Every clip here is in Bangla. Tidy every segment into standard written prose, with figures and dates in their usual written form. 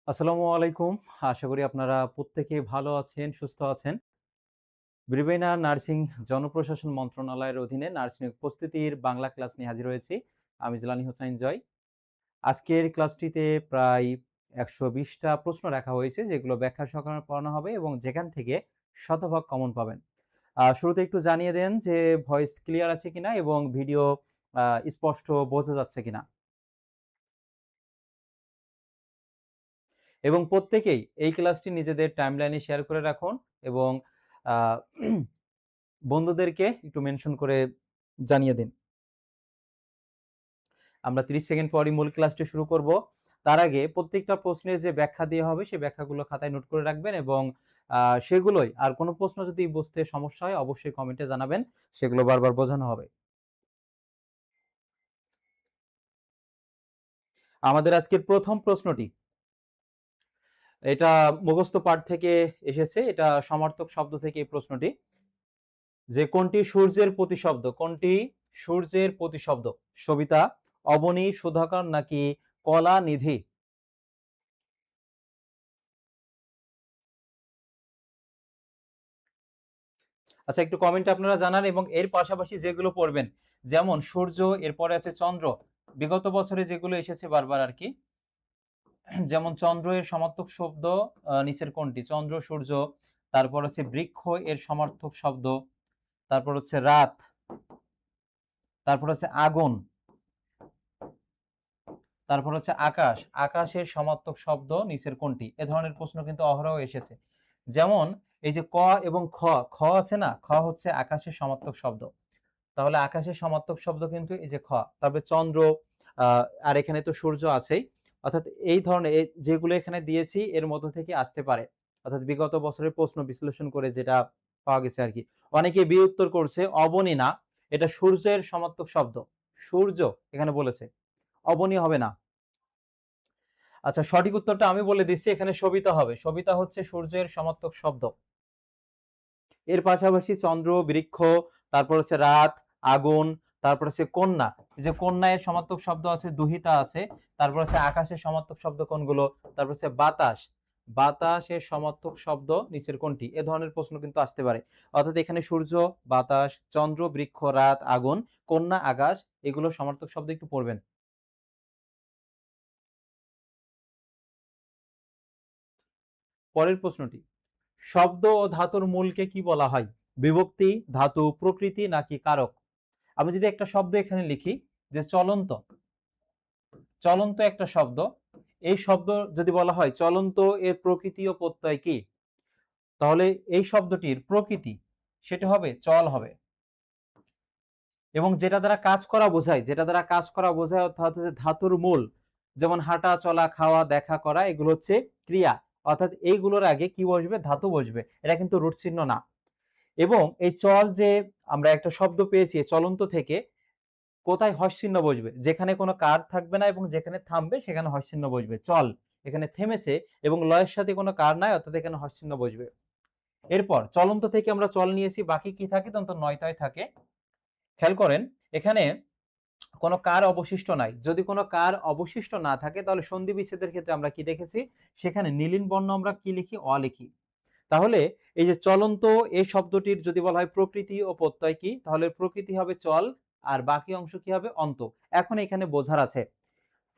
আসসালামু আলাইকুম। আশা করি আপনারা প্রত্যেকে ভালো আছেন, সুস্থ আছেন। ব্রিভেনা নার্সিং জনপ্রশাসন মন্ত্রণালয়ের অধীনে নার্সিং প্রস্তুতির বাংলা ক্লাস নিয়ে হাজির হয়েছি। আমি জিলানী হোসাইন জয়। আজকের ক্লাসটিতে প্রায় ১২০ টা প্রশ্ন রাখা হয়েছে, যেগুলো ব্যাখ্যা সহকারে পড়ানো হবে এবং যেখান থেকে শতভাগ কমন পাবেন। শুরুতে একটু জানিয়ে দেন যে ভয়েস ক্লিয়ার আছে কিনা এবং ভিডিও স্পষ্ট বোঝা যাচ্ছে কিনা। এবং প্রত্যেকেই এই ক্লাসটি নিজেদের টাইমলাইনে শেয়ার করে রাখুন এবং আ বন্ধুদেরকে একটু মেনশন করে জানিয়ে দিন। আমরা ৩০ সেকেন্ড পরই মূল ক্লাসটি শুরু করব। তার আগে প্রত্যেকটা প্রশ্নের যে ব্যাখ্যা দেওয়া হবে সেই ব্যাখ্যাগুলো খাতায় নোট করে রাখবেন এবং সেগুলোই আর কোনো প্রশ্ন যদি বুঝতে সমস্যা হয় অবশ্যই কমেন্টে জানাবেন। সেগুলো বারবার বোঝানো হবে। আমাদের আজকের প্রথম প্রশ্নটি, এটা মুখস্থ পাঠ থেকে এসেছে। এটা সমার্থক শব্দ থেকে এই প্রশ্নটি, যে কোনটি সূর্যের প্রতিশব্দ? কোনটি সূর্যের প্রতিশব্দ? সবিতা, অবনী, সুধাকর নাকি কলানিধি? আচ্ছা, একটু কমেন্টে আপনারা জানান এবং এর পাশাপাশি যেগুলো পড়বেন, যেমন সূর্য, এরপরে আছে চন্দ্র। বিগত বছরে যেগুলো এসেছে বারবার আরকি, যেমন চন্দ্র এর সমার্থক শব্দ নিচের কোনটি? চন্দ্র, সূর্য, তারপর হচ্ছে বৃক্ষ এর সমার্থক শব্দ, তারপর হচ্ছে রাত, তারপর হচ্ছে আগুন, তারপর হচ্ছে আকাশ। আকাশের সমার্থক শব্দ নিচের কোনটি? এ ধরনের প্রশ্ন কিন্তু অহরহ এসেছে। যেমন এই যে ক এবং খ, খ আছে না? খ হচ্ছে আকাশের সমার্থক শব্দ। তাহলে আকাশের সমার্থক শব্দ কিন্তু এই যে খ। তারপরে চন্দ্র, আর এখানে তো সূর্য আছেই। অর্থাৎ এই ধরনের যেগুলো এখানে দিয়েছি এর মধ্য থেকে আসতে পারে। অর্থাৎ বিগত বছরের প্রশ্ন বিশ্লেষণ করে যেটা পাওয়া গেছে আরকি। অনেকে বি উত্তর করছে অবনী না, এটা সূর্যের সমার্থক শব্দ। সূর্য এখানে বলেছে। অবনী হবে না। আচ্ছা, সঠিক উত্তরটা আমি বলে দিচ্ছি, এখানে সবিতা হবে। সবিতা হচ্ছে সূর্যের সমার্থক শব্দ। এর পাশাপাশি চন্দ্র, বৃক্ষ, তারপর হচ্ছে রাত, আগুন, তারপর হচ্ছে কন্যা। এই যে কন্যা এর সমার্থক শব্দ আছে দুহিতা আছে। তারপর হচ্ছে আকাশের সমার্থক শব্দ কোনগুলো? তারপর হচ্ছে বাতাস। বাতাসের সমার্থক শব্দ নিচের কোনটি? এ ধরনের প্রশ্ন কিন্তু আসতে পারে। অর্থাৎ এখানে সূর্য, বাতাস, চন্দ্র, বৃক্ষ, রাত, আগুন, কন্যা, আকাশ, এগুলো সমার্থক শব্দ একটু পড়বেন। পরের প্রশ্নটি, শব্দ ও ধাতুর মূলকে কি বলা হয়? বিভক্তি, ধাতু, প্রকৃতি নাকি কারক? আমি যদি একটা শব্দ এখানে লিখি যে চলন্ত, চলন্ত একটা শব্দ, এই শব্দ যদি বলা হয় চলন্ত এর প্রকৃতি ও প্রত্যয় কি, তাহলে এই শব্দটির প্রকৃতি সেটা হবে চল হবে। এবং যেটা দ্বারা কাজ করা বোঝায়, যেটা দ্বারা কাজ করা বোঝায় অর্থাৎ হচ্ছে ধাতুর মূল, যেমন হাঁটা, চলা, খাওয়া, দেখা করা, এগুলো হচ্ছে ক্রিয়া। অর্থাৎ এইগুলোর আগে কি বসবে? ধাতু বসবে। এটা কিন্তু রুট চিহ্ন না। এবং এই চল যে আমরা একটা শব্দ পেয়েছি চলন্ত থেকে, কোথায় হর্ষচিহ্ন বসবে? যেখানে কোনো কার থাকবে না এবং যেখানে থামবে সেখানে হর্ষচিহ্ন বসবে। চল এখানে থেমেছে এবং লয়ের সাথে কোনো কার নাই, অর্থাৎ এখানে হর্ষচিহ্ন বসবে। এরপর চলন্ত থেকে আমরা চল নিয়েছি, বাকি কি থাকে? তখন তো নয়টায় থাকে। খেয়াল করেন, এখানে কোনো কার অবশিষ্ট নাই। যদি কোনো কার অবশিষ্ট না থাকে তাহলে সন্ধি বিচ্ছেদের ক্ষেত্রে আমরা কি দেখেছি? সেখানে নীলিন বর্ণ আমরা কি লিখি? অ লিখি। তাহলে এই যে চলন্ত এই শব্দটির যদি বলা হয় প্রকৃতি ও প্রত্যয় কি, তাহলে প্রকৃতি হবে চল আর বাকি অংশ কি হবে? অন্ত। এখন এখানে বোঝার আছে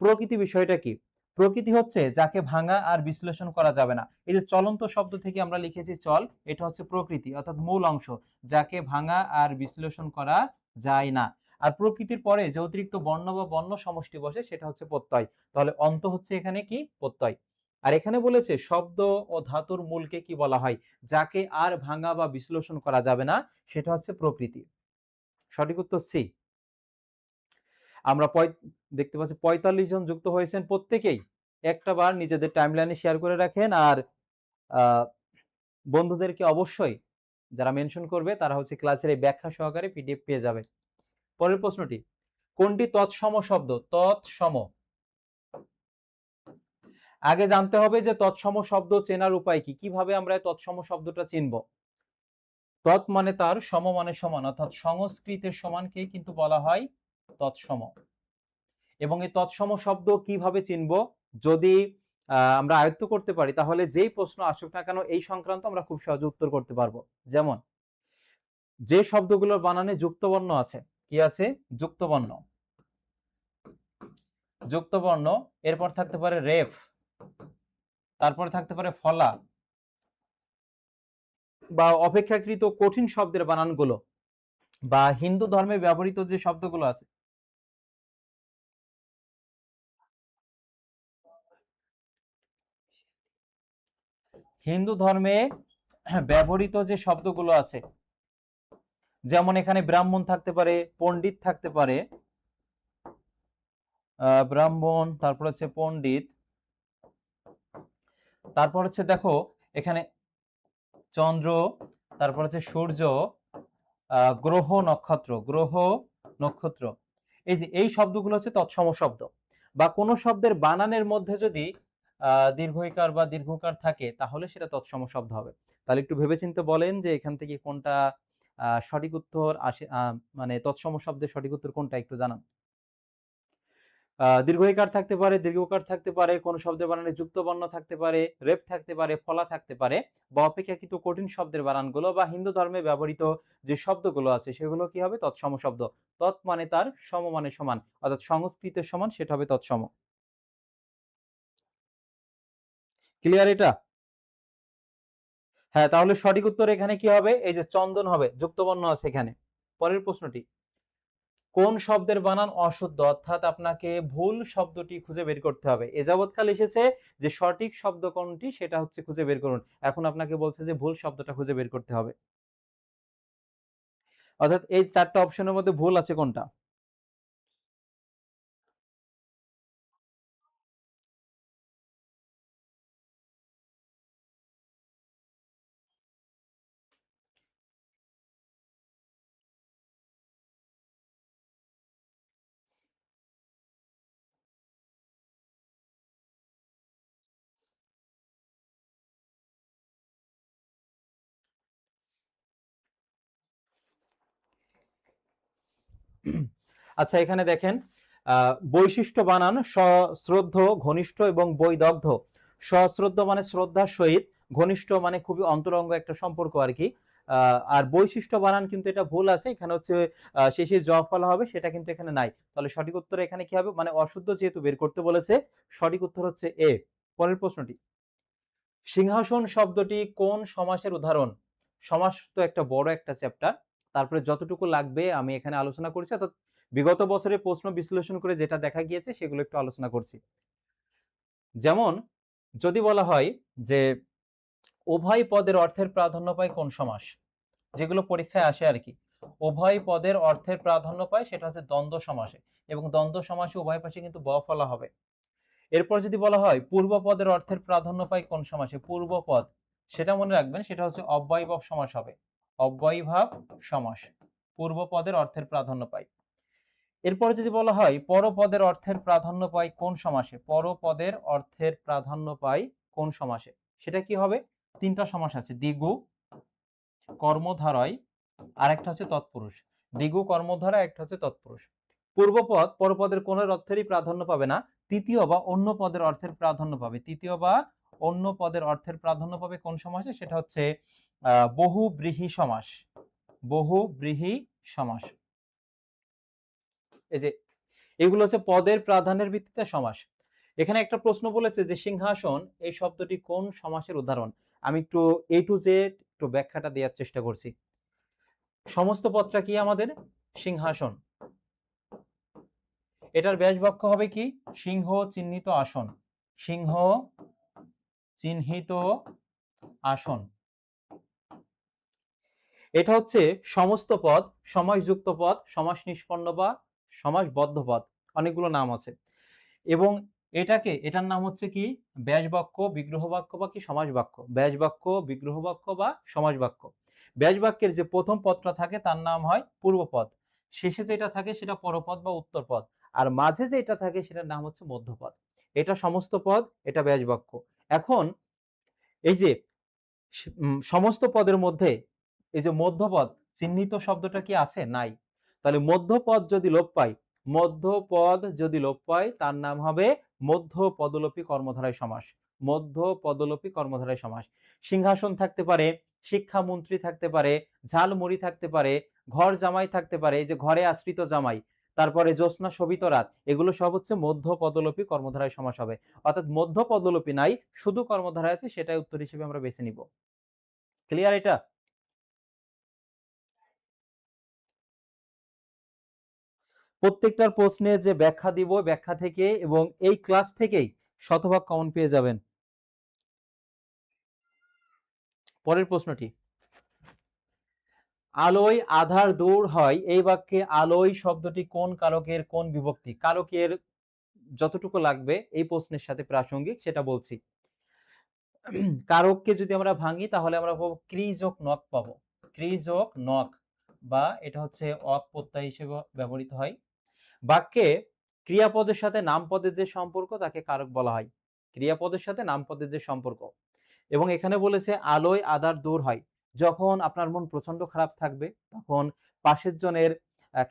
প্রকৃতি বিষয়টা কি। প্রকৃতি হচ্ছে যাকে ভাঙা আর বিশ্লেষণ করা যাবে না। এই যে চলন্ত শব্দ থেকে আমরা লিখেছি চল, এটা হচ্ছে প্রকৃতি অর্থাৎ মূল অংশ, যাকে ভাঙা আর বিশ্লেষণ করা যায় না। আর প্রকৃতির পরে যে অতিরিক্ত বর্ণ বা বর্ণ সমষ্টি বসে সেটা হচ্ছে প্রত্যয়। তাহলে অন্ত হচ্ছে এখানে কি? প্রত্যয়। আর এখানে বলেছে শব্দ ও ধাতুর মূলকে কি বলা হয়? যাকে আর ভাঙা বা বিশ্লেষণ করা যাবে না সেটা হচ্ছে প্রকৃতি। সঠিক উত্তর সি। আমরা দেখতে পাচ্ছি ৪৫ জন যুক্ত হয়েছেন। প্রত্যেকেই একটা বার নিজেদের টাইমলাইনে শেয়ার করে রাখেন আর আহ, বন্ধুদেরকে অবশ্যই যারা মেনশন করবে তারা হচ্ছে ক্লাসের এই ব্যাখ্যা সহকারে পিডিএফ পেয়ে যাবে। পরের প্রশ্নটি, কোনটি তৎসম শব্দ? তৎসম, আগে জানতে হবে যে তৎসম শব্দ চেনার উপায় কি, কিভাবে আমরা তৎসম শব্দটা চিনব। তৎ মানে তার, সম মানে সমান, অর্থাৎ সংস্কৃতের সমানকে কিন্তু বলা হয় তৎসম। এবং এই তৎসম শব্দ কিভাবে চিনব? যদি আমরা আয়ত্ত করতে পারি, তাহলে যেই প্রশ্ন আসুক না কেন এই সংক্রান্ত আমরা খুব সহজে উত্তর করতে পারবো। যেমন যে শব্দগুলোর বানানে যুক্তবর্ণ আছে, কি আছে? যুক্তবর্ণ। যুক্তবর্ণ, এরপর থাকতে পারে রেফ, তারপরে থাকতে পারে ফলা, বা অপেক্ষাকৃত কঠিন শব্দের বানানগুলো, বা হিন্দু ধর্মে ব্যবহৃত যে শব্দগুলো আছে, হিন্দু ধর্মে ব্যবহৃত যে শব্দগুলো আছে, যেমন এখানে ব্রাহ্মণ থাকতে পারে, পণ্ডিত থাকতে পারে, ব্রাহ্মণ, তারপর হচ্ছে পণ্ডিত, তারপর হচ্ছে দেখো এখানে চন্দ্র, তারপর হচ্ছে সূর্য, গ্রহ, নক্ষত্র, গ্রহ, নক্ষত্র। এই যে এই শব্দগুলো হচ্ছে তৎসম শব্দ। বা কোন শব্দের বানানের মধ্যে যদি দীর্ঘইকার বা দীর্ঘকার থাকে তাহলে সেটা তৎসম শব্দ হবে। তাহলে একটু ভেবেচিন্তে বলেন যে এখান থেকে কোনটা সঠিক উত্তর আসে, মানে তৎসম শব্দের সঠিক উত্তর কোনটা একটু জানান। দীর্ঘইকার থাকতে পারে, দীর্ঘকার থাকতে পারে, কোন শব্দের বানানে যুক্ত বর্ণ থাকতে পারে, রেফ থাকতে পারে, ফলা থাকতে পারে, বা অপেক্ষাকৃত কঠিন শব্দের বানানগুলো বা হিন্দু ধর্মে ব্যবহৃত যে শব্দগুলো আছে সেগুলো কি হবে? তৎসম শব্দ। তৎ মানে তার, সম মানে সমান, অর্থাৎ সংস্কৃতের সমান, সেটা হবে তৎসম। ক্লিয়ার এটা? হ্যাঁ, তাহলে সঠিক উত্তর এখানে কি হবে? এই যে চন্দন হবে, যুক্ত বর্ণ আছে এখানে। পরের প্রশ্নটি, কোন শব্দের বানান অশুদ্ধ, অর্থাৎ আপনাকে ভুল শব্দটি খুঁজে বের করতে হবে। এ যাবৎকাল এসেছে যে সঠিক শব্দ কোনটি সেটা হচ্ছে খুঁজে বের করুন, এখন আপনাকে বলছে যে ভুল শব্দটা খুঁজে বের করতে হবে। অর্থাৎ এই চারটা অপশনের মধ্যে ভুল আছে কোনটা? আচ্ছা, এখানে দেখেন বৈশিষ্ট্য বানান সশ্রদ্ধ, ঘনিষ্ঠ এবং বৈদগ্ধ। সশ্রদ্ধ মানে শ্রদ্ধার সহিত, ঘনিষ্ঠ মানে খুবই অন্তরঙ্গ একটা সম্পর্ক আর কি। আর বৈশিষ্ট্য বানান কিন্তু এটা ভুল আছে, এখানে হচ্ছে শেষে জ ফলা হবে, সেটা কিন্তু এখানে নাই। তাহলে সঠিক উত্তর এখানে কি হবে? মানে অশুদ্ধ যেহেতু বের করতে বলেছে, সঠিক উত্তর হচ্ছে এ। পরের প্রশ্নটি, সিংহাসন শব্দটি কোন সমাসের উদাহরণ? সমাস তো একটা বড় একটা চ্যাপ্টার, তারপরে যতটুকু লাগবে আমি এখানে আলোচনা করছি, অর্থাৎ বিগত বছরের প্রশ্ন বিশ্লেষণ করে যেটা দেখা গিয়েছে সেগুলো একটু আলোচনা করছি। যেমন যদি বলা হয় যে উভয় পদের অর্থের প্রাধান্য পায় কোন সমাস, যেগুলো পরীক্ষায় আসে আর কি, উভয় পদের অর্থের প্রাধান্য পায় সেটা হচ্ছে দ্বন্দ্ব সমাসে, এবং দ্বন্দ্ব সমাসে উভয় পাশে কিন্তু ব ফলা হবে। এরপর যদি বলা হয় পূর্ব পদের অর্থের প্রাধান্য পায় কোন সমাসে, পূর্ব পদ, সেটা মনে রাখবেন, সেটা হচ্ছে অব্যয়ীভাব সমাস হবে, অব্যয়ীভাব সমাস, পূর্ব পদের অর্থের প্রাধান্য পায়। এরপরে যদি বলা হয় পরপদের অর্থের প্রাধান্য পায় কোন সমাসে, পরপদের অর্থের প্রাধান্য পায় কোন সমাসে, সেটা কি হবে? তিনটা সমাস আছে, দ্বিগু, কর্মধারয়, আর একটা হচ্ছে তৎপুরুষ। দ্বিগু, কর্মধারা, একটা হচ্ছে তৎপুরুষ। পূর্বপদ পরপদের কোন অর্থেরই প্রাধান্য পাবে না, তৃতীয় বা অন্য পদের অর্থের প্রাধান্য পাবে, তৃতীয় বা অন্য পদের অর্থের প্রাধান্য পাবে কোন সমাসে, সেটা হচ্ছে বহুব্রীহি সমাস, বহুব্রীহি সমাস। এই যে এগুলো হচ্ছে পদের প্রাধান্যের ভিত্তিতে সমাস। এখানে একটা প্রশ্ন বলেছে যে সিংহাসন এই শব্দটি কোন সমাসের উদাহরণ। আমি একটু এ টু জেড একটু ব্যাখ্যাটা দেওয়ার চেষ্টা করছি। সমস্ত পদটা কি আমাদের? সিংহাসন। এটার ব্যাস বাক্য হবে কি? সিংহ চিহ্নিত আসন, সিংহ চিহ্নিত আসন। এটা হচ্ছে সমস্ত পদ, সমাসযুক্ত পদ, সমাস নিষ্পন্ন বা সমাসবদ্ধ পদ, অনেকগুলো নাম আছে। এবং এটার নাম হচ্ছে কি? ব্যাস বাক্য, বিগ্রহ বাক্য বা কি সমাস বাক্য। ব্যাস বাক্য, বিগ্রহ বাক্য বা সমাস বাক্য। ব্যাস বাক্যের যে প্রথম পদটা থাকে তার নাম হয় পূর্বপদ, শেষে যেটা থাকে সেটা পরপদ বা উত্তরপদ, আর মাঝে যেটা থাকে সেটার নাম হচ্ছে মধ্যপদ। এটা সমস্ত পদ, এটা ব্যাস বাক্য। এখন এই যে সমস্ত পদের মধ্যে এই যে মধ্যপদ চিহ্নিত শব্দটা কি আছে? নাই। তাহলে মধ্যপদ যদি লোপ পায়, মধ্যপদ যদি লোপ পায় তার নাম হবে মধ্য পদলোপী কর্মধারয় সমাস। মধ্য পদলোপী কর্মধারয় সমাস। সিংহাসন থাকতে পারে, শিক্ষামন্ত্রী থাকতে পারে, ঝালমুড়ি থাকতে পারে, ঘর জামাই থাকতে পারে, এই যে ঘরে আশ্রিত জামাই, তারপরে জ্যোৎস্না শোভিত রাত, এগুলো সব হচ্ছে মধ্য পদলোপী কর্মধারয় সমাস হবে। অর্থাৎ মধ্য পদলোপী নাই, শুধু কর্মধারয় আছে, সেটাই উত্তর হিসেবে আমরা বেছে নিব। ক্লিয়ার এটা? প্রত্যেকটার প্রশ্নে যে ব্যাখ্যা দিব, ব্যাখ্যা থেকে এবং এই ক্লাস থেকেই শতভাগ কমন পেয়ে যাবেন। পরের প্রশ্নটি, আলোয় আধার দূর হয়, এই বাক্যে আলোয় শব্দটি কোন কারকের কোন বিভক্তি? কারকের যতটুকু লাগবে এই প্রশ্নের সাথে প্রাসঙ্গিক সেটা বলছি। কারককে যদি আমরা ভাঙি তাহলে আমরা পাবো ক্রি যোগ নক পাবো। ক্রি যোগ নক, বা এটা হচ্ছে অক প্রত্যয় হিসেবে ব্যবহৃত হয়। বাক্যে ক্রিয়াপদের সাথে নামপদের যে সম্পর্ক তাকে কারক বলা হয়। ক্রিয়াপদের সাথে নামপদের যে সম্পর্ক। এবং এখানে বলেছে আলোয় আধার দূর হয়। যখন আপনার মন প্রচন্ড খারাপ থাকবে তখন পাশের জনের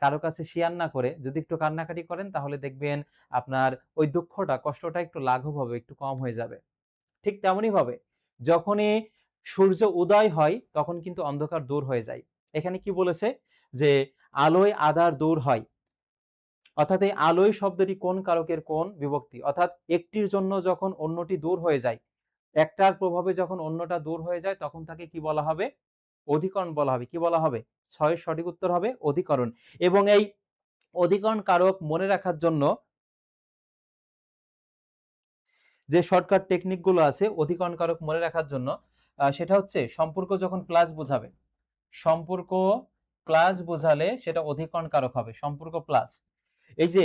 কারো কাছে শেয়ার না করে যদি একটু কান্নাকাটি করেন তাহলে দেখবেন আপনার ওই দুঃখটা, কষ্টটা একটু লাঘব হবে, একটু কম হয়ে যাবে। ঠিক তেমনই ভাবে যখনই সূর্য উদয় হয় তখন কিন্তু অন্ধকার দূর হয়ে যায়। এখানে কি বলেছে যে আলোয় আধার দূর হয়, অর্থাৎ এই আলোয় শব্দটি কোন কারকের কোন বিভক্তি? অর্থাৎ একটির জন্য যখন অন্যটি দূর হয়ে যায়, একটার প্রভাবে যখন অন্যটা দূর হয়ে যায় তখন তাকে কি বলা হবে? অধিকরণ বলা হবে। কি বলা হবে? ৬ এর সঠিক উত্তর হবে অধিকরণ। এবং এই অধিকরণ কারক মনে রাখার জন্য যে শর্টকাট টেকনিক গুলো আছে অধিকরণ কারক মনে রাখার জন্য, সেটা হচ্ছে সম্পর্ক যখন প্লাস বোঝাবে, সম্পর্ক প্লাস বোঝালে সেটা অধিকরণ কারক হবে। সম্পর্ক প্লাস, এই যে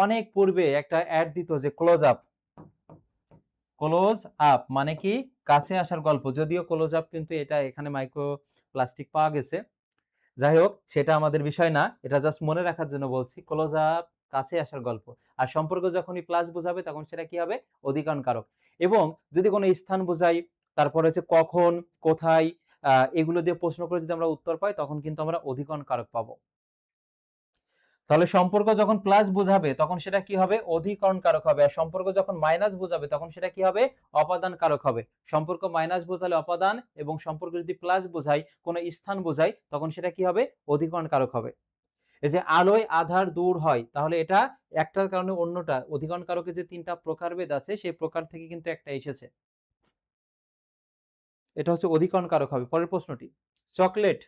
অনেক পূর্বে একটা অ্যাড দিত যে ক্লোজ আপ। ক্লোজ আপ মানে কি? কাছে আসার গল্প। যদিও ক্লোজ আপ কিন্তু এটা এখানে মাইক্রো প্লাস্টিক পাওয়া গেছে। যাই হোক, সেটা আমাদের বিষয় না, এটা জাস্ট মনে রাখার জন্য বলছি। ক্লোজ আপ কাছে আসার গল্প। আর সম্পর্ক যখনই প্লাস বোঝাবে তখন সেটা কি হবে? অধিকরণ কারক। এবং যদি কোনো স্থান বোঝাই, তারপরে হচ্ছে কখন, কোথায়, এগুলো দিয়ে প্রশ্ন করে যদি আমরা উত্তর পাই তখন কিন্তু আমরা অধিকরণ কারক পাবো। তাহলে সম্পর্ক যখন প্লাস বোঝাবে তখন সেটা কি হবে? অধিকরণ কারক হবে। আর সম্পর্ক যখন মাইনাস বোঝাবে তখন সেটা কি হবে? অপাদান কারক হবে। সম্পর্ক মাইনাস বোঝালে অপাদান, এবং সম্পর্ক যদি প্লাস বোঝাই, কোনো স্থান বোঝাই, তখন সেটা কি হবে? অধিকরণ কারক হবে। এই যে আলোয় আধার দূর হয়, তাহলে এটা একটার কারণে অন্যটা, অধিকরণ কারকের যে ৩টা প্রকারভেদ আছে সেই প্রকার থেকে কিন্তু একটা এসেছে। এটা হচ্ছে অধিকরণ কারক হবে। পরের প্রশ্নটি, চকলেট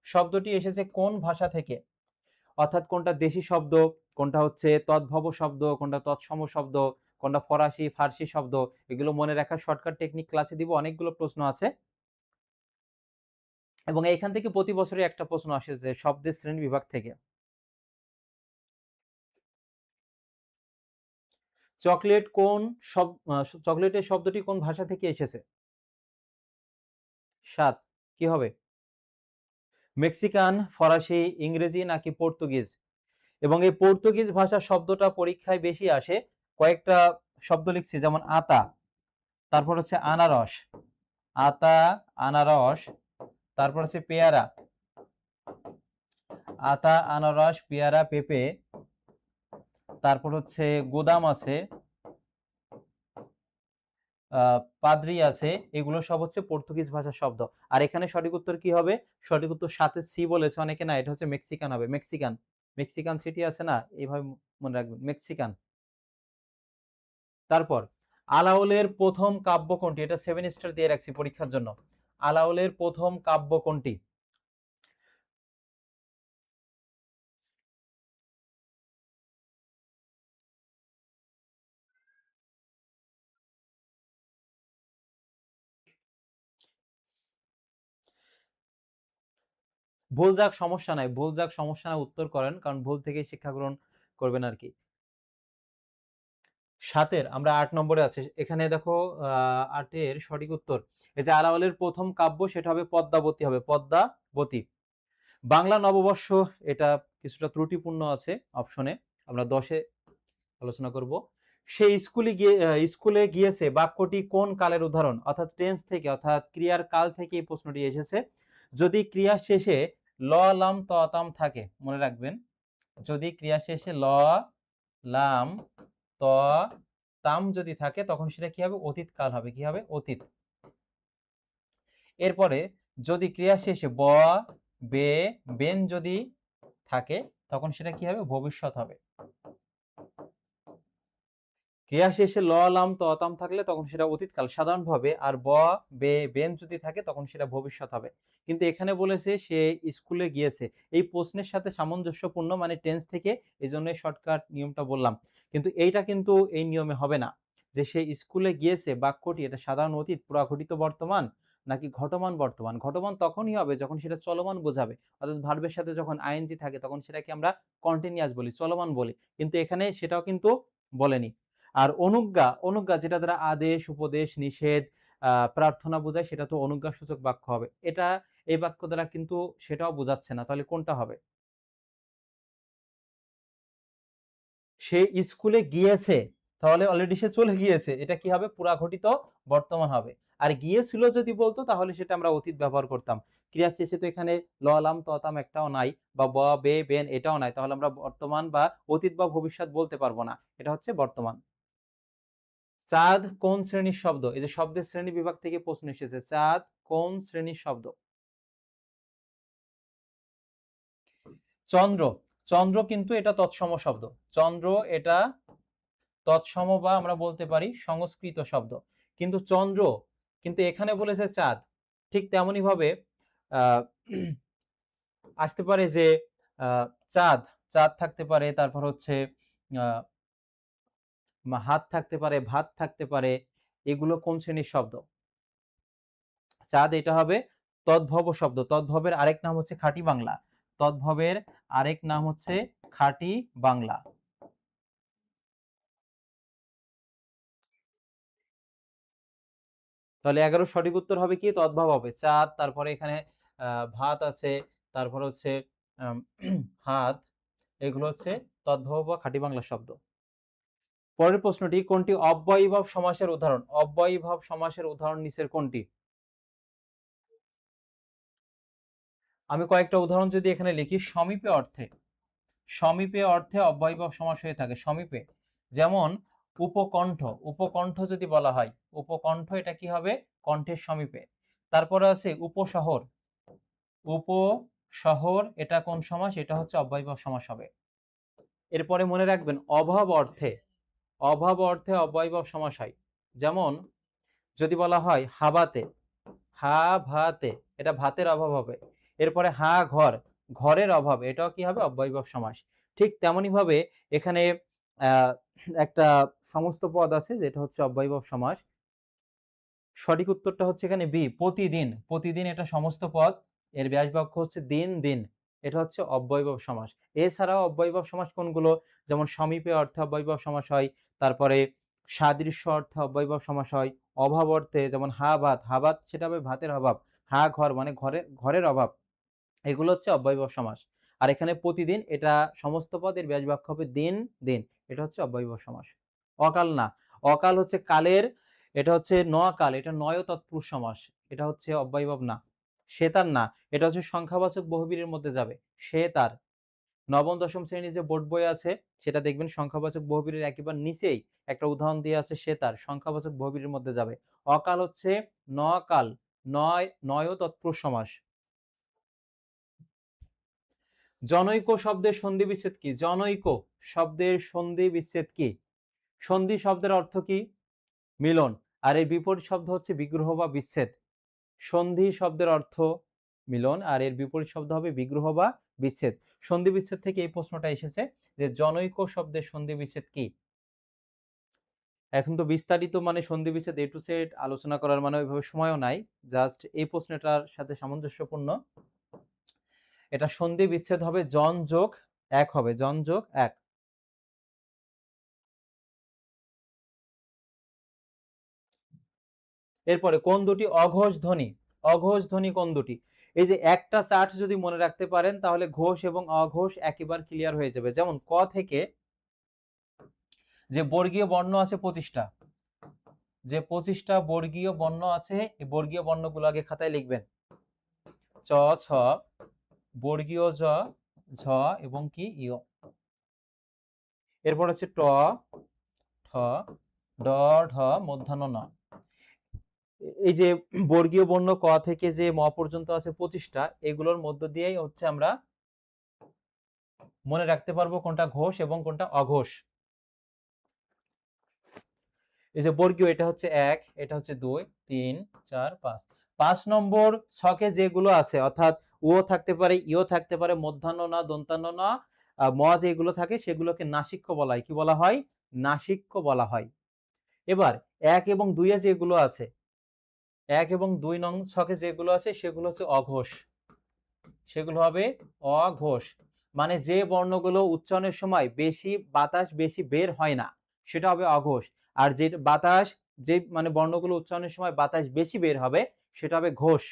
শব্দটি এসেছে কোন ভাষা থেকে? অর্থাৎ কোনটা দেশি শব্দ, কোনটা হচ্ছে তদ্ভব শব্দ, কোনটা তৎসম শব্দ, কোনটা ফরাসি ফার্সি শব্দ, এগুলো মনে রাখার শর্টকাট টেকনিক ক্লাসে দিব। অনেকগুলো প্রশ্ন আছে এবং এখান থেকে প্রতি বছরই একটা প্রশ্ন আসে যে শব্দের শ্রেণী বিভাগ থেকে। চকলেট কোন চকলেটের শব্দটি কোন ভাষা থেকে এসেছে? ৭ কি হবে? মেক্সিকান, ফরাসি, ইংরেজি নাকি পর্তুগিজ? এবং এই পর্তুগিজ ভাষা শব্দটা পরীক্ষায় বেশি আসে। কয়েকটা শব্দ লিখছি, যেমন আতা, তারপর হচ্ছে আনারস, আতা, আনারস, তারপর হচ্ছে পেয়ারা, আতা, আনারস, পেয়ারা, পেঁপে, তারপর হচ্ছে গোদাম আছে, পাদ্রি আছে, এগুলো সব হচ্ছে পর্তুগিজ ভাষার শব্দ। আর এখানে সঠিক উত্তর কি হবে? সঠিক উত্তর সাথে সি বলেছে অনেকে, না এটা হচ্ছে মেক্সিকান হবে। মেক্সিকান, মেক্সিকান সিটি আছে না, এইভাবে মনে রাখবেন, মেক্সিকান। তারপর আলাওলের প্রথম কাব্য কোনটি? এটা 7 স্টার দিয়ে রাখছি পরীক্ষার জন্য। আলাওলের প্রথম কাব্য কোনটি? ভুল যাক সমস্যা নাই, ভুল যাক সমস্যা নাই, উত্তর করেন, কারণ ভুল থেকেই শিক্ষা গ্রহণ করবেন আর কি। 7-এর আমরা 8 নম্বরে আছে। এখানে দেখো 8-এর সঠিক উত্তর, এই যে আলাওলের প্রথম কাব্য সেটা হবে পদ্মাবতী হবে, পদ্মাবতী। বাংলা নববর্ষ, এটা কিছুটা ত্রুটিপূর্ণ আছে অপশনে, আমরা 10-এ আলোচনা করব। সে স্কুলে গিয়েছে বাক্যটি কোন কালের উদাহরণ? অর্থাৎ টেন্স থেকে, অর্থাৎ ক্রিয়ার কাল থেকে এই প্রশ্নটি এসেছে। যদি ক্রিয়া শেষে ল লাম ত তাম থাকে, মনে রাখবেন, যদি ক্রিয়া শেষে ল লাম ত তাম যদি থাকে তখন সেটা কি হবে? অতীত কাল হবে। কি হবে? অতীত। এরপরে যদি ক্রিয়া শেষে ব, বে, বেন যদি থাকে তখন সেটা কি হবে? ভবিষ্যৎ হবে। ক্রিয়া শেষে ল, লাম, ত, তাম থাকলে তখন সেটা অতীতকাল সাধারণভাবে, আর ব, বে, বেন যদি থাকে তখন সেটা ভবিষ্যৎ হবে। কিন্তু এখানে বলেছে সে স্কুলে গিয়েছে, এই প্রশ্নের সাথে সামঞ্জস্যপূর্ণ, মানে টেন্স থেকে, এই জন্য শর্টকাট নিয়মটা বললাম। কিন্তু এইটা কিন্তু এই নিয়মে হবে না যে সে স্কুলে গিয়েছে বাক্যটি এটা সাধারণ অতীত, পুরাঘটিত বর্তমান নাকি ঘটমান বর্তমান। ঘটমান তখনই হবে যখন সেটা চলমান বোঝাবে, অর্থাৎ ভার্বের সাথে যখন আইএনজি থাকে তখন সেটাকে আমরা কন্টিনিউয়াস বলি, চলমান বলি। কিন্তু এখানে সেটাও কিন্তু বলেনি। আর অনুজ্ঞা, অনুজ্ঞা যেটা দ্বারা আদেশ, উপদেশ, নিষেধ, প্রার্থনা বোঝায় সেটা তো অনুজ্ঞা সূচক বাক্য হবে। এটা এই বাক্য দ্বারা কিন্তু সেটাও বোঝাচ্ছে না, তাহলে কোনটা হবে? সে স্কুলে গিয়েছে, তাহলে অলরেডি সে চলে গিয়েছে, এটা কি হবে? পুরাঘটিত বর্তমান হবে। আর গিয়েছিল যদি বলতো তাহলে সেটা আমরা অতীত ব্যবহার করতাম। ক্রিয়া শেষে তো এখানে ল, লাম, ত, তাম একটাও নাই, বা ব, বে, বেন এটাও নাই, তাহলে আমরা বর্তমান বা অতীত বা ভবিষ্যৎ বলতে পারবো না, এটা হচ্ছে বর্তমান। চাঁদ কোন শ্রেণীর শব্দ? এই যে শব্দের শ্রেণী বিভাগ থেকে প্রশ্ন এসেছে, চাঁদ কোন শ্রেণীর শব্দ? চন্দ্র, চন্দ্র কিন্তু এটা তৎসম শব্দ। চন্দ্র এটা তৎসম বা আমরা বলতে পারি সংস্কৃত শব্দ। কিন্তু চন্দ্র, কিন্তু এখানে বলেছে চাঁদ। ঠিক তেমনি ভাবে আহ আসতে পারে যে চাঁদ, চাঁদ থাকতে পারে, তারপর হচ্ছে আহ হাত থাকতে পারে, ভাত থাকতে পারে, এগুলো কোন শ্রেণীর শব্দ? চাঁদ এটা হবে তদ্ভব শব্দ। তদ্ভবের আরেক নাম হচ্ছে খাঁটি বাংলা। তদ্ভবের আরেক নাম হচ্ছে খাঁটি বাংলা। তাহলে 11 সঠিক উত্তর হবে কি? তদ্ভব হবে। চাঁদ, তারপরে এখানে ভাত আছে, তারপর হচ্ছে হাত, এগুলো হচ্ছে তদ্ভব বা খাঁটি বাংলা শব্দ। পরের প্রশ্নটি, কোনটি অব্যয়ীভাব সমাসের উদাহরণ? অব্যয়ীভাব সমাসের উদাহরণ নিচের কোনটি? আমি কয়েকটা উদাহরণ যদি এখানে লিখি, সমীপে অর্থে, সমীপে অর্থে অব্যয়ীভাব সমাস হয়ে থাকে। সমীপে যেমন উপকণ্ঠ, উপকণ্ঠ যদি বলা হয়, উপকণ্ঠ এটা কি হবে? কণ্ঠের সমীপে। তারপরে আছে উপশহর, উপশহর এটা কোন সমাস? এটা হচ্ছে অব্যয়ীভাব সমাস হবে। এরপরে মনে রাখবেন অভাব অর্থে, অভাব অর্থে অব্যয়ীভাব সমাস হয়। যেমন যদি বলা হয় হাবাতে, হা ভাতে, এটা ভাতের অভাব হবে। এরপরে হা ঘর, ঘরের অভাব, এটাও কি হবে? অব্যয়ীভাব সমাস। ঠিক তেমনি ভাবে এখানে আহ একটা সমস্ত পদ আছে যেটা হচ্ছে অব্যয়ীভাব সমাস। সঠিক উত্তরটা হচ্ছে এখানে বি, প্রতিদিন। প্রতিদিন এটা সমস্ত পদ, এর ব্যাস বাক্য হচ্ছে দিন দিন, এটা হচ্ছে অব্যয়ীভাব সমাস। এছাড়াও অব্যয়ীভাব সমাস কোনগুলো? যেমন সমীপে অর্থে অব্যয়ীভাব সমাস হয়, তারপরে সাদৃশ্য অর্থে অব্যয়ীভাব সমাস হয়, অভাব অর্থে যেমন হা ভাত, হা ভাত সেটা হবে ভাতের অভাব, হা ঘর মানে ঘরের অভাব, এগুলো হচ্ছে অব্যয়ীভাব সমাস। আর এখানে প্রতিদিন এটা সমস্ত পদের ব্যাস বাক্য হবে দিন দিন, এটা হচ্ছে অব্যয়ীভাব সমাস। অকাল না, অকাল হচ্ছে কালের, এটা হচ্ছে নকাল, এটা নয় তৎপুরুষ সমাস, এটা হচ্ছে অব্যয়ীভাব না। সে তার না, এটা হচ্ছে সংখ্যাবাচক বহুবীরের মধ্যে যাবে, সে তার। নবম দশম শ্রেণীর যে বোর্ড বই আছে সেটা দেখবেন সংখ্যাবাচক বহুবীরের একেবারে নিচেই একটা উদাহরণ দিয়ে আছে, সে তার, সংখ্যাবাচক বহুবীরের মধ্যে যাবে। অকাল হচ্ছে নকাল, নয় তৎপুরুষ সমাস। জনৈক শব্দের সন্ধি বিচ্ছেদ কি? জনৈক শব্দের সন্ধি বিচ্ছেদ কি? সন্ধি শব্দের অর্থ কি? মিলন। আর এর বিপরীত শব্দ হচ্ছে বিগ্রহ বা বিচ্ছেদ। সন্ধি শব্দের অর্থ মিলন, আর এর বিপরীত শব্দ হবে বিগ্রহ বা বিচ্ছেদ। সন্ধি বিচ্ছেদ থেকে এই প্রশ্নটা এসেছে যে জনৈক শব্দের সন্ধি বিচ্ছেদ কি? এখন তো বিস্তারিত মানে সন্ধি বিচ্ছেদ এ টু জেড আলোচনা করার মানে ওইভাবে সময়ও নাই, জাস্ট এই প্রশ্নটার সাথে সামঞ্জস্যপূর্ণ। এটা সন্ধি বিচ্ছেদ হবে জন যোগ এক হবে, জন যোগ এক। এরপরে কোন দুটি অঘোষ ধ্বনি? অঘোষ ধ্বনি কোন দুটি? এই যে একটা চার্ট যদি মনে রাখতে পারেন তাহলে ঘোষ এবং অঘোষ একেবারে ক্লিয়ার হয়ে যাবে। যেমন ক থেকে যে বর্গীয় বর্ণ আছে 25টা, যে 25টা বর্গীয় বর্ণ আছে, এই বর্গীয় বর্ণগুলো আগে খাতায় লিখবেন। চ, ছ, বর্গীয় জ, ঝ এবং কি ইয়। এরপর হচ্ছে ট, ঠ, ড ঢ মূর্ধন্য ন। এই যে বর্গীয় বর্ণ ক থেকে যে ম পর্যন্ত আছে 25টা, এগুলোর মধ্য দিয়েই হচ্ছে আমরা মনে রাখতে পারবো কোনটা ঘোষ এবং কোনটা অঘোষ। এই যে বর্গীয়, এটা হচ্ছে 1, এটা হচ্ছে 2, 3, 4, 5। 5 নম্বর ছকে যেগুলো আছে, অর্থাৎ ও থাকতে পারে, ইও থাকতে পারে, মধ্যাহ্ন না, দন্তান্ন না, ম যেগুলো থাকে সেগুলোকে নাসিক্য বলা হয়। কি বলা হয়? নাসিক্য বলা হয়। এবার 1 এবং 2 এ যেগুলো আছে, 1 এবং 2 নং ছকে যেগুলো আছে সেগুলো হচ্ছে অঘোষ। সেগুলো হবে অঘোষ। মানে যে বর্ণগুলো উচ্চারণের সময় বেশি বাতাস বেশি বের হয় না, সেটা হবে অঘোষ। আর যে বাতাস, যে মানে বর্ণগুলো উচ্চারণের সময় বাতাস বেশি বের হবে, সেটা হবে ঘোষ।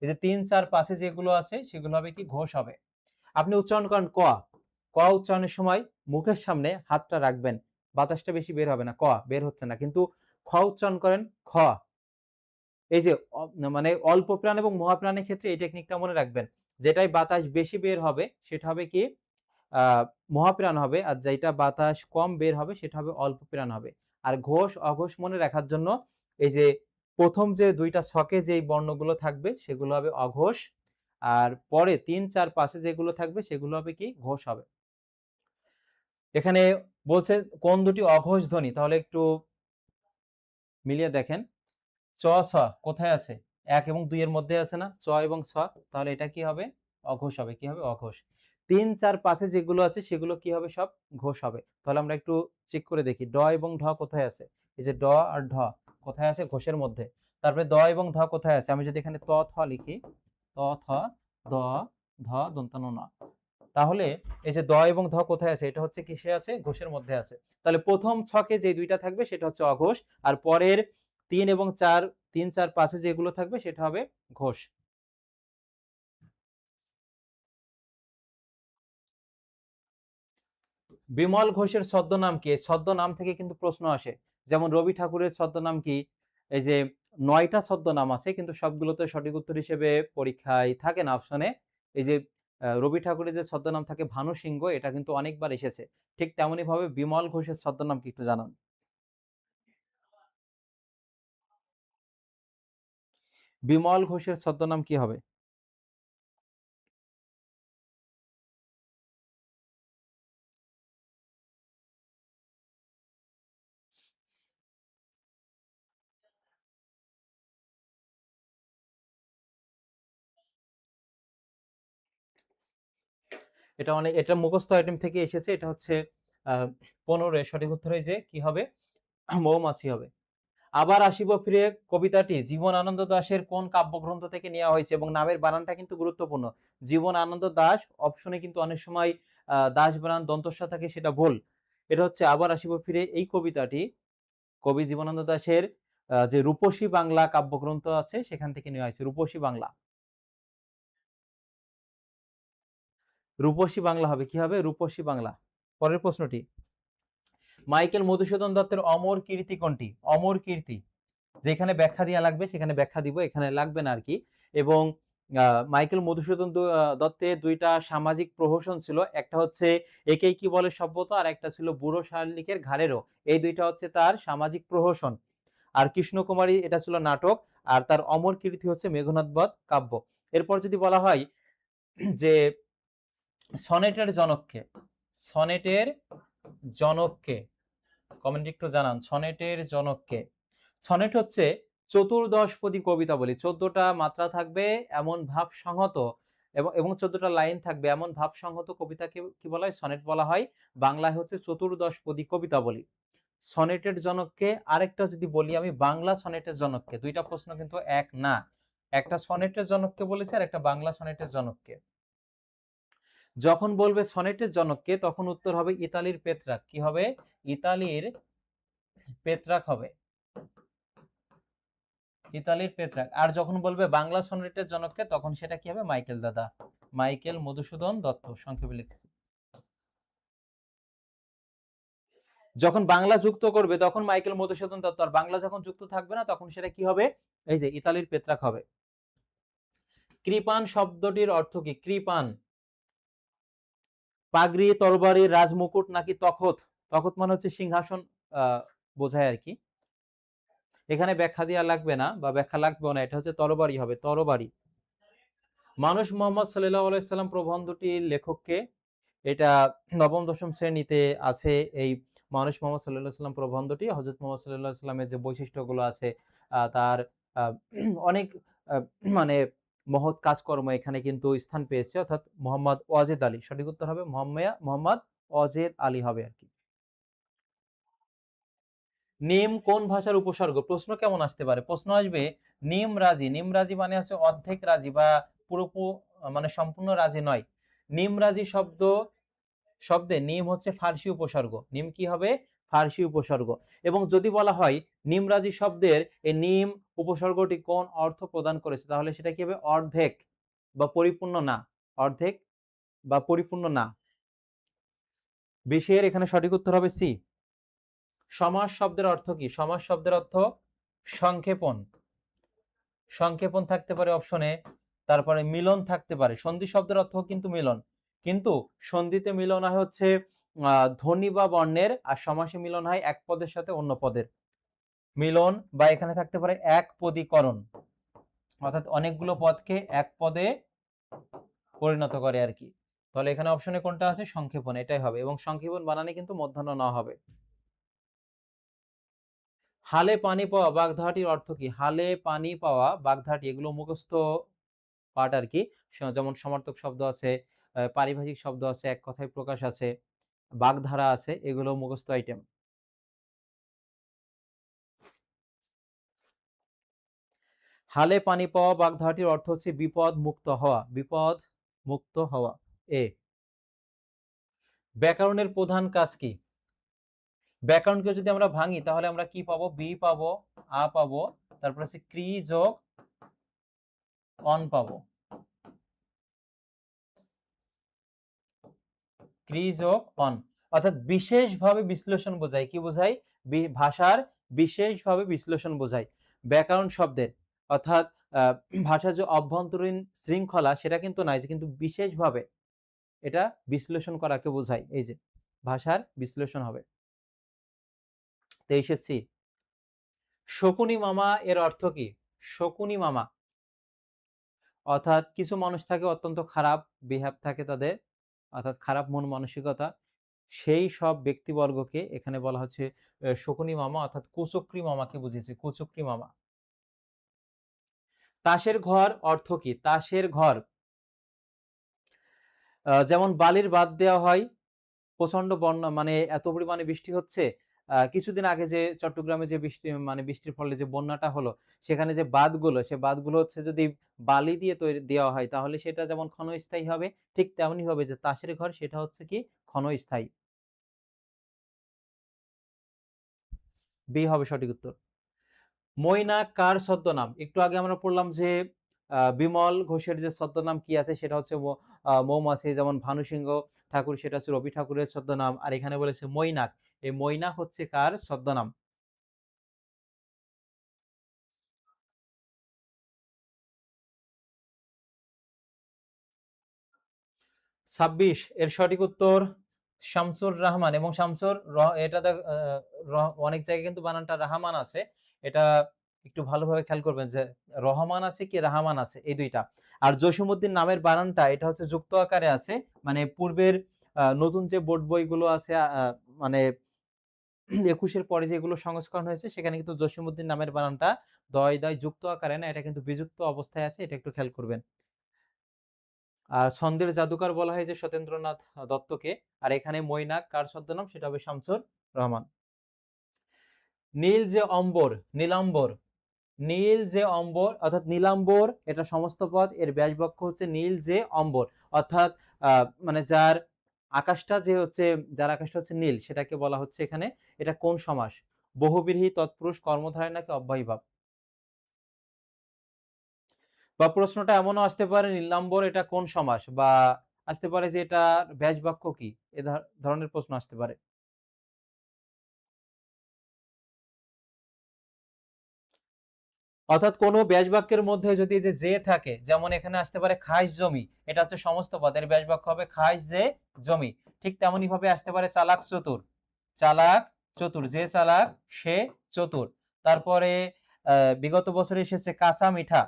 এই যে 3, 4, 5 এ যেগুলো আছে সেগুলো হবে কি? ঘোষ হবে। আপনি উচ্চারণ করেন ক, ক উচ্চারণের সময় মুখের সামনে হাতটা রাখবেন, বাতাসটা বেশি বের হবে না, ক বের হচ্ছে না। কিন্তু খ উচ্চারণ করেন খ, এই যে মানে অল্প প্রাণ এবং মহাপ্রাণের ক্ষেত্রে এই টেকনিকটা মনে রাখবেন। যেটাই বাতাস বেশি বের হবে সেটা হবে কি? মহাপ্রাণ হবে, আর যেটা বাতাস কম বের হবে সেটা হবে অল্প প্রাণ হবে। আর ঘোষ অঘোষ মনে রাখার জন্য এই যে প্রথম যে 2টা ছকে যেই বর্ণগুলো থাকবে সেগুলো হবে অঘোষ, আর পরে 3, 4, 5 এ যেগুলো থাকবে সেগুলো হবে কি? ঘোষ হবে। এখানে বলছে কোন দুটি অঘোষ ধ্বনি, তাহলে একটু মিলিয়ে দেখেন। চ ছ কোথায় আছে? 1 এবং 2 এর মধ্যে আছে না? চ এবং ছ, তাহলে এটা কি হবে? অঘোষ হবে। কি হবে? অঘোষ। 3, 4, 5 এ যেগুলো আছে সেগুলো কি হবে? সব ঘোষ হবে। তাহলে আমরা একটু চেক করে দেখি ড এবং ঢ কোথায় আছে? এই যে ড আর ঢ কোথায় আছে? ঘোষের মধ্যে। তারপরে দ এবং ধ কোথায় আছে? আমি যদি এখানে ত থ লিখি, ত থ দ ধ দন্তান্ন ন, তাহলে এই যে দ এবং ধ কোথায় আছে? এটা হচ্ছে কিসে আছে? ঘোষের মধ্যে আছে। তাহলে প্রথম ছকে যে 2টা থাকবে সেটা হচ্ছে অঘোষ, আর পরের 3 এবং 4, 3, 4, 5 এ যেগুলো থাকবে সেটা হবে ঘোষ। বিমল ঘোষের ছদ্মনাম কি? ছদ্মনাম থেকে কিন্তু প্রশ্ন আসে। যেমন রবি ঠাকুরের ছদ্মনাম কি? এই যে 9টা ছদ্মনাম আছে, কিন্তু সবগুলোতে সঠিক উত্তর হিসেবে পরীক্ষায় থাকে না অপশনে। এই যে রবি ঠাকুরের যে ছদ্মনাম থাকে ভানু সিংহ, এটা কিন্তু অনেকবার এসেছে। ঠিক তেমনি ভাবে বিমল ঘোষের ছদ্মনাম কি একটু জানান? বিমল ঘোষের ছদ্মনাম কি হবে? এটা মুখস্থ আইটেম থেকে এসেছে। এটা হচ্ছে 15 এর সঠিক উত্তর হয় যে কি হবে? মৌমাছি হবে। আবার আসিব ফিরে কবিতাটি জীবনানন্দ দাশের কোন কাব্যগ্রন্থ থেকে নেওয়া হয়েছে? এবং নামের বানানটা কিন্তু গুরুত্বপূর্ণ। জীবনানন্দ দাশ অপশনে কিন্তু অনেক সময় দাশ বানান দন্তস্ব থাকে, সেটা ভুল। এটা হচ্ছে আবার আসিব ফিরে, এই কবিতাটি কবি জীবনানন্দ দাশের যে রূপসী বাংলা কাব্যগ্রন্থ আছে সেখান থেকে নেওয়া হয়েছে। রূপসী বাংলা, রূপসী বাংলা হবে। কি হবে? রূপসী বাংলা। পরের প্রশ্নটি, মাইকেল মধুসূদন দত্তের অমর কীর্তি কোনটি? অমর কীর্তি, যেখানে ব্যাখ্যা দেওয়া লাগবে সেখানে ব্যাখ্যা দিব, এখানে লাগবে না আর কি। এবং মাইকেল মধুসূদন দত্তের 2টা সামাজিক প্রহসন ছিল, একটা হচ্ছে একেই কি বলে সভ্যতা, আর একটা ছিল বুড়ো শালিকের ঘাড়েরও। এই 2টা হচ্ছে তার সামাজিক প্রহসন। আর কৃষ্ণকুমারী এটা ছিল নাটক, আর তার অমর কীর্তি হচ্ছে মেঘনাদ বধ কাব্য। এরপর যদি বলা হয় যে সনেটের জনককে, সনেটের জনককে কমেন্ট একটু জানান, সনেটের জনককে। সনেট হচ্ছে চতুর্দশপদী কবিতা বলি, 14টা মাত্রা থাকবে এমন ভাব সংহত, এবং 14টা লাইন থাকবে এমন ভাব সংহত কবিতাকে কি বলা হয়? সনেট বলা হয়। বাংলায় হচ্ছে চতুর্দশপদী কবিতা বলি। সনেটের জনককে। আরেকটা যদি বলি আমি বাংলা সনেটের জনককে, 2টা প্রশ্ন কিন্তু এক না। একটা সনেটের জনককে বলেছে আর একটা বাংলা সনেটের জনককে। যখন বলবে সনেটের জনককে তখন উত্তর হবে ইতালির পেত্রাক। কি হবে? ইতালির পেত্রাক হবে। ইতালির পেত্রাক। আর যখন বলবে বাংলা সনেটের জনককে তখন সেটা কি হবে? মাইকেল দাদা, মাইকেল মধুসূদন দত্ত সংক্ষেপে লিখছি। যখন বাংলা যুক্ত করবে তখন মাইকেল মধুসূদন দত্ত, আর বাংলা যখন যুক্ত থাকবে না তখন সেটা কি হবে? এই যে ইতালির পেত্রাক হবে। কৃপান শব্দটির অর্থ কি? কৃপান, পাগড়ি, তরবারি, রাজমুকুট নাকি তখত? তখত মানে হচ্ছে সিংহাসন, বোঝায় আর কি। এখানে ব্যাখ্যা দেওয়া লাগবে না বা ব্যাখ্যা লাগবে না, এটা হচ্ছে তরবারি হবে, তরবারি। মানুষ মোহাম্মদ সাল্লাল্লাহু আলাইহি সাল্লাম প্রবন্ধটির লেখককে, এটা নবম দশম শ্রেণীতে আছে এই মানুষ মোহাম্মদ সাল্লাল্লাহু আলাইহি সাল্লাম প্রবন্ধটি। হযরত মুহাম্মদ সাল্লাল্লাহু আলাইহি সাল্লামের যে বৈশিষ্ট্যগুলো আছে, তার অনেক মানে মহৎ কাজকর্ম এখানে কিন্তু স্থান পেয়েছে, অর্থাৎ মোহাম্মদ ওয়াজেদ আলী, সঠিক উত্তর হবে মোহাম্মদ ওয়াজেদ আলী হবে আর কি। নিম কোন ভাষার উপসর্গ? প্রশ্ন কেমন আসতে পারে? প্রশ্ন আসবে নিম রাজি। নিম রাজি মানে হচ্ছে অর্ধেক রাজি বা মানে সম্পূর্ণ রাজি নয়। নিম রাজি শব্দে নিম হচ্ছে ফার্সি উপসর্গ। নিম কি হবে? ফার্সি উপসর্গ। এবং যদি বলা হয় নিম রাজি শব্দের এই নিম উপসর্গটি কোন অর্থ প্রদান করেছে, তাহলে সেটা কি হবে? অর্ধেক বা পরিপূর্ণ না। অর্ধেক বা পরিপূর্ণ না। 20 এর এখানে সঠিক উত্তর হবে সি। সমাস শব্দের অর্থ কি? সমাস শব্দের অর্থ সংক্ষেপণ। সংক্ষেপণ থাকতে পারে অপশনে, তারপরে মিলন থাকতে পারে। সন্ধি শব্দের অর্থ কিন্তু মিলন, কিন্তু সন্ধিতে মিলন হয় হচ্ছে ধ্বনি বা বর্ণের, আর সমাসে মিলন হয় এক পদের সাথে অন্য পদের মিলন, বা এখানে থাকতে পারে এক পদীকরণ, অর্থাৎ অনেকগুলো পদকে এক পদে পরিণত করে আর কি। তাহলে এখানে অপশনে কোনটা আছে? সংক্ষেপণ, এটাই হবে। এবং সংক্ষেপণ বানানে কিন্তু মধ্যাহ্ন ন হবে। হালে পানি পাওয়া বাগধারাটির অর্থ কি? হালে পানি পাওয়া বাগধারাটি, এগুলো মুখস্থ পার্ট আর কি। যেমন সমার্থক শব্দ আছে, পারিভাষিক শব্দ আছে, এক কথায় প্রকাশ আছে, বাগধারা আছে, এগুলো মুখস্থ আইটেম। হালে পানি পাওয়া বাগধারাটির অর্থ হচ্ছে বিপদ মুক্ত হওয়া, বিপদ মুক্ত হওয়া। এ। ব্যাকরণের প্রধান কাজ কি? ব্যাকরণকে যদি আমরা ভাঙি তাহলে আমরা কি পাবো? বি পাবো, আ পাবো, তারপর হচ্ছে ক্রি যোগ অন পাবো, ক্রি যোগ অন। অর্থাৎ বিশেষভাবে বিশ্লেষণ বোঝায়। কি বোঝায়? ভাষার বিশেষভাবে বিশ্লেষণ বোঝায় ব্যাকরণ শব্দের। অর্থাৎ ভাষার যে অভ্যন্তরীণ শৃঙ্খলা সেটা কিন্তু নাই, কিন্তু বিশেষভাবে এটা বিশ্লেষণ করাকে বোঝায়। এই যে ভাষার বিশ্লেষণ হবে। 23 সি। শকুনি মামা এর অর্থ কি? শকুনি মামা অর্থাৎ কিছু মানুষ থাকে অত্যন্ত খারাপ বিহেভ থাকে তাদের, অর্থাৎ খারাপ মন মানসিকতা, সেই সব ব্যক্তিবর্গকে এখানে বলা হচ্ছে শকুনি মামা, অর্থাৎ কুচক্রী মামাকে বুঝিয়েছে, কুচক্রী মামা। তাসের ঘর অর্থ কি? তাসের ঘর যেমন বালির বাঁধ দেওয়া হয়, প্রচন্ড বন্যা মানে এত পরিমাণে বৃষ্টি হচ্ছে, কিছুদিন আগে যে চট্টগ্রামে যে বৃষ্টি মানে বৃষ্টির ফলে যে বন্যাটা হলো, সেখানে যে বাঁধগুলো, সে বাঁধগুলো হচ্ছে যদি বালি দিয়ে তৈরি দেওয়া হয় তাহলে সেটা যেমন ক্ষণস্থায়ী হবে, ঠিক তেমনি হবে যে তাসের ঘর সেটা হচ্ছে কি? ক্ষণস্থায়ী। বি হবে সঠিক উত্তর। মৈনাক কার ছদ্মনাম? একটু আগে আমরা পড়লাম যে বিমল ঘোষের যে ছদ্মনাম কি আছে, সেটা হচ্ছে মৌমাছি, যেমন ভানু সিংহ ঠাকুর সেটা হচ্ছে রবি ঠাকুরের ছদ্মনাম, আর এখানে বলেছে মৈনাক, এই মৈনাক হচ্ছে কার ছদ্মনাম? 26 এর সঠিক উত্তর শামসুর রহমান। এবং এটা অনেক জায়গায় কিন্তু বানানটা রাহমান আছে, এটা একটু ভালোভাবে খেয়াল করবেন যে রহমান আছে কি রাহমান আছে, এই দুইটা। আর জসীমউদ্দিন নামের বানানটা এটা হচ্ছে যুক্ত আকারে আছে, মানে পূর্বের নতুন যে বোর্ড বইগুলো আছে, মানে 21 পরে যেগুলো সংস্করণ হয়েছে সেখানে কিন্তু জসীমউদ্দিন নামের বানানটা দয় দয় যুক্ত আকারে না, এটা কিন্তু বিযুক্ত অবস্থায় আছে, এটা একটু খেয়াল করবেন। আর ছন্দের জাদুকর বলা হয় যে সত্যেন্দ্রনাথ দত্তকে। আর এখানে মৈনাক কার ছদ্মনাম? সেটা হবে শামসুর রহমান। নীল যে অম্বর, নীলাম্বর, নীল যে অম্বর অর্থাৎ নীলাম্বর, এটা সমস্ত পদ, এর ব্যাসবাক্য হচ্ছে নীল যে অম্বর, অর্থাৎ মানে যার আকাশটা হচ্ছে নীল, সেটাকে বলা হচ্ছে এখানে। এটা কোন সমাস? বহুব্রীহি, তৎপুরুষ, কর্মধারয় নাকি অব্যয়ী ভাব? বা প্রশ্নটা এমনও আসতে পারে নীলাম্বর এটা কোন সমাস, বা আসতে পারে যে এটা ব্যাস বাক্য কি, এ ধরনের প্রশ্ন আসতে পারে। অর্থাৎ কোন ব্যাস বাক্যের মধ্যে যদি যে থাকে, যেমন এখানে আসতে পারে খাস জমি, এটা হচ্ছে সমস্ত পদের ব্যাস বাক্য হবে খাস যে জমি। ঠিক তেমনি ভাবে আসতে পারে চালাক চতুর, চালাক চতুর, যে চালাক সে চতুর। তারপরে বিগত বছরে এসেছে কাঁচা মিঠা,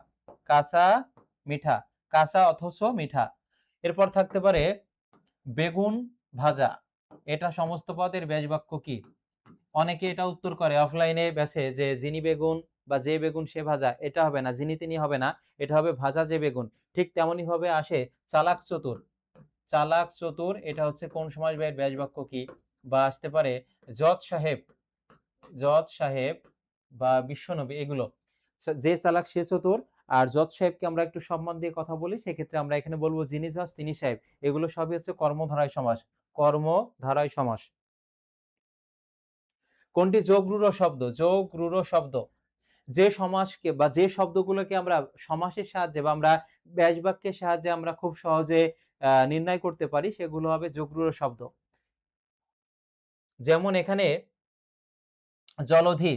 কাঁচা মিঠা, কাঁচা অথচ মিঠা। এরপর থাকতে পারে বেগুন ভাজা, এটা সমস্ত পদের ব্যাস বাক্য কি? অনেকে এটা উত্তর করে অফলাইনে ব্যাচে যে যিনি বেগুন বা যে বেগুন সে ভাজা, এটা হবে না, যিনি তিনি হবে না, এটা হবে ভাজা যে বেগুন। ঠিক তেমনি ভাবে আসে চালাক চতুর, চালাক চতুর, এটা হচ্ছে কোন সমাস ব্যয়ের ব্যাস বাক্য কি? বা আসতে পারে জজ সাহেব, জজ সাহেব বা বিশ্বনবী, এগুলো যে চালাক সে চতুর। আর জজ সাহেবকে আমরা একটু সম্মান দিয়ে কথা বলি, সেক্ষেত্রে আমরা এখানে বলবো যিনি জজ তিনি সাহেব। এগুলো সবই হচ্ছে কর্মধারায় সমাস, কর্মধারায় সমাস। কোনটি যোগ রূঢ় শব্দ? যোগ রূঢ় শব্দ যে সমাসকে বা যে শব্দগুলোকে আমরা সমাসের সাহায্যে বা আমরা ব্যাস বাক্যের সাহায্যে আমরা খুব সহজে নির্ণয় করতে পারি, সেগুলো হবে যোগ রূঢ় শব্দ। যেমন এখানে জলধি,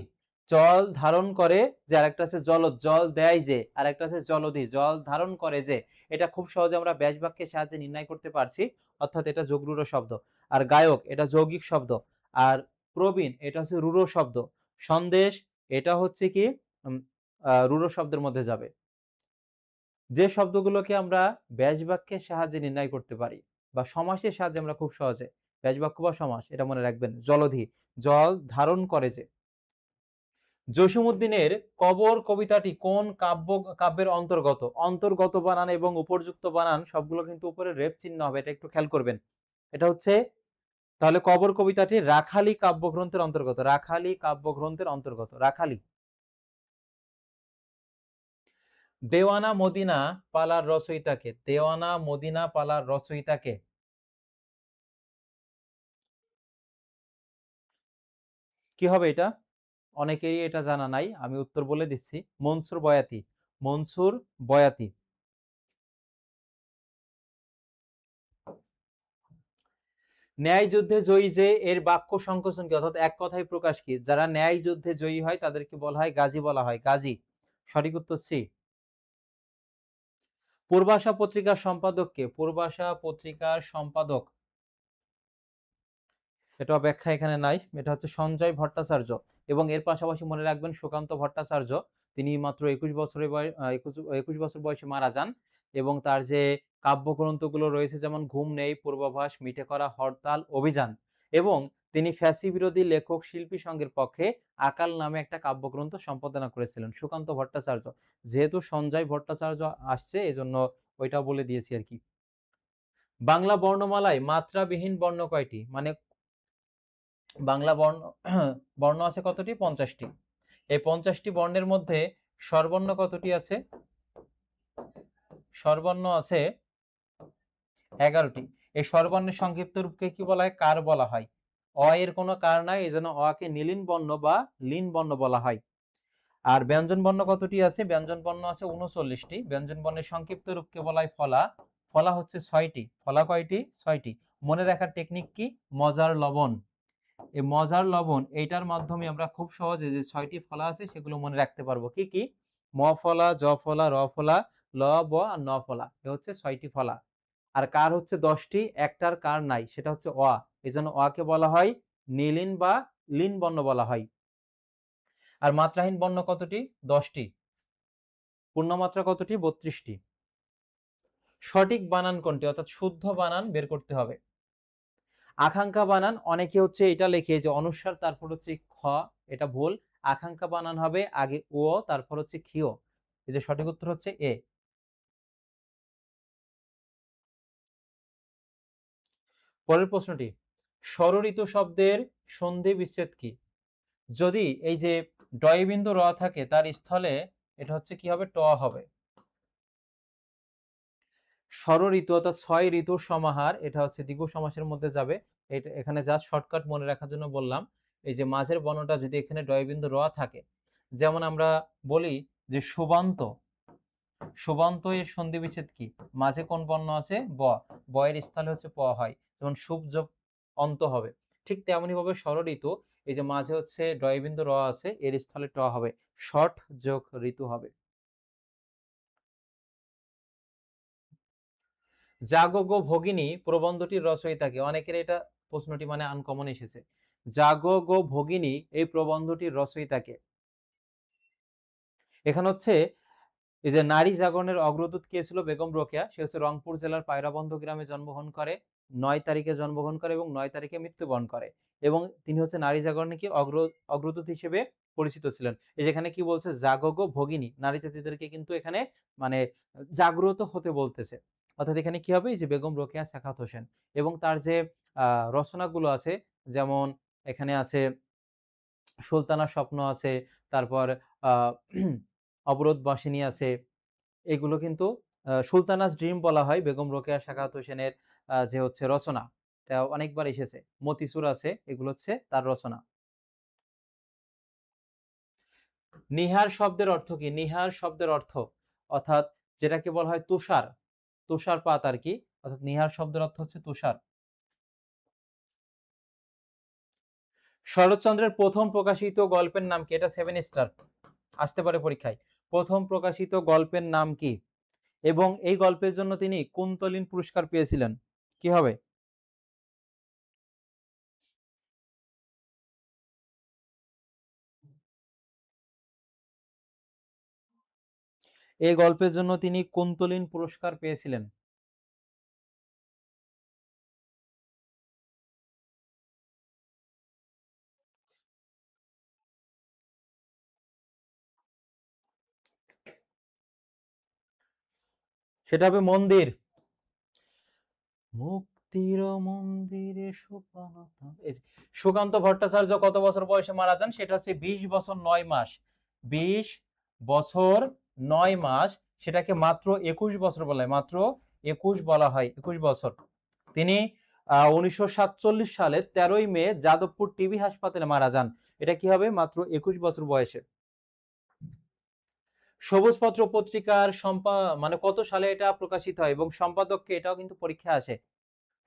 জল ধারণ করে যে, আরেকটা আছে জলদ, জল দেয় যে, আরেকটা আছে জলধি, জল ধারণ করে যে। এটা খুব সহজে আমরা ব্যাস বাক্যের সাহায্যে নির্ণয় করতে পারছি, অর্থাৎ এটা যোগ রূঢ় শব্দ। আর গায়ক এটা যৌগিক শব্দ। আর প্রবীণ এটা হচ্ছে রূঢ় শব্দ। সন্দেশ এটা হচ্ছে কি রূঢ় শব্দের মধ্যে যাবে। যে শব্দগুলোকে আমরা ব্যাস বাক্যের সাহায্যে নির্ণয় করতে পারি বা সমাসের সাহায্যে আমরা খুব সহজে, ব্যাস বাক্য বা সমাস, এটা মনে রাখবেন। জলধি, জল ধারণ করে যে। জসীমউদ্দীনের কবর কবিতাটি কোন কাব্যের অন্তর্গত? অন্তর্গত বানান এবং উপর্যুক্ত বানান সবগুলো কিন্তু উপরে রেফ চিহ্ন হবে, এটা একটু খেয়াল করবেন। এটা হচ্ছে তাহলে কবর কবিতাটি রাখালি কাব্যগ্রন্থের অন্তর্গত, রাখালি কাব্যগ্রন্থের অন্তর্গত, রাখালি। দেওয়ানা মদিনা পালার রচয়িতাকে, দেওয়ানা মদিনা পালার রচয়িতাকে? কি হবে এটা? অনেকেরই এটা জানা নাই, আমি উত্তর বলে দিচ্ছি, মনসুর বয়াতি, মনসুর বয়াতি। ন্যায় যুদ্ধে জয়ী যে, এর বাক্য সংকোচন কি, অর্থাৎ এক কথায় প্রকাশ কি? যারা ন্যায় যুদ্ধে জয়ী হয় তাদেরকে বলা হয় গাজী, বলা হয় গাজী। সঠিক উত্তর সি। পূর্বাশা পত্রিকার সম্পাদক কে? পূর্বাশা পত্রিকার সম্পাদক, এটা ব্যাখ্যা এখানে নাই, এটা হচ্ছে সঞ্জয় ভট্টাচার্য। এবং এর পাশাপাশি মনে রাখবেন সুকান্ত ভট্টাচার্য, তিনি মাত্র 21 বছর বয়সে মারা যান। এবং তার যে কাব্যগ্রন্থগুলো রয়েছে যেমন ঘুম নেই, পূর্বাভাস, মিঠে করা, হরতাল, অভিযান, এবং তিনি ফ্যাসি বিরোধী লেখক শিল্পী সংঘের পক্ষে আকাল নামে একটা কাব্যগ্রন্থ সম্পাদনা করেছিলেন সুকান্ত ভট্টাচার্য। যেহেতু সঞ্জয় ভট্টাচার্য আসছে এজন্য ওইটা বলে দিয়েছি আর কি। বাংলা বর্ণমালায় মাত্রাবিহীন বর্ণ কয়টি? মানে বাংলা বর্ণ বর্ণ আছে কতটি? 50টি। এই 50টি বর্ণের মধ্যে স্বরবর্ণ কতটি আছে? স্বরবর্ণ আছে 11টি। এই স্বরবর্ণের সংক্ষিপ্ত রূপকে কি বলা হয়? কার বলা হয়। অ এর কোনো কার নাই, এজন্য অ কে নীলিন বর্ণ বা লীন বর্ণ বলা হয়। আর ব্যঞ্জন বর্ণ কতটি আছে? ব্যঞ্জন বর্ণ আছে 39টি। ব্যঞ্জন বর্ণের সংক্ষিপ্ত রূপকে বলা হয় ফলা। ফলা হচ্ছে 6টি। ফলা কয়টি? 6টি। মনে রাখার টেকনিক কি? মজার লবণ। এই মজার লবণ এইটার মাধ্যমে আমরা খুব সহজে যে 6টি ফলা আছে সেগুলো মনে রাখতে পারবো। কি কি? ম ফলা, জ ফলা, র ফলা, ল, ব আর ন ফলা। এ হচ্ছে 6টি ফলা। আর কার হচ্ছে 10টি, একটার কার নাই, সেটা হচ্ছে অ। এজন্য অ কে বলা হয় নীলিন বা লীন বর্ণ বলা হয়। আর মাত্রাহীন বর্ণ কতটি? 10টি। পূর্ণমাত্রা কতটি? 32টি। সঠিক বানান কোনটি? অর্থাৎ শুদ্ধ বানান বের করতে হবে। আকাঙ্ক্ষা বানান অনেকে হচ্ছে এটা লেখে যে অনুস্বার তারপর হচ্ছে খ, এটা ভুল। আকাঙ্ক্ষা বানান হবে আগে ও তারপর হচ্ছে খিও। এই যে সঠিক উত্তর হচ্ছে এ। পরের প্রশ্নটি, ষড়ঋতু শব্দের সন্ধি বিচ্ছেদ কি? যদি এই যে ডয়বিন্দু র থাকে তার স্থলে এটা হচ্ছে কি হবে? ট হবে। ষড়ঋতু অর্থাৎ 6 ঋতুর সমাহার, এটা হচ্ছে দ্বিগু সমাসের মধ্যে যাবে। এটা এখানে জাস্ট শর্টকাট মনে রাখার জন্য বললাম। এই যে মাঝের বর্ণটা যদি এখানে ডয়বিন্দু র থাকে, যেমন আমরা বলি যে সুবান্ত, সুবান্ত এর সন্ধি বিচ্ছেদ কি? মাঝে কোন বর্ণ আছে? ব। ব এর স্থলে হচ্ছে প হয়, যেমন শুভ যোগ অন্ত হবে। ঠিক তেমনি ভাবে ষড়ঋতু, এই যে মাঝে হচ্ছে ডয়বিন্দু র আছে, এর স্থলে ট হবে, ষট যোগ ঋতু হবে। জাগো গো ভগিনী প্রবন্ধটির রচয়িতা কে? অনেকের এটা প্রশ্নটি মানে আনকমন এসেছে। জাগো গো ভগিনী এই প্রবন্ধটির রচয়িতাকে? এখানে হচ্ছে এই যে নারী জাগরণের অগ্রদূত কে ছিল? বেগম রোকেয়া। সে হচ্ছে রংপুর জেলার পায়রাবন্ধ গ্রামে জন্মগ্রহণ করে, ৯ তারিখে জন্মগ্রহণ করে এবং ৯ তারিখে মৃত্যুবরণ করে। এবং তিনি হচ্ছে নারী জাগরণে কি অগ্রদূত হিসেবে পরিচিত ছিলেন। এই যেখানে কি বলছে? জাগো গো ভগিনী, নারী জাতিদেরকে কিন্তু এখানে মানে জাগ্রত হতে বলতেছে। অর্থাৎ এখানে কি হবে? এই যে বেগম রোকেয়া সাখাওয়াত হোসেন এবং তার যে রচনাগুলো আছে, যেমন এখানে আছে সুলতানার স্বপ্ন আছে, তারপর আ অবরোধ বাসিনী আছে। এগুলো কিন্তু সুলতানাস ড্রিম বলা হয় বেগম রোকেয়া সাখাওয়াত হোসেনের যে হচ্ছে রচনা। এটা অনেকবার এসেছে। মতিচুর আছে, এগুলো হচ্ছে তার রচনা। নিহার শব্দের অর্থ কি? নিহার শব্দের অর্থ অর্থাৎ যেটাকে বলা হয় তুষার, তুষারপাত আরকি। অর্থাৎ নিহার শব্দের অর্থ হচ্ছে তুষার। শরৎচন্দ্রের প্রথম প্রকাশিত গল্পের নাম কি? এটা 7 স্টার, আসতে পারে পরীক্ষায়। প্রথম প্রকাশিত গল্পের নাম কি? এবং এই গল্পের জন্য তিনি কুন্তলীন পুরস্কার পেয়েছিলেন। কি হবে? এই গল্পের জন্য তিনি কুন্তলীন পুরস্কার পেয়েছিলেন। সেটা হবে মন্দির। মুক্তির মন্দিরে সুকান্ত ভট্টাচার্য কত বছর বয়সে মারা যান? সেটা হচ্ছে 20 বছর 9 মাস। 20 বছর 9 মাস, সেটাকে মাত্র 21 বছর বলা হয়। মাত্র 21 বলা হয়, 21 বছর। তিনি 1947 সালে 13ই মে যাদবপুর টিবি হাসপাতালে মারা যান। এটা কি হবে? মাত্র 21 বছর বয়সে। সবুজ পত্র পত্রিকার মানে কত সালে এটা প্রকাশিত হয় এবং সম্পাদককে? এটাও কিন্তু পরীক্ষায় আসে।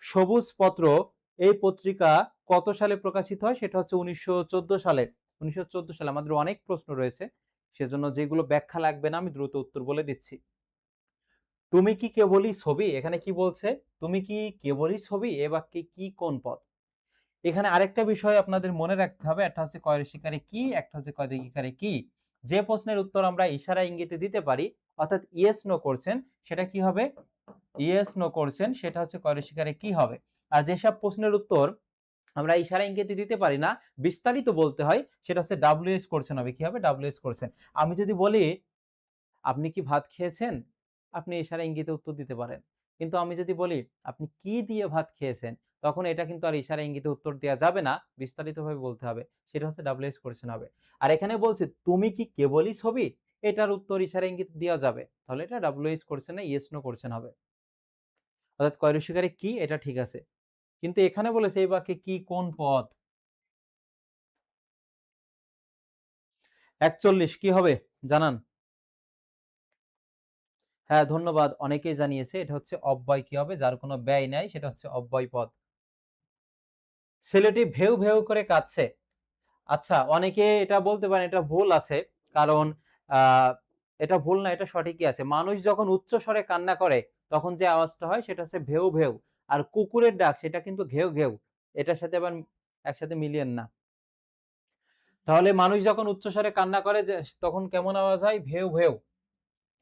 সবুজ পত্র এই পত্রিকা কত সালে প্রকাশিত হয়? সেটা হচ্ছে 1914 সালে। 1914 সালে। আমাদের অনেক প্রশ্ন রয়েছে, সেজন্য যেগুলো ব্যাখ্যা লাগবে না আমি দ্রুত উত্তর বলে দিচ্ছি। তুমি কি কেবলই ছবি? এখানে কি বলছে? তুমি কি কেবলই ছবি? এ বাক্যে কি কোন পদ? এখানে আরেকটা বিষয় আপনাদের মনে রাখতে হবে, একটা হচ্ছে কয়ের শিকারে কি, একটা হচ্ছে কয় শিকারে কি। যে প্রশ্নের উত্তর আমরা ইশারা ইঙ্গিতে দিতে পারি, অর্থাৎ ইয়েস নো করছেন, সেটা কি হবে? ইয়েস নো করছেন, সেটা হচ্ছে কয়ের শিকারে কি হবে। আর যেসব প্রশ্নের উত্তর আমরা ইশারা ইঙ্গিতে দিতে পারি না, বিস্তারিত বলতে হয়, সেটা হচ্ছে ডাব্লিউএস করছেন হবে। কি হবে? ডাব্লিউএস করছেন। আমি যদি বলি আপনি কি ভাত খেয়েছেন? আপনি ইশারা ইঙ্গিতে উত্তর দিতে পারেন। কিন্তু আমি যদি বলি আপনি কি দিয়ে ভাত খেয়েছেন? তখন এটা কিন্তু আর ইশারা ইঙ্গিতে উত্তর দেয়া যাবে না। বিস্তারিতভাবে বলতে হবে। সেটা হচ্ছে ডাব্লিউএস কোয়েশ্চেন হবে। আর এখানে বলছে তুমি কি কেবলই ছবি? এটার উত্তর ইশারা ইঙ্গিত দেওয়া যাবে। তাহলে এটা ডাব্লিউএস কোয়েশ্চেন না, ইয়েস নো কোয়েশ্চেন হবে। অর্থাৎ কয় রসিকারে কি, এটা ঠিক আছে। কিন্তু এখানে বলেছে এই বাক্যে কি কোন পদ? 41 কি হবে? জানান। হ্যাঁ, ধন্যবাদ। অনেকেই জানিয়েছে এটা হচ্ছে অব্যয়। কি হবে? যার কোনো ব্যয় নাই, সেটা হচ্ছে অব্যয় পদ। ছেলেটি ভেউ ভেউ করে কাঁদছে। আচ্ছা, অনেকে এটা বলতে পারেন এটা ভুল আছে। কারণ এটা ভুল না, এটা সঠিকই আছে। মানুষ যখন উচ্চ স্বরে কান্না করে তখন যে আওয়াজটা হয় সেটা হচ্ছে ভেউ ভেউ। আর কুকুরের ডাক সেটা কিন্তু ঘেউ ঘেউ। এটার সাথে আবার একসাথে মিলিয়েন না। তাহলে মানুষ যখন উচ্চ স্বরে কান্না করে যে তখন কেমন আওয়াজ হয়? ভেউ ভেউ।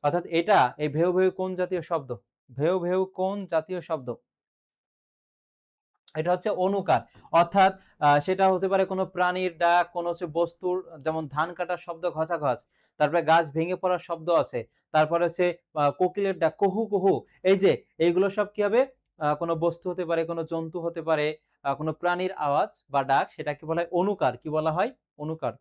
অর্থাৎ এটা এই ভেউ ভেউ কোন জাতীয় শব্দ? ভেউ ভেউ কোন জাতীয় শব্দ? এটা হচ্ছে অনুকার। অর্থাৎ সেটা হতে পারে কোনো প্রাণীর ডাক, কোনো হচ্ছে বস্তুর, যেমন ধান কাটার শব্দ ঘচাঘচ, তারপরে গাছ ভেঙে পড়ার শব্দ আছে, তারপরে হচ্ছে কোকিলের ডাক কুহু কুহু। এই যে এইগুলো সব কি হবে? কোনো বস্তু হতে পারে, কোনো জন্তু হতে পারে, কোনো প্রাণীর আওয়াজ বা ডাক, সেটাকে বলা হয় অনুকার। কি বলা হয়? অনুকার।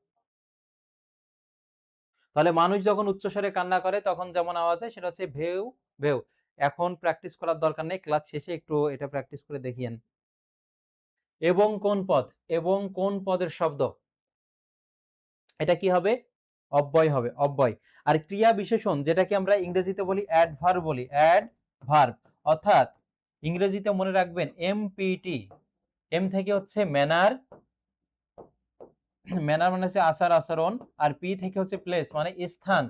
তাহলে মানুষ যখন উচ্চস্বরে কান্না করে তখন যেমন আওয়াজ হয় সেটা হচ্ছে ভেউ ভেউ। এখন প্র্যাকটিস করার দরকার নেই, ক্লাস শেষে একটু এটা প্র্যাকটিস করে দেখিয়েন। এবং কোন পদ? এবং কোন পদের শব্দ? এটা কি হবে? অব্যয় হবে, অব্যয়। আর ক্রিয়া বিশেষণ যেটাকে আমরা ইংরেজিতে বলি অ্যাডভার্ব বলি, অ্যাডভার্ব। অর্থাৎ ইংরেজিতে মনে রাখবেন এমপিটি। এম থেকে হচ্ছে ম্যানার, ম্যানার মানে হচ্ছে আচার আচরণ, আর পি থেকে হচ্ছে প্লেস মানে স্থান,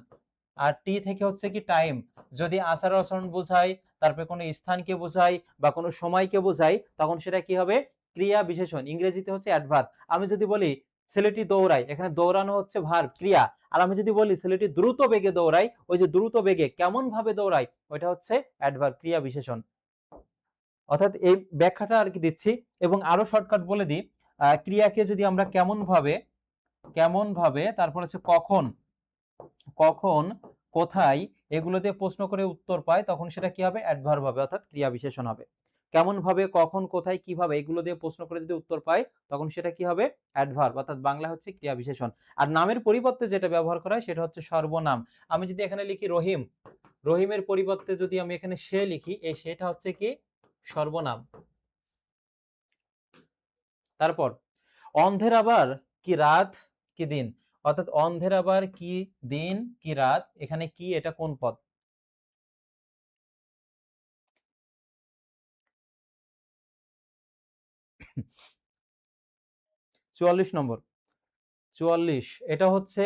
আর টি থেকে হচ্ছে কি টাইম। যদি আচার আচরণ বোঝায়, তারপরে কোনো স্থানকে বোঝায় বা কোনো সময়কে বোঝায়, তখন সেটা কি হবে? ক্রিয়া বিশেষণ, ইংরেজিতে হচ্ছে অ্যাডভার্ব। আমি যদি বলি ছেলেটি দৌড়ায়, এখানে দৌড়ানো হচ্ছে ভার্ব, ক্রিয়া। আর আমি যদি বলি ছেলেটি দ্রুত বেগে দৌড়ায়, ওই যে দ্রুত বেগে কেমন ভাবে দৌড়ায়, ওইটা হচ্ছে অ্যাডভার্ব, ক্রিয়া বিশেষণ। অর্থাৎ এই ব্যাখ্যাটা আর কি দিচ্ছি। এবং আরো শর্টকাট বলে দিই, ক্রিয়াকে যদি আমরা কেমন ভাবে তারপর হচ্ছে কখন, কোথায়, এগুলো দিয়ে প্রশ্ন করে উত্তর পায়, তখন সেটা কি হবে, অ্যাডভার্ব হবে, অর্থাৎ ক্রিয়া বিশেষণ হবে। কেমন ভাবে, কখন, কোথায়, কিভাবে, এগুলো দিয়ে প্রশ্ন করে যদি উত্তর পায়, তখন সেটা কি হবে, অ্যাডভার্ব, অর্থাৎ বাংলা হচ্ছে ক্রিয়া বিশেষণ। আর নামের পরিবর্তে যেটা ব্যবহার করা হয় সেটা হচ্ছে সর্বনাম। আমি যদি এখানে লিখি রহিম, রহিমের পরিবর্তে যদি আমি এখানে সে লিখি, এই সেটা হচ্ছে কি, সর্বনাম। তারপর অন্ধের আবার কি রাত কি দিন, অর্থাৎ অন্ধের আবার কি দিন কি রাত, এখানে কি, এটা কোন পদ? 44 নম্বর, 44, এটা হচ্ছে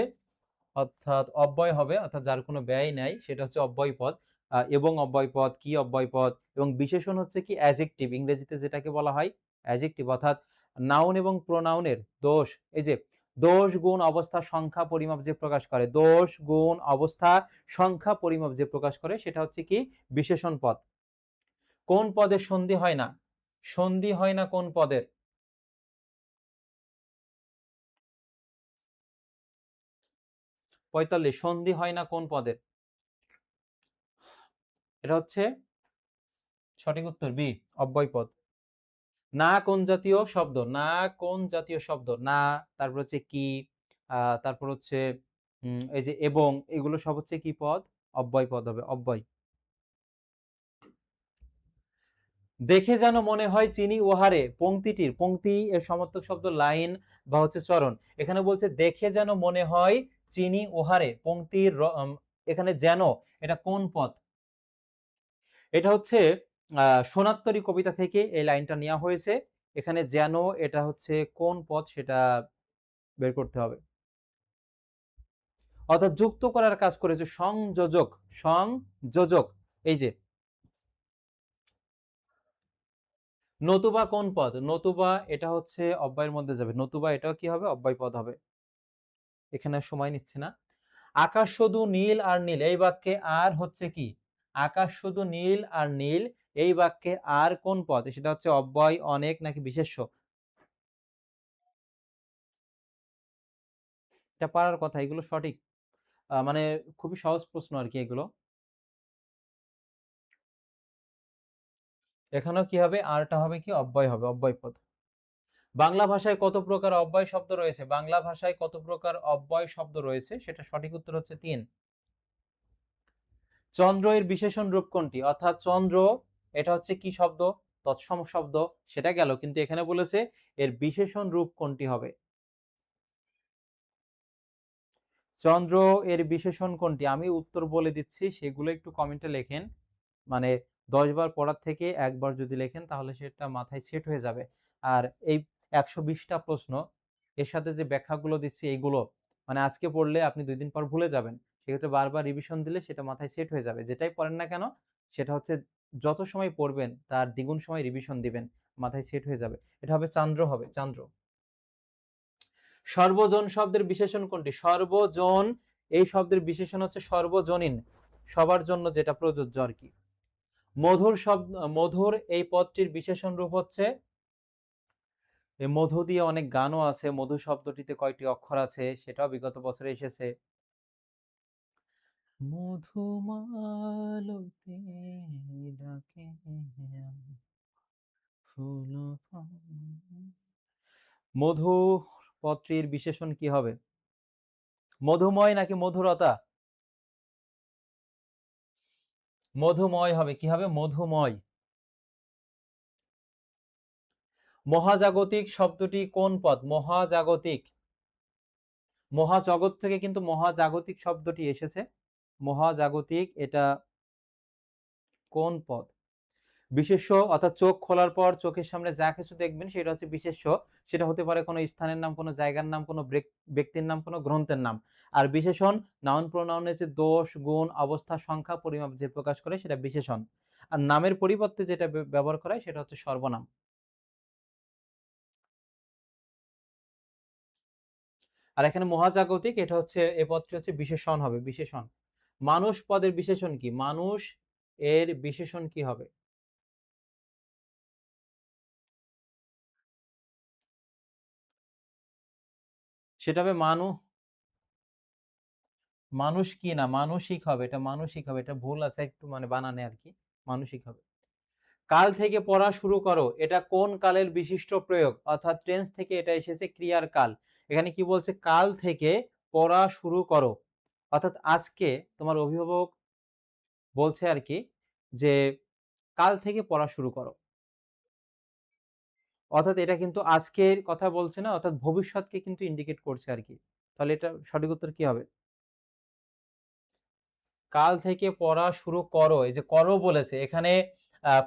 অর্থাৎ অব্যয় হবে, অর্থাৎ যার কোনো ব্যয় নাই, সেটা হচ্ছে অব্যয় পদ। এবং অব্যয় পদ, কি অব্যয় পদ, এবং বিশেষণ হচ্ছে কি অ্যাডজেক্টিভ, ইংরেজিতে যেটাকে বলা হয় অ্যাডজেক্টিভ, অর্থাৎ নাউন এবং প্রোনাউনের দোষ, এই যে দোষ গুণ অবস্থা সংখ্যা পরিমাপ যে প্রকাশ করে, দোষ গুণ অবস্থা সংখ্যা পরিমাপ যে প্রকাশ করে, সেটা হচ্ছে কি বিশেষণ পদ। কোন পদের সন্ধি হয় না, সন্ধি হয় না কোন পদের? 45, সন্ধি হয় না কোন পদের? এটা হচ্ছে সঠিক উত্তর বি, অব্যয় পদ। না কোন জাতীয় শব্দ, না কোন জাতীয় শব্দ, না, তারপর হচ্ছে কি, তারপর হচ্ছে এই যে এবং, এগুলো সব হচ্ছে কি পদ, অব্যয় পদ হবে, অব্যয়। দেখে যেন মনে হয় চিনি উহারে, পংক্তিটির, পংক্তি এর সমর্থক শব্দ লাইন বা হচ্ছে চরণ। এখানে বলছে দেখে যেন মনে হয় চিনি উহারে, পংক্তির এখানে যেন, এটা কোন পদ? এটা হচ্ছে সোনাত্তরী কবিতা থেকে এই লাইনটা নেওয়া হয়েছে। এখানে যেন, এটা হচ্ছে কোন পদ সেটা বের করতে হবে। অর্থাৎ যুক্ত করার কাজ করেছে সংযোজক, সংযোজক। এই যে নতুবা কোন পদ, নতুবা এটা হচ্ছে অব্যয়ের মধ্যে যাবে, নতুবা এটাও কি হবে, অব্যয় পদ হবে। এখানে সময় নিচ্ছে না। আকাশ শুধু নীল আর নীল, এই বাক্যে আর হচ্ছে কি, আকাশ শুধু নীল আর নীল, এই বাক্যে আর কোন পদ, সেটা হচ্ছে অব্যয়, অনেক নাকি বিশেষ্য? এটা পারার কথা, এগুলো সঠিক, মানে খুবই সহজ প্রশ্ন আর কি এগুলো। এখানেও কি হবে, আরটা হবে কি, অব্যয় হবে, অব্যয় পদ। বাংলা ভাষায় কত প্রকার অব্যয় শব্দ রয়েছে, বাংলা ভাষায় কত প্রকার অব্যয় শব্দ রয়েছে, সেটা সঠিক উত্তর হচ্ছে 3। চন্দ্র এর বিশেষণ রূপ কোনটি, অর্থাৎ চন্দ্র এটা হচ্ছে কি শব্দ, তৎসম শব্দ, সেটা গেল, কিন্তু এখানে বলেছে এর বিশেষণ রূপ কোনটি হবে। চন্দ্র এর বিশেষণ কোনটি, আমি উত্তর বলে দিচ্ছি, সেগুলো একটু কমেন্টে লেখেন, মানে 10 বার পড়ার থেকে একবার যদি লেখেন তাহলে সেটা মাথায় সেট হয়ে যাবে। আর এই 120টা প্রশ্ন, এর সাথে যে ব্যাখ্যাগুলো দিচ্ছি এইগুলো, মানে আজকে পড়লে আপনি 2 দিন পর ভুলে যাবেন, সেক্ষেত্রে বারবার রিভিশন দিলে সেটা মাথায় সেট হয়ে যাবে। যেটাই পড়েন না কেন, সেটা হচ্ছে যত সময় পড়বেন তার দ্বিগুণ সময় রিভিশন দিবেন, মাথায় সেট হয়ে যাবে। এটা হবে চান্দ্র, হবে চান্দ্র। সর্বজন শব্দের বিশেষণ কোনটি, সর্বজন এই শব্দের বিশেষণ হচ্ছে সর্বজনীন, সবার জন্য যেটা প্রযোজ্য আর কি। মধুর শব্দ, মধুর এই পদটির বিশেষণ রূপ হচ্ছে, এই মধু দিয়ে অনেক গানও আছে, মধু শব্দটিতে কয়টি অক্ষর আছে সেটাও বিগত বছরে এসেছে। মধুমালতি ডাকে ফুল, মধু পদটির বিশেষণ কি হবে, মধুময় নাকি মধুরতা? মধুময় হবে, কি হবে, মধুময়। মহাজাগতিক শব্দটি কোন পদ, মহাজাগতিক, মহাজগৎ থেকে কিন্তু মহাজাগতিক শব্দটি এসেছে, মহাজাগতিক এটা কোন পদ? বিশেষ্য, অর্থাৎ চোখ খোলার পর চোখের সামনে যা কিছু দেখবেন সেটা হচ্ছে বিশেষ্য, সেটা হতে পারে কোনো স্থানের নাম, কোনো জায়গার নাম, কোনো ব্যক্তির নাম, কোনো গ্রন্থের নাম। আর বিশেষণ নাউন প্রোনাউনের যে দোষ গুণ অবস্থা সংখ্যা পরিমাপ যে প্রকাশ করে সেটা বিশেষণ। আর নামের পরিবর্তে যেটা ব্যবহার করা হয় সেটা হচ্ছে সর্বনাম। আর এখানে মহাজাগতিক, এটা হচ্ছে এই পদটি হচ্ছে বিশেষণ হবে, বিশেষণ। মানুষ পদের বিশেষণ কি? মানুষ এর বিশেষণ কি হবে? সেটা হবে মানুষ কি না, মানসিক হবে, এটা মানসিক হবে, এটা ভুল আছে একটু, মানে বানানে আর কি, মানসিক হবে। কাল থেকে পড়া শুরু করো, এটা কোন কালের বিশিষ্ট প্রয়োগ? অর্থাৎ টেন্স থেকে এটা এসেছে ক্রিয়ার কাল। এখানে কি বলছে? কাল থেকে পড়া শুরু করো, অর্থাৎ আজকে তোমার অভিভাবক বলছে আর কি যে কাল থেকে পড়া শুরু করো, অর্থাৎ এটা কিন্তু আজকের কথা বলছে না, অর্থাৎ ভবিষ্যৎকে কিন্তু ইন্ডিকেট করছে আর কি। তাহলে এটা সঠিক উত্তর কি হবে? কাল থেকে পড়া শুরু করো, এই যে করো বলেছে এখানে,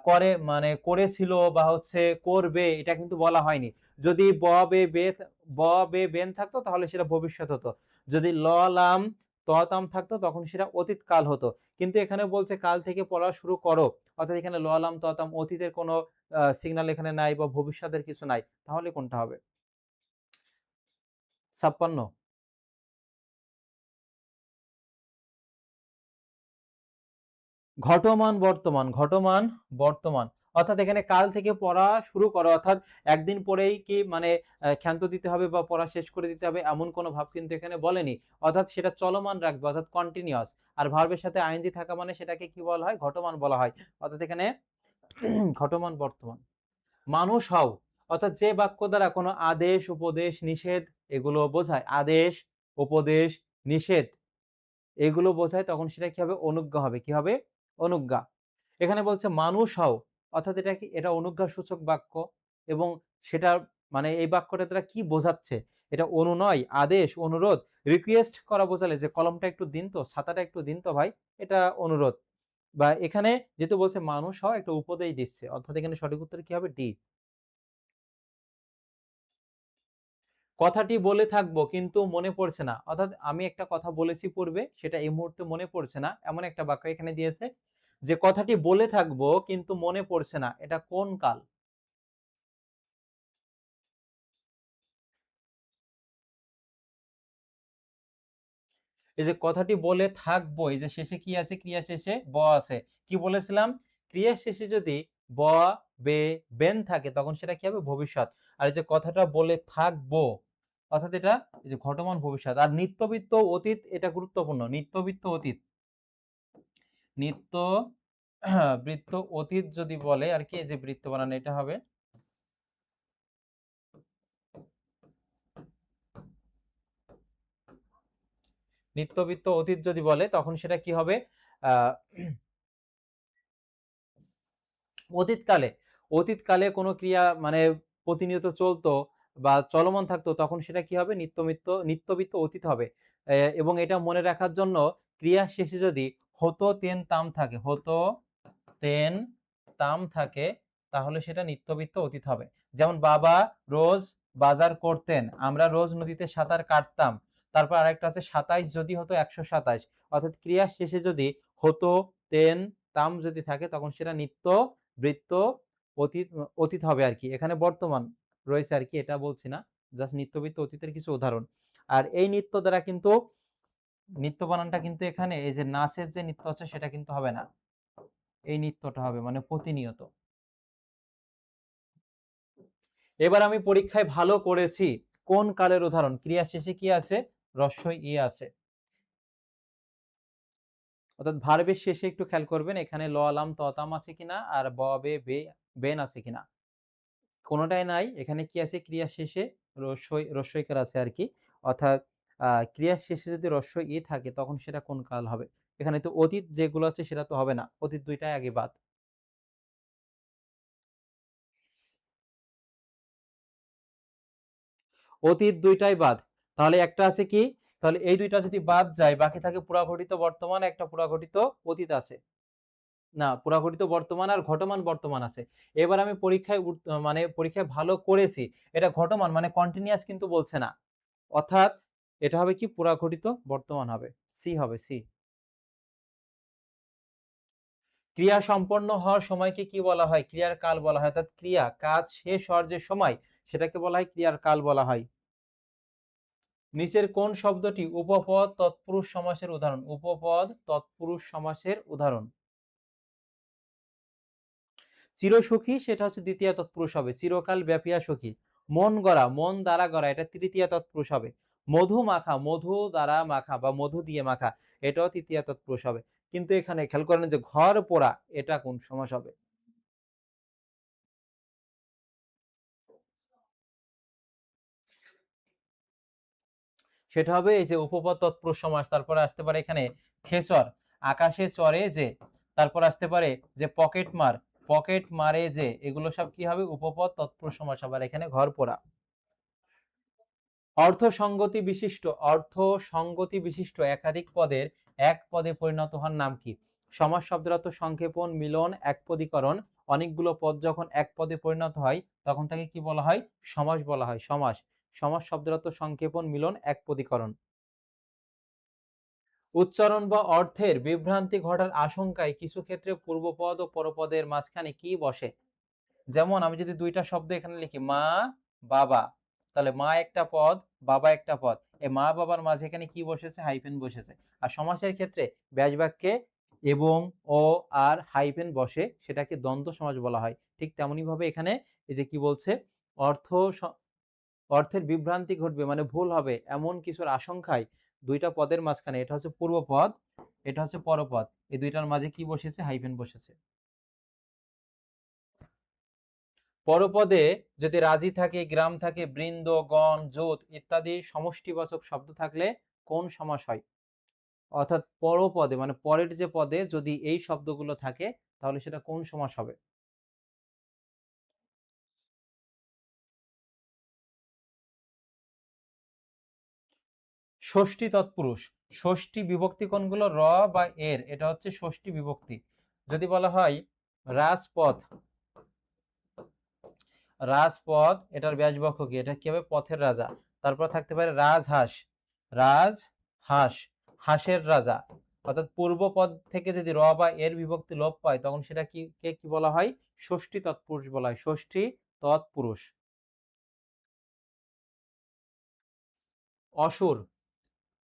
করে মানে করেছিল বা হচ্ছে করবে, এটা কিন্তু বলা হয়নি। যদি ব বে বেন থাকতো তাহলে সেটা ভবিষ্যৎ হতো। যদি ল লাম ত তাম থাকতো তখন সেটা অতীত কাল হতো। কিন্তু এখানে বলছে কাল থেকে পড়া শুরু করো, অর্থাৎ এখানে ল লাম ত তাম অতীতের কোনো সিগন্যাল এখানে নাই বা ভবিষ্যতের কিছু নাই। তাহলে কোনটা হবে? ৫৬। ঘটমান বর্তমান, ঘটমান বর্তমান, অর্থাৎ এখানে কাল থেকে পড়া শুরু করো, অর্থাৎ একদিন পরেই কি মানে ক্ষান্ত দিতে হবে বা পড়া শেষ করে দিতে হবে এমন কোনো ভাব কিন্তু এখানে বলেনি, অর্থাৎ সেটা চলমান রাখবে, অর্থাৎ কন্টিনিউয়াস। আর ভার্বের সাথে আইএনজি থাকা মানে সেটাকে কি বলা হয়? ঘটমান বলা হয়। অর্থাৎ এখানে ঘটমান বর্তমান। মানুষ হও, অর্থাৎ যে বাক্য দ্বারা কোনো আদেশ উপদেশ নিষেধ এগুলো বোঝায়, আদেশ উপদেশ নিষেধ এগুলো বোঝায়, তখন সেটা কি হবে? অনুজ্ঞা হবে। কি হবে? অনুজ্ঞা। এখানে বলছে মানুষ হও, অর্থাৎ এটা কি? এটা অনুজ্ঞা সূচক বাক্য, এবং সেটা মানে এই বাক্যটা দ্বারা কি বোঝাচ্ছে? এটা অনুনয়, আদেশ, অনুরোধ, রিকোয়েস্ট করা বোঝালে যে কলমটা একটু দিন তো, ছাতাটা একটু দিন তো ভাই, এটা অনুরোধ। বা এখানে যেহেতু বলছে মানুষ হও, একটা উপদেশ দিচ্ছে, অর্থাৎ এখানে সঠিক উত্তর কি হবে? ডি। কথাটি বলে থাকবো কিন্তু মনে পড়ছে না, অর্থাৎ আমি একটা কথা বলেছি পূর্বে, সেটা এই মুহূর্তে মনে পড়ছে না, এমন একটা বাক্য এখানে দিয়েছে যে কথাটি বলে থাকবো কিন্তু মনে পড়ছে না, এটা কোন কাল? এই যে কথাটি বলে থাকবো, এই যে শেষে কি আছে? ক্রিয়া শেষে ব আছে। কি বলেছিলাম? ক্রিয়া শেষে যদি ব বে বেন থাকে তখন সেটা কি হবে? ভবিষ্যৎ। আর এই যে কথাটা বলে থাকবো, অর্থাৎ এটা এই যে ঘটমান ভবিষ্যৎ। আর নিত্যবৃত্ত অতীত, এটা গুরুত্বপূর্ণ। নিত্যবৃত্ত অতীত, নিত্য বৃত্ত অতীত যদি বলে আর কি, এই যে বৃত্ত বানানো, এটা হবে নিত্যবৃত্ত অতীত যদি বলে তখন সেটা কি হবে? আহ অতীতকালে, অতীতকালে কোনো ক্রিয়া মানে প্রতিনিয়ত চলতো বা চলমান থাকতো তখন সেটা কি হবে? নিত্যবৃত্ত অতীত হবে। এবং এটা মনে রাখার জন্য ক্রিয়া শেষে যদি হতো তেন তাম থাকে, হতো তেন তাম থাকে, তাহলে সেটা নিত্যবৃত্ত অতীত হবে। যেমন বাবা রোজ বাজার করতেন, আমরা রোজ নদীতে সাঁতার কাটতাম। তারপর আরেকটা আছে ২৭ যদি হতো ১২৭, অর্থাৎ ক্রিয়া শেষে যদি হতো তেন তাম যদি থাকে তখন সেটা নিত্য বৃত্ত অতীত অতীত হবে আর কি। এখানে বর্তমান রয়েছে আর কি, এটা বলছি না, জাস্ট নিত্যবৃত্ত অতীতের কিছু উদাহরণ। আর এই নিত্য দ্বারা কিন্তু নিত্য বানানটা কিন্তু এখানে এই যে নাচের যে নিত্য আছে সেটা কিন্তু হবে না, এই নিত্যটা হবে মানে প্রতিনিয়ত। এবার আমি পরীক্ষায় ভালো করেছি, কোন কালের উদাহরণ? ক্রিয়া শেষে কি আছে? রস্বই ই আছে, অর্থাৎ ভার্বের শেষে একটু খেয়াল করবেন এখানে ল লাম ত তাম আছে কিনা আর ব বে বেন আছে কিনা। কোনোটাই নাই, এখানে কি আছে? ক্রিয়া শেষে রস্বইকার আছে আর কি, অর্থাৎ ক্রিয়া শেষে যদি রস্বই ই থাকে তখন সেটা কোন কাল হবে? এখানে তো অতীত যেগুলো আছে সেটা তো হবে না, অতীত দুইটাই আগে বাদ। অতীত দুইটাই বাদ, তাহলে একটা আছে কি? তাহলে এই দুইটা যদি বাদ যায় বাকি থাকে পুরাঘটিত বর্তমান, একটা পুরাঘটিত অতীত আছে। না, পুরাঘটিত বর্তমান আর ঘটমান বর্তমান আছে। এবার আমি পরীক্ষায় মানে পরীক্ষায় ভালো করেছি, এটা ঘটমান মানে কন্টিনিউয়াস কিন্তু বলছে না, অর্থাৎ এটা হবে কি? পুরাঘটিত বর্তমান হবে, সি হবে, সি। ক্রিয়া সম্পন্ন হওয়ার সময়কে কি বলা হয়? ক্রিয়ার কাল বলা হয়, অর্থাৎ ক্রিয়া কাজ শেষ হওয়ার যে সময় সেটাকে বলা হয় ক্রিয়ার কাল বলা হয়। নিচের কোন শব্দটি উপপদ তৎপুরুষ সমাসের উদাহরণ? উপপদ তৎপুরুষ সমাসের উদাহরণ। চিরসুখী সেটা হচ্ছে দ্বিতীয় তৎপুরুষ হবে। চিরকাল ব্যাপিয়া সুখী। মন গড়া, মন দ্বারা গড়া, এটা তৃতীয় তৎপুরুষ হবে। মধু মাখা, মধু দ্বারা মাখা বা মধু দিয়ে মাখা, এটাও তৃতীয় তৎপুরুষ হবে। কিন্তু এখানে খেয়াল করেন যে ঘর পোড়া, এটা কোন সমাস হবে? সেটা হবে এই যে উপপদ তৎপুরুষ সমাস। তারপরে আসতে পারে এখানে খেচর, আকাশে চড়ে যে। তারপর আসতে পারে যে পকেট মার, পকেট মারে যে। এগুলো সব কি হবে? উপপদ তৎপুরুষ সমাস হবে। আর এখানে ঘর পোড়া। অর্থ সংগতি বিশিষ্ট, অর্থ সংগতি বিশিষ্ট একাধিক পদের এক পদে পরিণত হওয়ার নাম কি? সমাস শব্দের অর্থ সংক্ষেপণ, মিলন, একপদীকরণ। অনেকগুলো পদ যখন এক পদে পরিণত হয় তখন তাকে কি বলা হয়? সমাস বলা হয়। সমাস। সমাস শব্দের অর্থ সংক্ষেপণ, মিলন, একপদীকরণ। উচ্চারণ বা অর্থের বিভ্রান্তি ঘটার আশঙ্কায় কিছু ক্ষেত্রে পূর্বপদ ও পরপদের মাঝখানে কি বসে? যেমন আমি যদি দুইটা শব্দ এখানে লিখি মা, বাবা, তাহলে মা একটা পদ, বাবা একটা পদ। এই মা বাবার মাঝে এখানে কি বসেছে? হাইফেন বসেছে। আর সমাসের ক্ষেত্রে ব্যাস বাক্যে এবং, ও, আর হাইফেন বসে, সেটাকে দ্বন্দ্ব সমাস বলা হয়। ঠিক তেমনি ভাবে এখানে এই যে কি বলছে, অর্থ অর্থের বিভ্রান্তি ঘটবে মানে ভুল হবে এমন কিছুর আশঙ্কায় দুইটা পদের মাঝখানে, এটা হচ্ছে পূর্বপদ, এটা হচ্ছে পরপদ, এই দুইটার মাঝে কি বসেছে? হাইফেন বসেছে। পরপদে যদি রাজি থাকে, গ্রাম থাকে, বৃন্দ, গণ, জোট ইত্যাদি সমষ্টিবাচক শব্দ থাকলে কোন সমাস হয়? অর্থাৎ পরপদে মানে পরের যে পদে যদি এই শব্দগুলো থাকে তাহলে সেটা কোন সমাস হবে? ষষ্ঠী তৎপুরুষ। ষষ্ঠী বিভক্তি কোনগুলো? র বা এর, এটা হচ্ছে ষষ্ঠী বিভক্তি। যদি বলা হয় রাজপথ, রাজপথ এটার ব্যাসবাক্য কি? এটা কি হবে? পথের রাজা। তারপর থাকতে পারে রাজহাঁস, রাজহাঁস, হাঁসের রাজা। অর্থাৎ পূর্ব পদ থেকে যদি র বা এর বিভক্তি লোপ পায় তখন সেটা কি কে কি বলা হয়? ষষ্ঠী তৎপুরুষ বলা হয়। ষষ্ঠী তৎপুরুষ। অসুর,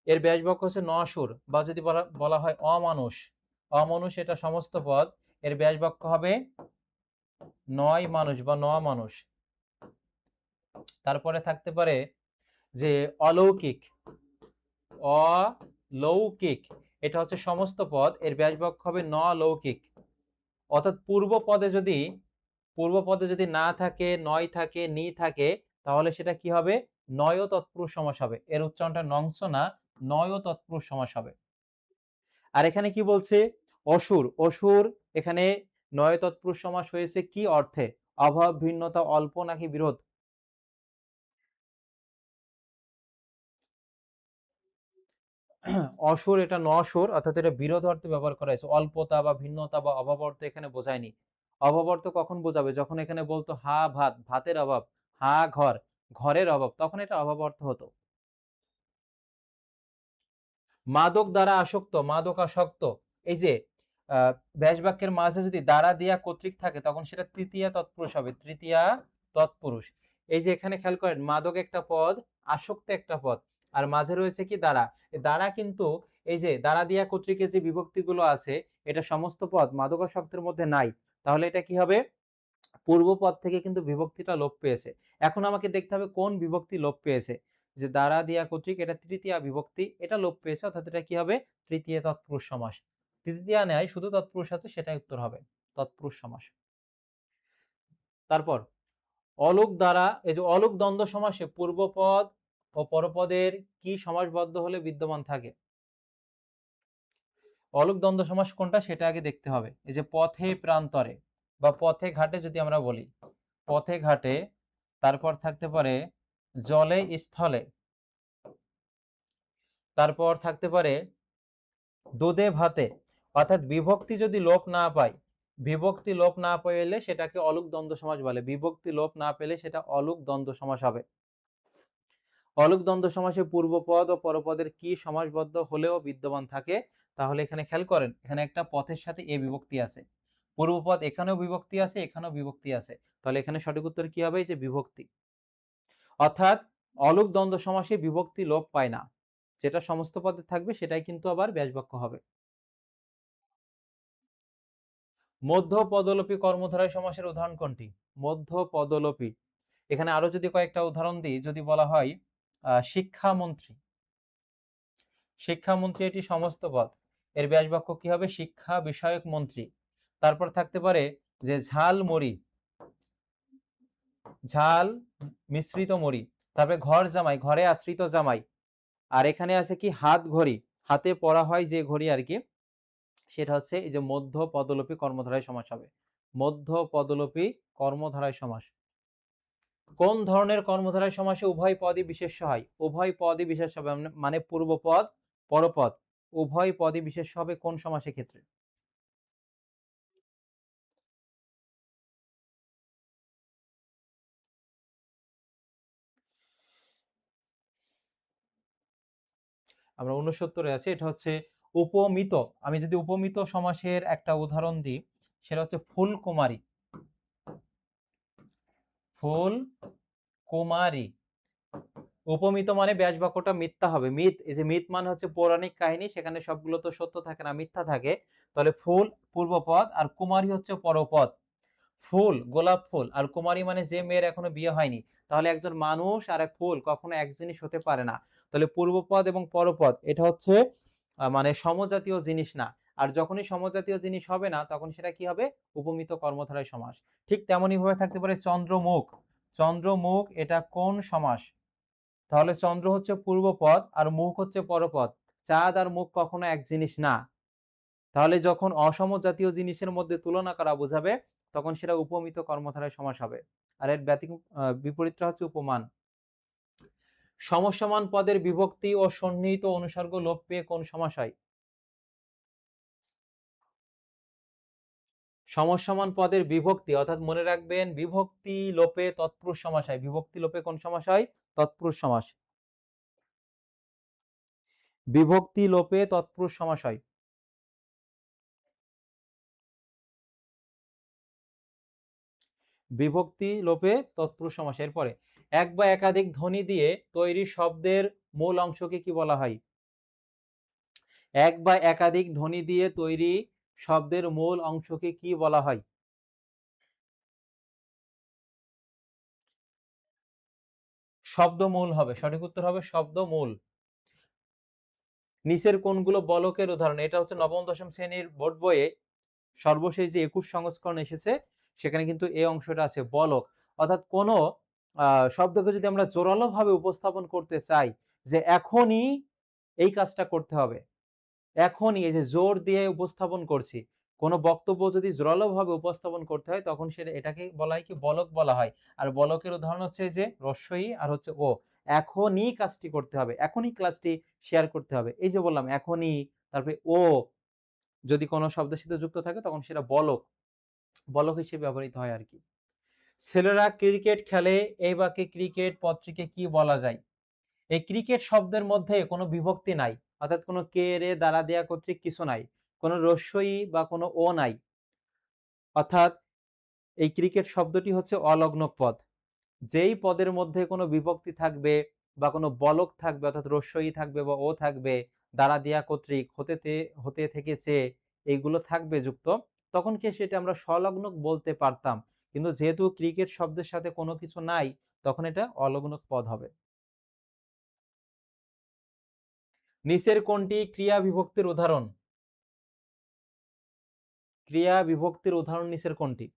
এর ব্যাসবাক্য হচ্ছে নসুর, বা যদি বলা বলা হয় অমানুষ, অমানুষ এটা সমস্ত পদ, এর ব্যাসবাক্য হবে নয় মানুষ বা ন মানুষ। তারপরে থাকতে পারে যে অলৌকিক, অলৌকিক এটা হচ্ছে সমস্ত পদ, এর ব্যাসবাক্য হবে ন লৌকিক। অর্থাৎ পূর্ব পদে যদি না থাকে, নয় থাকে, নি থাকে, তাহলে সেটা কি হবে? নয় তৎপুরুষ সমাস হবে। এর উচ্চারণটা নংস না, নয় তৎপুরুষ সমাস হবে। আর এখানে কি বলছে? অসুর, অসুর এখানে নয় তৎপুরুষ সমাস হয়েছে কি অর্থে? অভাব, ভিন্নতা, অল্প নাকি বিরোধ? অসুর এটা নসুর, অর্থাৎ এটা বিরোধ অর্থে ব্যবহার করা হয়েছে। অল্পতা বা ভিন্নতা বা অভাব অর্থ এখানে বোঝায়নি। অভাব অর্থ কখন বোঝাবে? যখন এখানে বলতো হা ভাত, ভাতের অভাব, হা ঘর, ঘরের অভাব, তখন এটা অভাব অর্থ হতো। মাদক দ্বারা আসক্ত, মাদক আসক্ত, এই যে ব্যাস বাক্যের মাঝে যদি দ্বারা দিয়া কর্তৃক থাকে তখন সেটা তৃতীয়া তৎপুরুষ হবে। তৃতীয়া তৎপুরুষ। এই যে এখানে খেয়াল করেন মাদক একটা পদ, আসক্ত একটা পদ, আর মাঝে রয়েছে কি দ্বারা। দ্বারা কিন্তু এই যে দ্বারা দিয়া কর্তৃকের যে বিভক্তিগুলো আছে এটা সমস্ত পদ মাদকাসক্তের মধ্যে নাই। তাহলে এটা কি হবে? পূর্ব পদ থেকে কিন্তু বিভক্তিটা লোপ পেয়েছে। এখন আমাকে দেখতে হবে কোন বিভক্তি লোপ পেয়েছে। যে দ্বারা দিয়া কর্তৃক এটা তৃতীয়া বিভক্তি, এটা লোপ পেয়েছে, অর্থাৎ এটা কি হবে? তৃতীয় তৎপুরুষ সমাস। তৃতীয়া নেয় শুধু তৎপুরুষ আছে, সেটাই উত্তর হবে তৎপুরুষ সমাস। তারপর অলোক দ্বারা, এই যে অলোক দ্বন্দ্ব সমাসে পূর্বপদ ও পরপদের কি সমাসবদ্ধ হলে বিদ্যমান থাকে? অলোক দ্বন্দ্ব সমাস কোনটা সেটা আগে দেখতে হবে। এই যে পথে প্রান্তরে বা পথে ঘাটে যদি আমরা বলি, পথে ঘাটে, তারপর থাকতে পারে জলে স্থলে, তারপর থাকতে পারে দুধে ভাতে। অর্থাৎ বিভক্তি যদি লোপ না পায়, বিভক্তি লোপ না পেলে সেটাকে অলুক দ্বন্দ্ব সমাস বলে। বিভক্তি লোপ না পেলে সেটা অলুক দ্বন্দ্ব সমাস হবে। অলুক দ্বন্দ্ব সমাসে পূর্বপদ ও পরপদের কি সমাসবদ্ধ হলেও বিদ্যমান থাকে? তাহলে এখানে খেয়াল করেন, এখানে একটা পথের সাথে এ বিভক্তি আছে, পূর্বপদ এখানেও বিভক্তি আছে, এখানেও বিভক্তি আছে, তাহলে এখানে সঠিক উত্তর কি হবে? যে বিভক্তি। অর্থাৎ অলুক দ্বন্দ্ব সমাসে বিভক্তি লোপ পায় না, যেটা সমস্ত পদে থাকবে সেটাই কিন্তু আবার ব্যাসবাক্য হবে। মধ্য পদলোপী কর্মধারয় সমাসের উদাহরণ কোনটি? মধ্য পদলোপী, এখানে আরো যদি কয়েকটা উদাহরণ দিই, যদি বলা হয় শিক্ষামন্ত্রী, শিক্ষামন্ত্রী এটি সমস্ত পদ, এর ব্যাসবাক্য কি হবে? শিক্ষা বিষয়ক মন্ত্রী। তারপর থাকতে পারে যে ঝালমুড়ি, ঝাল মিশ্রিত মুড়ি। তারপরে ঘর জামাই, ঘরে আশ্রিত জামাই। আর এখানে আছে কি হাত ঘড়ি, হাতে পরা হয় যে ঘড়ি আর কি, সেটা হচ্ছে এই যে মধ্য পদলোপী কর্মধারয় সমাস হবে। মধ্য পদলোপী কর্মধারয় সমাস। কোন ধরনের কর্মধারয় সমাসে উভয় পদই বিশেষ্য হয়? উভয় পদই বিশেষ্য হবে, মানে পূর্বপদ পরপদ উভয় পদই বিশেষ্য হবে কোন সমাসের ক্ষেত্রে? আমরা ৬৯ আছে, এটা হচ্ছে উপমিত। আমি যদি উপমিত সমাসের একটা উদাহরণ দিই, সেটা হচ্ছে ফুলকুমারী, ফুল কুমারী। উপমিত মানে ব্যাসবাক্যটা মিথ্যা হবে। মিথ, এই যে মিথ মানে হচ্ছে পৌরাণিক কাহিনী, সেখানে সবগুলো তো সত্য থাকে না, মিথ্যা থাকে। তাহলে ফুল পূর্বপদ আর কুমারী হচ্ছে পরপদ। ফুল গোলাপ ফুল, আর কুমারী মানে যে মেয়ের এখনো বিয়ে হয়নি। তাহলে একজন মানুষ আর এক ফুল কখনো এক জিনিস হতে পারে না। তাহলে পূর্বপদ এবং পরপদ এটা হচ্ছে মানে সমজাতীয় জিনিস না। আর যখনই সমজাতীয় জিনিস হবে না, তখন সেটা কি হবে? উপমিত কর্মধারয় সমাস। ঠিক তেমনই ভাবে থাকতে পারে চন্দ্রমুখ। চন্দ্রমুখ এটা কোন সমাস? তাহলে চন্দ্র হচ্ছে পূর্বপদ আর মুখ হচ্ছে পরপদ। চাঁদ আর মুখ কখনো এক জিনিস না। তাহলে যখন অসমজাতীয় জিনিসের মধ্যে তুলনা করা বোঝাবে, তখন সেটা উপমিত কর্মধারয় সমাস হবে। আর এর বিপরীতটা হচ্ছে উপমান। সমসমান পদের বিভক্তি ও সন্নিহিত অনুসর্গ লোপ পেয়ে কোন সমাস হয়? সমসমান পদের বিভক্তি, অর্থাৎ মনে রাখবেন বিভক্তি লোপে তৎপুরুষ সমাস হয়। বিভক্তি লোপে কোন সমাস হয়? তৎপুরুষ সমাস। বিভক্তি লোপে তৎপুরুষ সমাস হয়। বিভক্তি লোপে তৎপুরুষ সমাস। এরপরে এক বা একাধিক ধ্বনি দিয়ে তৈরি শব্দের মূল অংশকে কি বলা হয়? এক বা একাধিক ধ্বনি দিয়ে তৈরি শব্দের মূল অংশকে কি বলা হয়? শব্দমূল হবে, সঠিক উত্তর হবে শব্দমূল। নিচের কোনগুলো বলকের উদাহরণ? এটা হচ্ছে নবম দশম শ্রেণীর বোর্ড বইয়ে সর্বশেষ যে ২১ সংস্করণ এসেছে, সেখানে কিন্তু এই অংশটা আছে, বলক। অর্থাৎ কোন শব্দকে যদি আমরা জোরালো ভাবে উপস্থাপন করতে চাই, যে এখনই এই কাজটা করতে হবে, এখনই, এই যে জোর দিয়ে উপস্থাপন করছি, কোন বক্তব্য যদি জোরালো ভাবে উপস্থাপন করতে হয়, তখন সেটা এটাকে বলা হয় কি? বলক বলা হয়। আর বলকের উদাহরণ হচ্ছে যে ই আর হচ্ছে ও। এখনই কাজটি করতে হবে, এখনই ক্লাসটি শেয়ার করতে হবে। এই যে বললাম এখনই, তারপরে ও যদি কোনো শব্দের সাথে যুক্ত থাকে, তখন সেটা বলক, বলক হিসেবে ব্যবহৃত হয় আর কি। ছেলেরা ক্রিকেট খেলে, এই বাক্যে ক্রিকেট পদটিকে কি বলা যায়? এই ক্রিকেট শব্দের মধ্যে কোনো বিভক্তি নাই, অর্থাৎ কোনো কে রে দ্বারা দেয়া কর্তৃক কিছু নাই, কোনো রস্যই বা কোনো ও নাই। অর্থাৎ এই ক্রিকেট শব্দটি হচ্ছে অলগ্ন পদ। যেই পদের মধ্যে কোনো বিভক্তি থাকবে বা কোনো বলক থাকবে, অর্থাৎ রস্যই থাকবে বা ও থাকবে, দ্বারা দেয়া কর্তৃক, হতে থেকেছে, এইগুলো থাকবে যুক্ত, তখন কি সেটা আমরা স্বলগ্নক বলতে পারতাম। কিন্তু যেহেতু ক্রিকেট শব্দের সাথে কোনো কিছু নাই, তখন এটা অলগ্নক পদ হবে। নিচের কোনটি ক্রিয়া বিভক্তির উদাহরণ? ক্রিয়া বিভক্তির উদাহরণ নিচের কোনটি?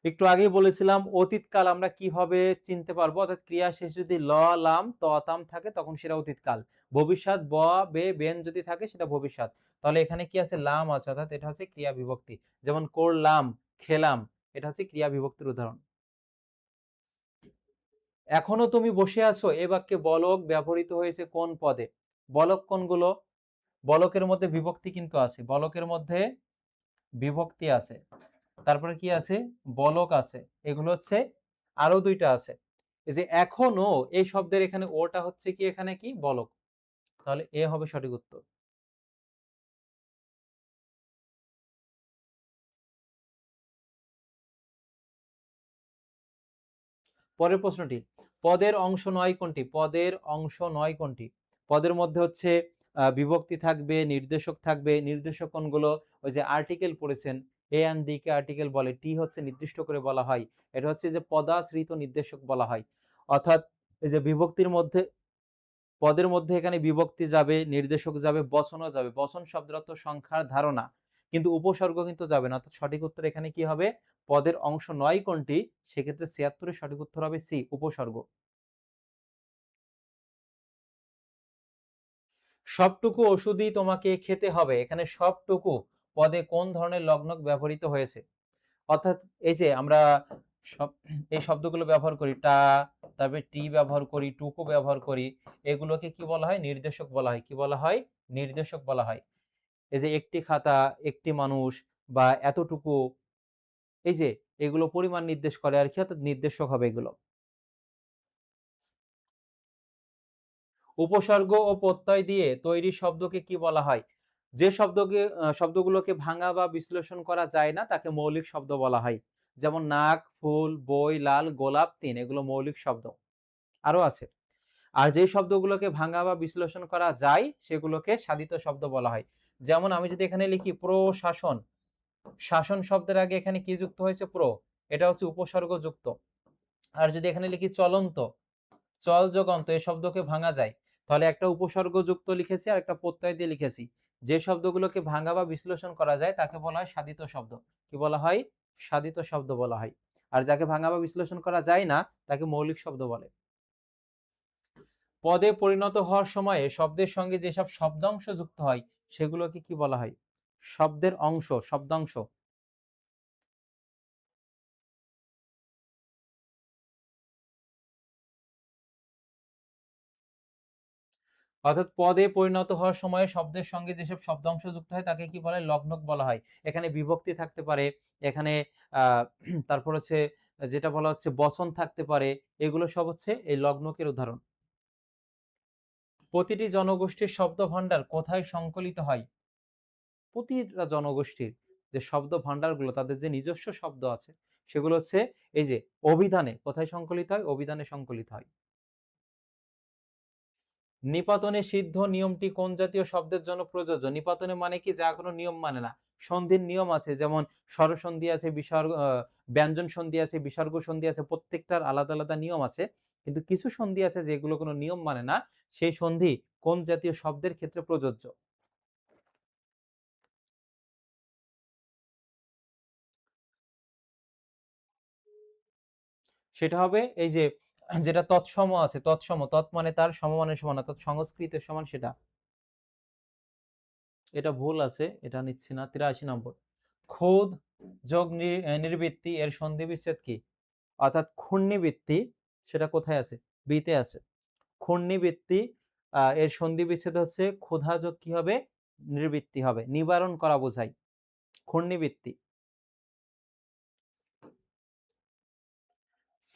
একটু আগেই বলেছিলাম অতীতকাল আমরা কিভাবে চিনতে পারবো, অর্থাৎ ক্রিয়া শেষে যদি ল, লাম, ত, তাম থাকে, তখন সেটা অতীতকাল। ভবিষ্যৎ ব, বে, বেন যদি থাকে, সেটা ভবিষ্যৎ। তাহলে এখানে কি আছে? লাম আছে, অর্থাৎ এটা হচ্ছে ক্রিয়া বিভক্তি। যেমন করলাম, খেলাম, এটা হচ্ছে ক্রিয়া বিভক্তির উদাহরণ। এখনো তুমি বসে আছো, এ বাক্যে বলক ব্যবহৃত হয়েছে কোন পদে? বলক কোনগুলো? বলকের মধ্যে বিভক্তি কিন্তু আছে, বলকের মধ্যে বিভক্তি আছে। তারপরে কি আছে? বলক আছে। এগুলো হচ্ছে আরো দুইটা আছে। এই যে এখনো, এই শব্দের এখানে ওটা হচ্ছে কি? এখানে কি? বলক। তাহলে এ হবে সঠিক উত্তর। পরের প্রশ্নটি, পদের অংশ নয় কোনটি? পদের অংশ নয় কোনটি? পদের মধ্যে হচ্ছে বিভক্তি থাকবে, নির্দেশক থাকবে। নির্দেশক কোনগুলো? ওই যে আর্টিকেল পড়েছেন, এ এন্ড দি কে আর্টিকেল বলে, টি হচ্ছে নির্দিষ্ট করে বলা হয়। এটা হচ্ছে যে পদাশ্রিত নির্দেশক বলা হয়। অর্থাৎ এই যে বিভক্তির মধ্যে, পদের মধ্যে এখানে বিভক্তি যাবে, নির্দেশক যাবে, বচনও যাবে। বচন শব্দের অর্থ সংখ্যার ধারণা, কিন্তু উপসর্গ কিন্তু যাবে না। অর্থাৎ সঠিক উত্তর এখানে কি হবে? পদের অংশ নয় কোনটি? সেক্ষেত্রে ৭৬ এর সঠিক উত্তর হবে সি, উপসর্গ। সবটুকু ওষুধই তোমাকে খেতে হবে, এখানে সবটুকু পদে কোন ধরনের লগ্নক ব্যবহৃত হয়েছে? অর্থাৎ এই যে আমরা সব এই শব্দগুলো ব্যবহার করি, টা, তারপরে টি ব্যবহার করি, টুকু ব্যবহার করি, এগুলোকে কি বলা হয়? নির্দেশক বলা হয়। কি বলা হয়? নির্দেশক বলা হয়। এই যে একটি খাতা, একটি মানুষ বা এতটুকু, এই যে এগুলো পরিমাণ নির্দেশ করে আর কি, অর্থাৎ নির্দেশক হবে এগুলো। উপসর্গ ও প্রত্যয় দিয়ে তৈরি শব্দকে কি বলা হয়? যে শব্দগুলোকে ভাঙা বা বিশ্লেষণ করা যায় না তাকে মৌলিক শব্দ বলা হয়। যেমন নাক, ফুল, বই, লাল, গোলাপ, তিন, এগুলো মৌলিক শব্দ। আরো আছে। আর যে শব্দগুলোকে ভাঙা বা বিশ্লেষণ করা যায় সেগুলোকে সাধিত শব্দ বলা হয়। যেমন আমি যদি এখানে লিখি প্রশাসন, শাসন শব্দের আগে এখানে কি যুক্ত হয়েছে? প্র, এটা হচ্ছে উপসর্গ যুক্ত। আর যদি এখানে লিখি চলন্ত, চল যোগ অন্ত, এই শব্দকে ভাঙা যায়, তাহলে একটা উপসর্গ যুক্ত লিখেছি আর একটা প্রত্যয় দিয়ে লিখেছি। যে শব্দগুলোকে ভাঙা বা বিশ্লেষণ করা যায় তাকে বলা হয় সাধিত শব্দ। কি বলা হয়? সাধিত শব্দ বলা হয়। আর যাকে ভাঙা বা বিশ্লেষণ করা যায় না তাকে মৌলিক শব্দ বলে। পদে পরিণত হওয়ার সময়ে শব্দের সঙ্গে যেসব শব্দাংশ যুক্ত হয় সেগুলোকে কি বলা হয়? শব্দের অংশ, শব্দাংশ। অর্থাৎ পদে পরিণত হওয়ার সময় শব্দের সঙ্গে যেসব শব্দাংশ যুক্ত হয় তাকে কি বলা হয়? লগ্নক বলা হয়। এখানে বিভক্তি থাকতে পারে, এখানে আহ তারপর হচ্ছে যেটা বলা হচ্ছে বচন থাকতে পারে, এগুলো সব হচ্ছে এই লগ্নকের উদাহরণ। প্রতিটি জনগোষ্ঠীর শব্দ ভান্ডার কোথায় সংকলিত হয়? প্রতিটা জনগোষ্ঠীর যে শব্দ ভান্ডারগুলো, তাদের যে নিজস্ব শব্দ আছে সেগুলো হচ্ছে এই যে অভিধানে। কোথায় সংকলিত হয়? অভিধানে সংকলিত হয়। নিপাতনে সিদ্ধ নিয়মটি কোন জাতীয় শব্দের জন্য প্রযোজ্য? নিপাতনে মানে কি? যা কোনো নিয়ম মানে না। সন্ধির নিয়ম আছে, যেমন স্বরসন্ধি আছে, বিসর্গ ব্যঞ্জন সন্ধি আছে, বিসর্গ সন্ধি আছে, প্রত্যেকটার আলাদা আলাদা নিয়ম আছে। কিন্তু কিছু সন্ধি আছে যেগুলো কোনো নিয়ম মানে না, সেই সন্ধি কোন জাতীয় শব্দের ক্ষেত্রে প্রযোজ্য? সেটা হবে এই যে যেটা তৎসম আছে, তৎসম, তৎ মানে তার, সম মানে সমান, অর্থাৎ সংস্কৃতের সমান সেটা। এটা ভুল আছে, এটা নিচ্ছি না। ৮৩ নম্বর। খোদ যোগ নির্বৃত্তি এর সন্ধি বিচ্ছেদ কি? অর্থাৎ ঘূর্ণিবৃত্তি, সেটা কোথায় আছে? বিতে আছে। ঘূর্ণিবৃত্তি এর সন্ধি বিচ্ছেদ হচ্ছে ক্ষুধা যোগ কি হবে? নির্বৃত্তি হবে, নিবারণ করা বোঝায় ঘূর্ণিবৃত্তি।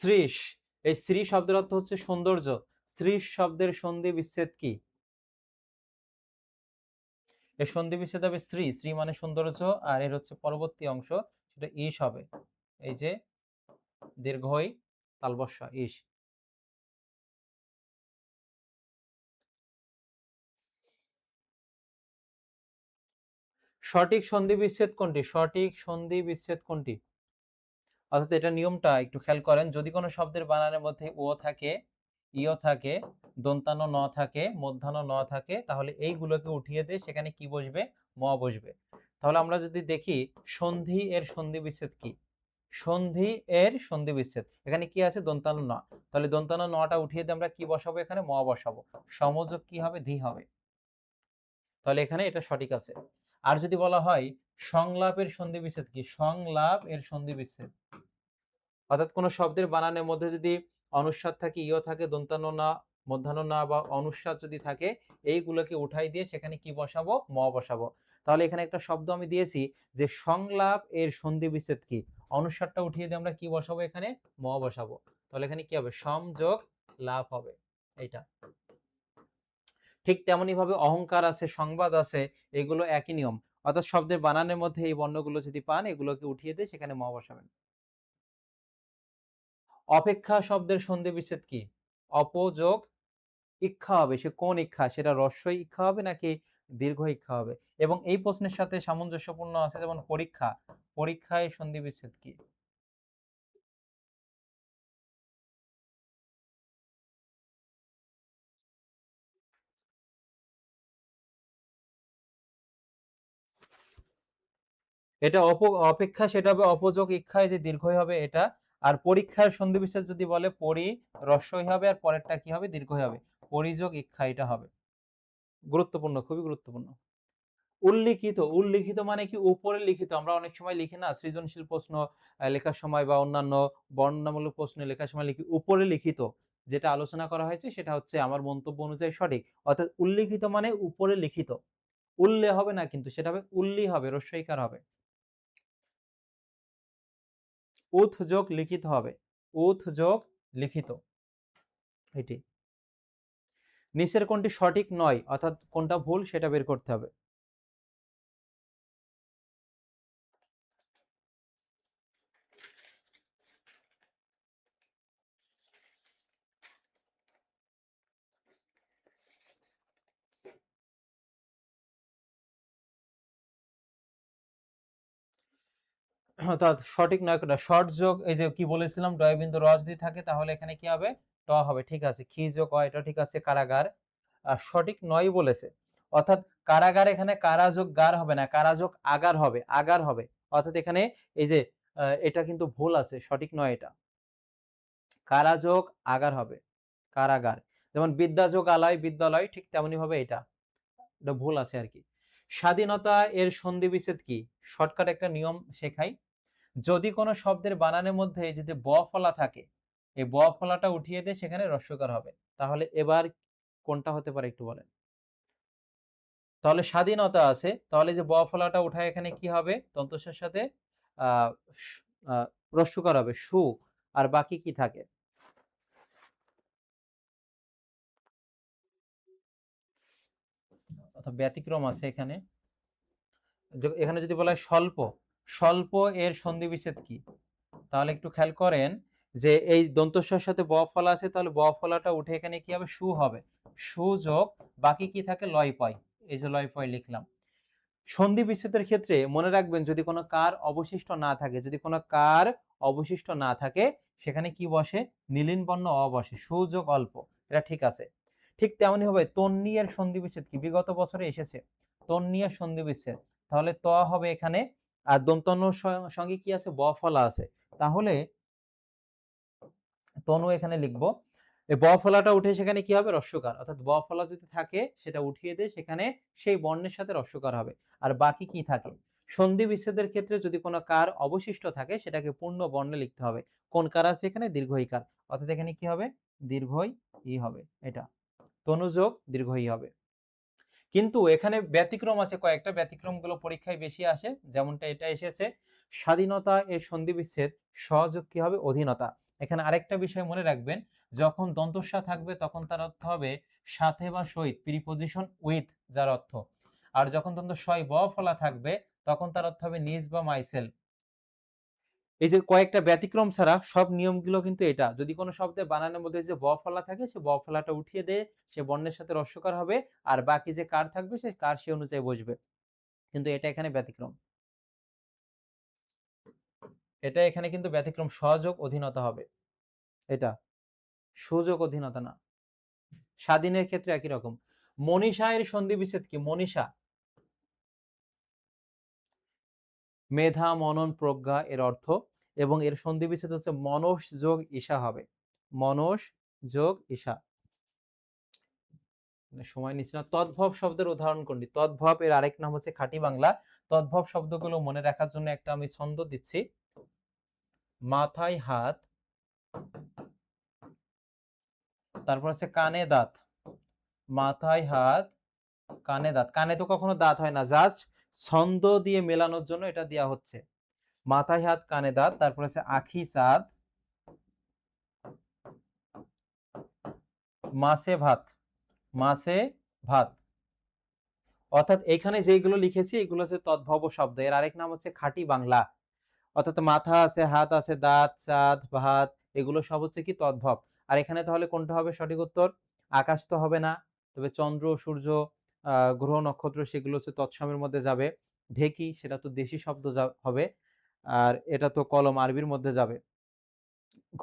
শ্রীশ, এই শ্রী শব্দের অর্থ হচ্ছে সৌন্দর্য। শ্রীশ শব্দের সন্ধি বিচ্ছেদ কি? এর সন্ধি বিচ্ছেদ হবে শ্রী, শ্রী মানে সৌন্দর্য, আর এর হচ্ছে পরবর্তী অংশ সেটা ঈশ হবে। এই যে দীর্ঘই তালবস্যা, ঈশ। সঠিক সন্ধি বিচ্ছেদ কোনটি? সঠিক সন্ধি বিচ্ছেদ কোনটি? অর্থাৎ এটা নিয়মটা একটু খেয়াল করেন। যদি কোনো শব্দের বানানের মধ্যে ও থাকে, ইও থাকে, দন্তান্ন ন থাকে, মধ্যাহ্ন ন থাকে, তাহলে এইগুলোকে উঠিয়ে দিয়ে সেখানে কি বসবে? ম বসবে। তাহলে আমরা যদি দেখি সন্ধি এর সন্ধি বিচ্ছেদ কি? সন্ধি এর সন্ধি বিচ্ছেদ, এখানে কি আছে? দন্তান্ন ন। তাহলে দন্তান্ন নটা উঠিয়ে দিয়ে আমরা কি বসাবো? এখানে ম বসাবো। সমযোগ কি হবে? ধি হবে। তাহলে এখানে এটা সঠিক আছে। আর যদি বলা হয় সংলাপের সন্ধি বিচ্ছেদ কি? সংলাপ এর সন্ধি বিচ্ছেদ, অর্থাৎ কোন শব্দের বানানের মধ্যে যদি অনুস্বার থাকে, ইয় থাকে, দন্তান্ন না, মধ্যাহ্ন না বা অনুস্বার যদি থাকে, এইগুলোকে উঠাই দিয়ে সেখানে কি বসাবো? ম বসাবো। তাহলে এখানে একটা শব্দ আমি দিয়েছি যে সংলাপ এর সন্ধি বিচ্ছেদ কি? অনুস্বারটা উঠিয়ে দিয়ে আমরা কি বসাবো? এখানে ম বসাবো। তাহলে এখানে কি হবে? সংযোগ লাভ হবে। এইটা ঠিক তেমনি ভাবে অহংকার আছে, সংবাদ আছে, এগুলো একই নিয়ম। অর্থাৎ শব্দের বানানের মধ্যে এই বর্ণগুলো যদি পান, এগুলোকে উঠিয়ে দিয়ে সেখানে ম বসাবেন। অপেক্ষা শব্দের সন্ধি বিচ্ছেদ কি? অপযোগ ইক্ষা হবে, সে কোন ইক্ষা, সেটা রস্বই ইক্ষা হবে নাকি দীর্ঘ ইক্ষা হবে? এবং এই প্রশ্নের সাথে সামঞ্জস্যপূর্ণ আছে যেমন পরীক্ষা, পরীক্ষায় সন্ধি বিচ্ছেদ কি? এটা অপেক্ষা সেটা হবে অপযোগ ইক্ষায় যে দীর্ঘই হবে এটা। আর পরীক্ষার সন্ধি বিচ্ছেদ যদি বলে পরি রস্বই হবে আর পরেরটা কি হবে দীর্ঘই হবে, পরিযোগ ইক্ষা এটা হবে। গুরুত্বপূর্ণ, খুবই গুরুত্বপূর্ণ। উল্লিখিত, উল্লিখিত মানে কি উপরে লিখিত। আমরা অনেক সময় লিখি না সৃজনশীল প্রশ্ন লেখার সময় বা অন্যান্য বর্ণনামূলক প্রশ্ন লেখার সময় লিখি উপরে লিখিত। যেটা আলোচনা করা হয়েছে সেটা হচ্ছে আমার মন্তব্য অনুযায়ী সঠিক। অর্থাৎ উল্লিখিত মানে উপরে লিখিত। উল্লে হবে না কিন্তু সেটা হবে উল্লি হবে, রস্বইকার হবে। উথ যোগ লিখিত হবে, উথ যোগ লিখিত এটি। নিচের কোনটি সঠিক নয় অর্থাৎ কোনটা ভুল সেটা বের করতে হবে। অর্থাৎ সঠিক নয় কোনটা, শর্ট যোগ এই যে কি বলেছিলাম ডয়বিন্দু রস যদি থাকে তাহলে এখানে কি হবে ট হবে, ঠিক আছে। খি যোগ অ এটা ঠিক আছে, কারাগার সঠিক নয় বলেছে। অর্থাৎ কারাগার এখানে কারা যোগ গার হবে না, কারা যোগ আগার হবে, আগার হবে। অর্থাৎ এখানে এই যে এটা কিন্তু ভুল আছে, সঠিক নয় এটা। কারা যোগ আগার হবে, কারাগার। যেমন বিদ্যা যোগ আলয় বিদ্যালয়, ঠিক তেমনি ভাবে এটা ভুল আছে আর কি। স্বাধীনতা এর সন্ধি বিচ্ছেদ কি? শর্টকাট একটা নিয়ম শেখাই। যদি কোনো শব্দের বানানের মধ্যে যদি ব ফলা থাকে, এই ব ফলাটা উঠিয়ে দিয়ে সেখানে রস্যকার হবে। তাহলে এবার কোনটা হতে পারে একটু বলেন। তাহলে স্বাধীনতা আছে, তাহলে যে ব ফলাটা উঠায় এখানে কি হবে দন্তস্বর সাথে আহ রস্যকার হবে সু। আর বাকি কি থাকে? অর্থাৎ ব্যতিক্রম আছে এখানে। এখানে যদি বলা হয় স্বল্প, স্বল্প এর সন্ধি বিচ্ছেদ কি? তাহলে একটু খেয়াল করেন যে এই দন্তস্বর সাথে ব ফলা আছে, তাহলে ব ফলাটা উঠে এখানে কি হবে সু হবে, সু যোগ বাকি কি থাকে লয় পয়, এই যে লয় পয় লিখলাম। সন্ধি বিচ্ছেদের ক্ষেত্রে মনে রাখবেন যদি কোনো কার অবশিষ্ট না থাকে, যদি কোনো কার অবশিষ্ট না থাকে সেখানে কি বসে নীলিন বর্ণ অ বসে, সু যোগ অল্প, এটা ঠিক আছে। ঠিক তেমনি হবে তন্নি এর সন্ধি বিচ্ছেদ কি? বিগত বছরে এসেছে তন্নি এর সন্ধি বিচ্ছেদ, তাহলে ত হবে এখানে আর দন্তন্যর সঙ্গে কি আছে ব ফলা আছে, তাহলে তনু এখানে লিখবো। এই ব ফলাটা উঠে সেখানে কি হবে রস্যকার, অর্থাৎ ব ফলা যদি থাকে সেটা উঠিয়ে দিয়ে সেখানে সেই বর্ণের সাথে রস্যকার হবে। আর বাকি কি থাকে? সন্ধি বিচ্ছেদের ক্ষেত্রে যদি কোনো কার অবশিষ্ট থাকে সেটাকে পূর্ণ বর্ণে লিখতে হবে। কোন কার আছে এখানে? দীর্ঘই কার, অর্থাৎ এখানে কি হবে দীর্ঘই ই হবে, এটা তনুযোগ দীর্ঘই হবে। কিন্তু এখানে ব্যতিক্রম আছে কয়েকটা, ব্যতিক্রম গুলো পরীক্ষায় বেশি আসে, যেমনটা এটা এসেছে স্বাধীনতা এর সন্ধি বিচ্ছেদ সহযোগ কি হবে অধীনতা। এখানে আরেকটা বিষয় মনে রাখবেন, যখন দন্তস্বা থাকবে তখন তার অর্থ হবে সাথে বা সহিত, প্রিপজিশন উইথ যার অর্থ। আর যখন দন্তস্বয় ব ফলা থাকবে তখন তার অর্থ হবে নিজ বা মাইসেল। এই যে কয়েকটা ব্যতিক্রম ছাড়া সব নিয়মগুলো কিন্তু এটা, যদি কোনো শব্দের বানানের মধ্যে যে ব ফলা থাকে সে ব ফলাটা উঠিয়ে দিয়ে সে বর্ণের সাথে রস্যকার হবে, আর বাকি যে কার থাকবে সে কার সে অনুযায়ী বসবে। কিন্তু এটা এখানে ব্যতিক্রম, এটা এখানে কিন্তু ব্যতিক্রম, সহযোগ অধীনতা হবে এটা, সুযোগ অধীনতা না। স্বাধীনের ক্ষেত্রে একই রকম। মনীষা এর সন্ধি বিচ্ছেদ কি? মনীষা মেধা মনন প্রজ্ঞা এর অর্থ, এবং এর সন্ধি বিচ্ছেদ হচ্ছে মনস যোগ ঈশা হবে, মনস যোগ ঈশা। সময় নিচ্ছে না। তদ্ভব শব্দের উদাহরণ কোনটি? তদ্ভব এর আরেক নাম হচ্ছে খাঁটি বাংলা। তদ্ভব শব্দগুলো মনে রাখার জন্য একটা আমি ছন্দ দিচ্ছি। মাথায় হাত, তারপর হচ্ছে কানে দাঁত, মাথায় হাত কানে দাঁত, কানে তো কখনো দাঁত হয় না, জাস্ট ছন্দ দিয়ে মেলানোর জন্য এটা দেয়া হচ্ছে। মাথায় হাত কানে দাঁত, তারপর হচ্ছে আখি চাঁদ, মাছে ভাত, মাছে ভাত। অর্থাৎ এখানে যেগুলো লিখেছি এগুলো হচ্ছে তদ্ভব শব্দ, এর আরেক নাম হচ্ছে খাঁটি বাংলা। অর্থাৎ মাথা আছে, হাত আছে, দাঁত, চাঁদ, ভাত, এগুলো সব হচ্ছে কি তদ্ভব। আর এখানে তাহলে কোনটা হবে সঠিক উত্তর? আকাশ তো হবে না, তবে চন্দ্র, সূর্য, গ্রহ, নক্ষত্র সেগুলো হচ্ছে তৎসমের মধ্যে যাবে। ঢেকি সেটা তো দেশি শব্দ হবে। আর এটা তো কলম আরবির মধ্যে যাবে।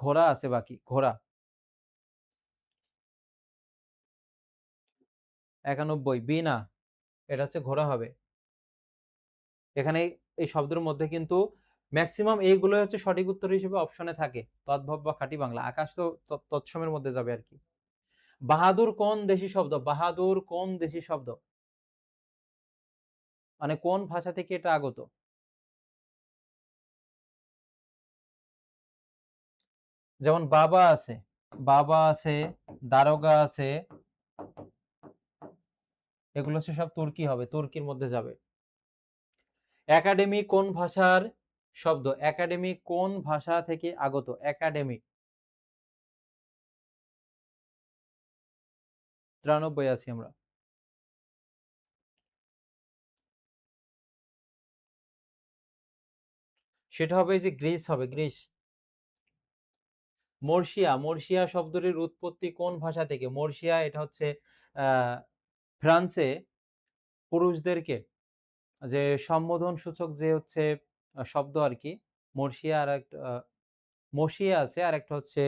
ঘোড়া আছে বাকি, ঘোড়া। 91 বি না, এটা হচ্ছে ঘোড়া হবে। এখানে এই শব্দের মধ্যে কিন্তু ম্যাক্সিমাম এইগুলো হচ্ছে সঠিক উত্তর হিসেবে অপশনে থাকে, তদ্ভব বা খাঁটি বাংলা। আকাশ তো তৎসমের মধ্যে যাবে আর কি। বাহাদুর কোন দেশি শব্দ? বাহাদুর কোন দেশি শব্দ? মানে কোন ভাষা থেকে এটা আগত? যেমন বাবা আছে, বাবা আছে, দারোগা আছে, এগুলো হচ্ছে সব তুর্কি হবে, তুর্কির মধ্যে যাবে। একাডেমি কোন ভাষার শব্দ? একাডেমি কোন ভাষা থেকে আগত? একাডেমি। 93 আছি আমরা। সেটা হবে যে গ্রিস হবে, গ্রিস। মর্শিয়া, মর্শিয়া শব্দটির উৎপত্তি কোন ভাষা থেকে? মর্শিয়া এটা হচ্ছে ফ্রান্সে পুরুষদেরকে যে সম্বোধন সূচক যে হচ্ছে শব্দ আর কি। মর্শিয়া আর একটা মসিয়া আছে, আর একটা হচ্ছে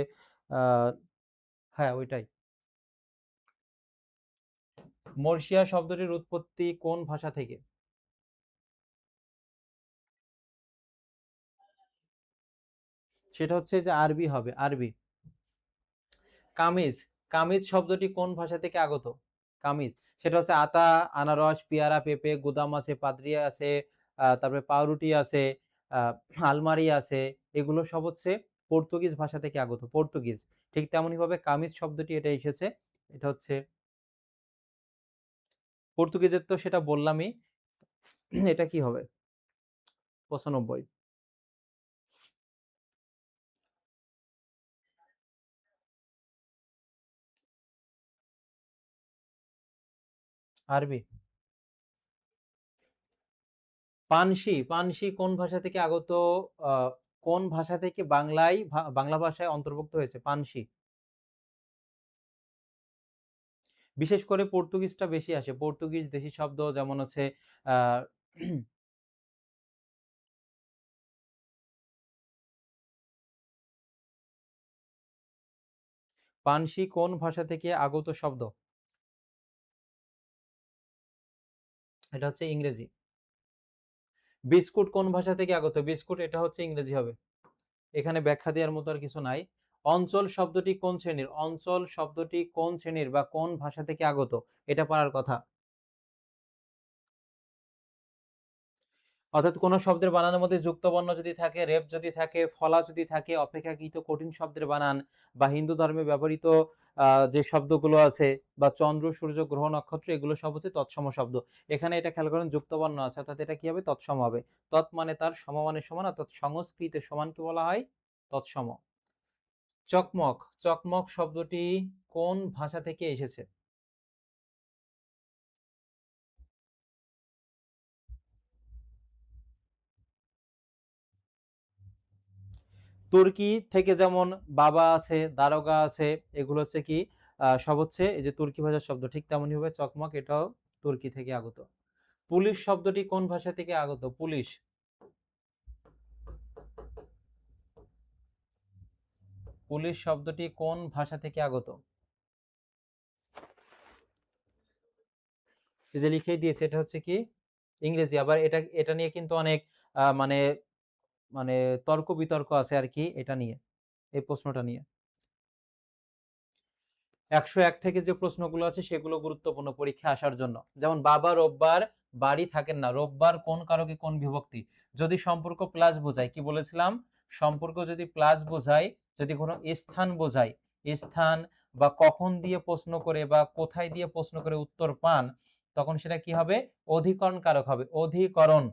হ্যাঁ ওইটাই। মর্শিয়া শব্দটির উৎপত্তি কোন ভাষা থেকে? সেটা হচ্ছে যে আরবি হবে, আরবি। কামিজ, কামিজ শব্দটি কোন ভাষা থেকে আগত? কামিজ সেটা হচ্ছে আতা, আনারস, পেয়ারা, পেঁপে, গুদাম আছে, পাদ্রিয়া আছে, তারপরে পাউরুটি আছে, আলমারি আছে, এগুলো সব হচ্ছে পর্তুগিজ ভাষা থেকে আগত, পর্তুগিজ। ঠিক তেমনই ভাবে কামিজ শব্দটি এটা এসেছে, এটা হচ্ছে পর্তুগিজের, তো সেটা বললামই। এটা কি হবে? 95। আরবি। পানসি, পানসি কোন ভাষা থেকে আগত? কোন ভাষা থেকে বাংলায় বাংলা ভাষায় অন্তর্ভুক্ত হয়েছে পানসি? বিশেষ করে পর্তুগিজটা বেশি আসে, পর্তুগিজ দেশি শব্দ যেমন হচ্ছে আহ পানসি কোন ভাষা থেকে আগত শব্দ? এটা হচ্ছে ইংরেজি। বিস্কুট কোন ভাষা থেকে আগত? বিস্কুট এটা হচ্ছে ইংরেজি হবে। এখানে ব্যাখ্যা দেওয়ার মতো আর কিছু নাই। অঞ্চল শব্দটি কোন শ্রেণীর? অঞ্চল শব্দটি কোন শ্রেণীর বা কোন ভাষা থেকে আগত? এটা পারার কথা। অর্থাৎ কোন শব্দের বানানের মধ্যে যুক্ত বর্ণ যদি থাকে, রেফ যদি থাকে, ফলা যদি থাকে, অপেক্ষাকৃত কঠিন শব্দের বানান, বা হিন্দু ধর্মে ব্যবহৃত যে শব্দগুলো আছে, বা চন্দ্র, সূর্য, গ্রহ, নক্ষত্র, এগুলো সব হচ্ছে তৎসম শব্দ। এখানে এটা খেয়াল করেন, যুক্ত বর্ণ আছে, অর্থাৎ এটা কি হবে? তৎসম হবে। তৎ মানে তার, সমমানের সমান, অর্থাৎ সংস্কৃতে সমানকে বলা হয় তৎসম। চকমক, চকমক শব্দটি কোন ভাষা থেকে এসেছে? তুর্কি থেকে, যেমন বাবা আছে, দারোগা আছে, এগুলো হচ্ছে কি সব হচ্ছে এই যে তুর্কি ভাষার শব্দ। ঠিক তেমনই ভাবে চকমক এটাও তুর্কি থেকে আগত। পুলিশ শব্দটি কোন ভাষা থেকে আগত? পুলিশ, পুলিশ শব্দটি কোন ভাষা থেকে আগত? এই যে লিখেই দিয়েছে, এটা হচ্ছে কি ইংরেজি। আবার এটা এটা নিয়ে কিন্তু অনেক মানে মানে তর্ক বিতর্ক আছে আর কি এটা নিয়ে, এই প্রশ্নটা নিয়ে। 101 থেকে যে প্রশ্নগুলো আছে সেগুলো গুরুত্বপূর্ণ পরীক্ষা আসার জন্য। যেমন বাবা রোববার বাড়ি থাকেন না, রোববার কোন কারকে কোন বিভক্তি? যদি সম্পর্ক প্লাস বোঝায়, কি বলেছিলাম? সম্পর্ক যদি প্লাস বোঝায়, যদি কোনো স্থান বোঝায়, স্থান বা কখন দিয়ে প্রশ্ন করে বা কোথায় দিয়ে প্রশ্ন করে উত্তর পান, তখন সেটা কি হবে? অধিকরণ কারক হবে, অধিকরণ।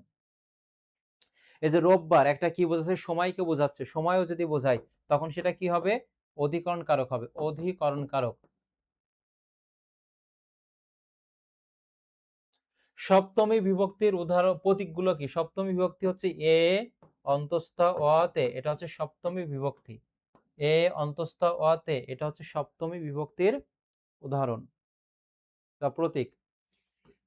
এই যে রোববার একটা কি বোঝাচ্ছে? সময়কে বোঝাচ্ছে, সময়ও যদি বোঝায় তখন সেটা কি হবে? অধিকরণ কারক হবে, অধিকরণ কারক। সপ্তমী বিভক্তির উদাহরণ প্রতীকগুলো কি? সপ্তমী বিভক্তি হচ্ছে এ অন্তস্থ অ তে, এটা হচ্ছে সপ্তমী বিভক্তি। এ অন্তস্থ অতে, এটা হচ্ছে সপ্তমী বিভক্তির উদাহরণ বা প্রতীক।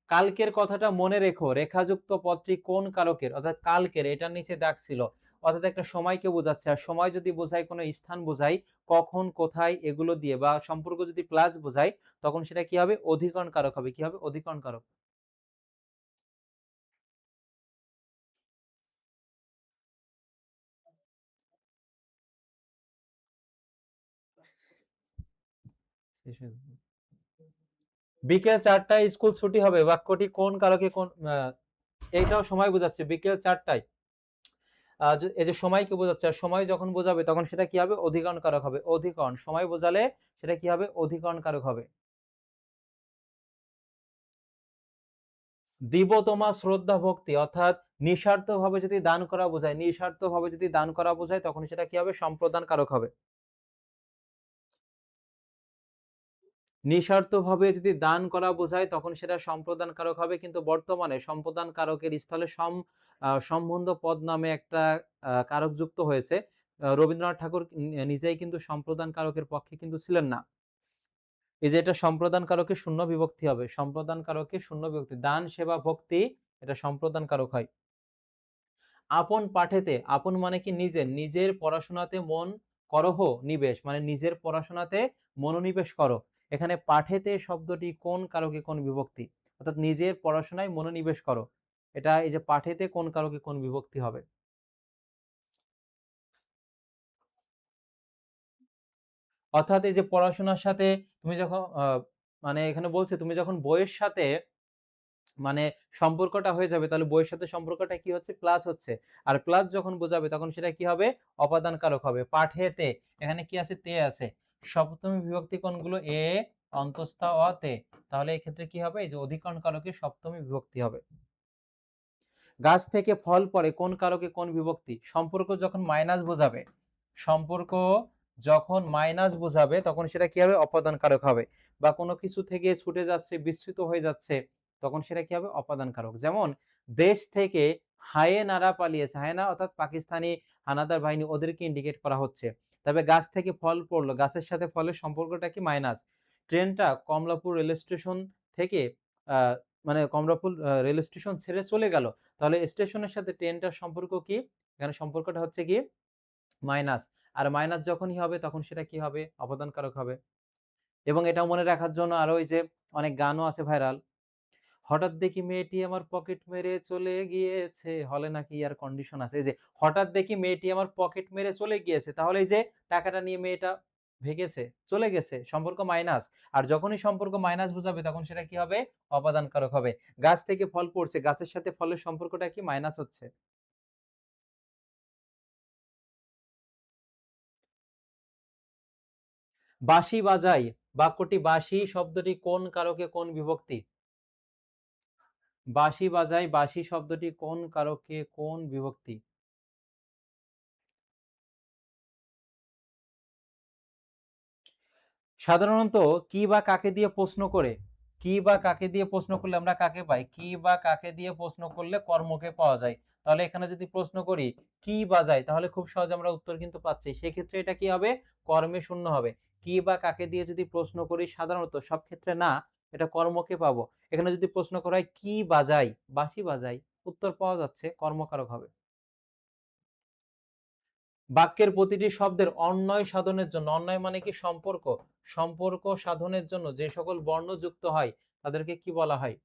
কালকের কথাটা মনে রেখো, রেখাযুক্ত পদটি কোন কারকের, অর্থাৎ কালকের, এটার নিচে দাগ ছিল, অর্থাৎ একটা সময়কে বোঝাচ্ছে। আর সময় যদি বোঝায়, কোনো স্থান বোঝায়, কখন কোথায় এগুলো দিয়ে, বা সম্পর্ক যদি প্লাস বোঝায়, তখন সেটা কি হবে? অধিকরণ কারক হবে। কি হবে? অধিকরণ কারক। বিকেল 4টায় স্কুল ছুটি হবে, বাক্যটি কোন কারকে কোন, এইটাও সময় বোঝাচ্ছে। বিকেল 4টায়, এই যে সময়কে বোঝাচ্ছে, আর সময় যখন বোঝাবে তখন সেটা কি হবে? অধিকরণ কারক হবে। অধিকরণ, সময় বোঝালে সেটা কি হবে? অধিকরণ কারক হবে। দিব তোমা শ্রদ্ধা ভক্তি, অর্থাৎ নিঃস্বার্থ ভাবে যদি দান করা বোঝায়, নিঃস্বার্থ ভাবে যদি দান করা বোঝায়, তখন সেটা কি হবে? সম্প্রদান কারক হবে। নিঃস্বার্থ ভাবে যদি দান করা বোঝায়, তখন সেটা সম্প্রদান কারক হবে। কিন্তু বর্তমানে সম্প্রদান কারকের স্থলে সম্বন্ধ পদ নামে একটা কারক যুক্ত হয়েছে। রবীন্দ্রনাথ ঠাকুর নিজেই কিন্তু সম্প্রদান কারকের পক্ষে কিন্তু ছিলেন না। এই যে এটা সম্প্রদান কারকে শূন্য বিভক্তি হবে। সম্প্রদান কারকে শূন্য বিভক্তি, দান সেবা ভক্তি, এটা সম্প্রদান কারক হয়। আপন পাঠেতে, আপন মানে কি? নিজের, নিজের পড়াশোনাতে মন করহ নিবেশ, মানে নিজের পড়াশোনাতে মনোনিবেশ করো। এখানে পাঠেতে শব্দটি কোন কারকে কোন বিভক্তি, অর্থাৎ নিজের পড়াশোনায় মনোনিবেশ করো, এটা এই যে পাঠেতে কোন কারকে কোন বিভক্তি হবে? অর্থাৎ এই যে পড়াশোনার সাথে তুমি যখন মানে এখানে বলছে, তুমি যখন বইয়ের সাথে মানে সম্পর্কটা হয়ে যাবে, তাহলে বইয়ের সাথে সম্পর্কটা কি হচ্ছে? প্লাস হচ্ছে। আর প্লাস যখন বোঝাবে, তখন সেটা কি হবে? অপাদান কারক হবে। পাঠেতে, এখানে কি আছে? তে আছে। সপ্তমী বিভক্তি কোনগুলো? এ, অন্তস্থ অ, তে। তাহলে এই ক্ষেত্রে কি হবে? এই যে অধিকরণ কারকে সপ্তমী বিভক্তি হবে। গাছ থেকে ফল পড়ে কোন কারকে কোন বিভক্তি? সম্পর্ক যখন মাইনাস বোঝাবে, সম্পর্ক যখন মাইনাস বোঝাবে, তখন সেটা কি হবে? অপাদান কারক হবে। বা কোনো কিছু থেকে ছুটে যাচ্ছে, বিস্মৃত হয়ে যাচ্ছে, তখন সেটা কি হবে? অপাদান কারক। যেমন দেশ থেকে হায়েনারা পালিয়েছে, হায়েনা অর্থাৎ পাকিস্তানি হানাদার বাহিনী, ওদেরকে ইন্ডিকেট করা হচ্ছে। তবে গাছ থেকে ফল পড়লো, গাছের সাথে ফলের সম্পর্কটা কি? মাইনাস। ট্রেনটা কমলাপুর রেল স্টেশন থেকে মানে কমলাপুর রেল স্টেশন ছেড়ে চলে গেল, তাহলে স্টেশনের সাথে ট্রেনটার সম্পর্ক কি? এখানে সম্পর্কটা হচ্ছে কি? মাইনাস। আর মাইনাস যখনই হবে, তখন সেটা কি হবে? অপদান কারক হবে। এবং এটা মনে রাখার জন্য আরো ওই যে অনেক গানও আছে ভাইরাল, হঠাৎ দেখি মেয়েটি আমার পকেট মেরে চলে গিয়েছে, হলে নাকি এয়ার কন্ডিশন আছে। এই যে হঠাৎ দেখি মেয়েটি আমার পকেট মেরে চলে গিয়েছে, তাহলে এই যে টাকাটা নিয়ে মেয়েটা ভেগেছে, চলে গেছে, সম্পর্ক মাইনাস। আর যখনই সম্পর্ক মাইনাস বোঝাবে, তখন সেটা কি হবে? অপাদান কারক হবে। গাছ থেকে ফল পড়ছে, গাছের সাথে ফলের সম্পর্কটা কি? মাইনাস হচ্ছে। বাঁশি বাজাই, বাক্যটি বাঁশি শব্দটি কোন কারকে কোন বিভক্তি? বাঁশি বাজাই, বাঁশি শব্দটি কোন কারকে কোন বিভক্তি? সাধারণত কি বা কাকে দিয়ে প্রশ্ন করে, কি বা কাকে দিয়ে প্রশ্ন করলে আমরা কাকে পাই? কি বা কাকে দিয়ে প্রশ্ন করলে কর্মকে পাওয়া যায়। তাহলে এখানে যদি প্রশ্ন করি কি বাজাই, তাহলে খুব সহজে আমরা উত্তর কিন্তু পাচ্ছি। সেক্ষেত্রে এটা কি হবে? কর্মে শূন্য হবে। কি বা কাকে দিয়ে যদি প্রশ্ন করি, সাধারণত, সব ক্ষেত্রে না, এটা কর্মকে পাবো। এখানে যদি প্রশ্ন করা হয় কি বাজাই, বাঁশি বাজাই, উত্তর পাওয়া যাচ্ছে, কর্মকারক হবে। বাক্যের প্রতিটি শব্দের অন্বয় সাধনের জন্য, অন্বয় মানে কি? সম্পর্ক, সম্পর্ক সাধনের জন্য যে সকল বর্ণ যুক্ত হয়, তাদেরকে কি বলা হয়?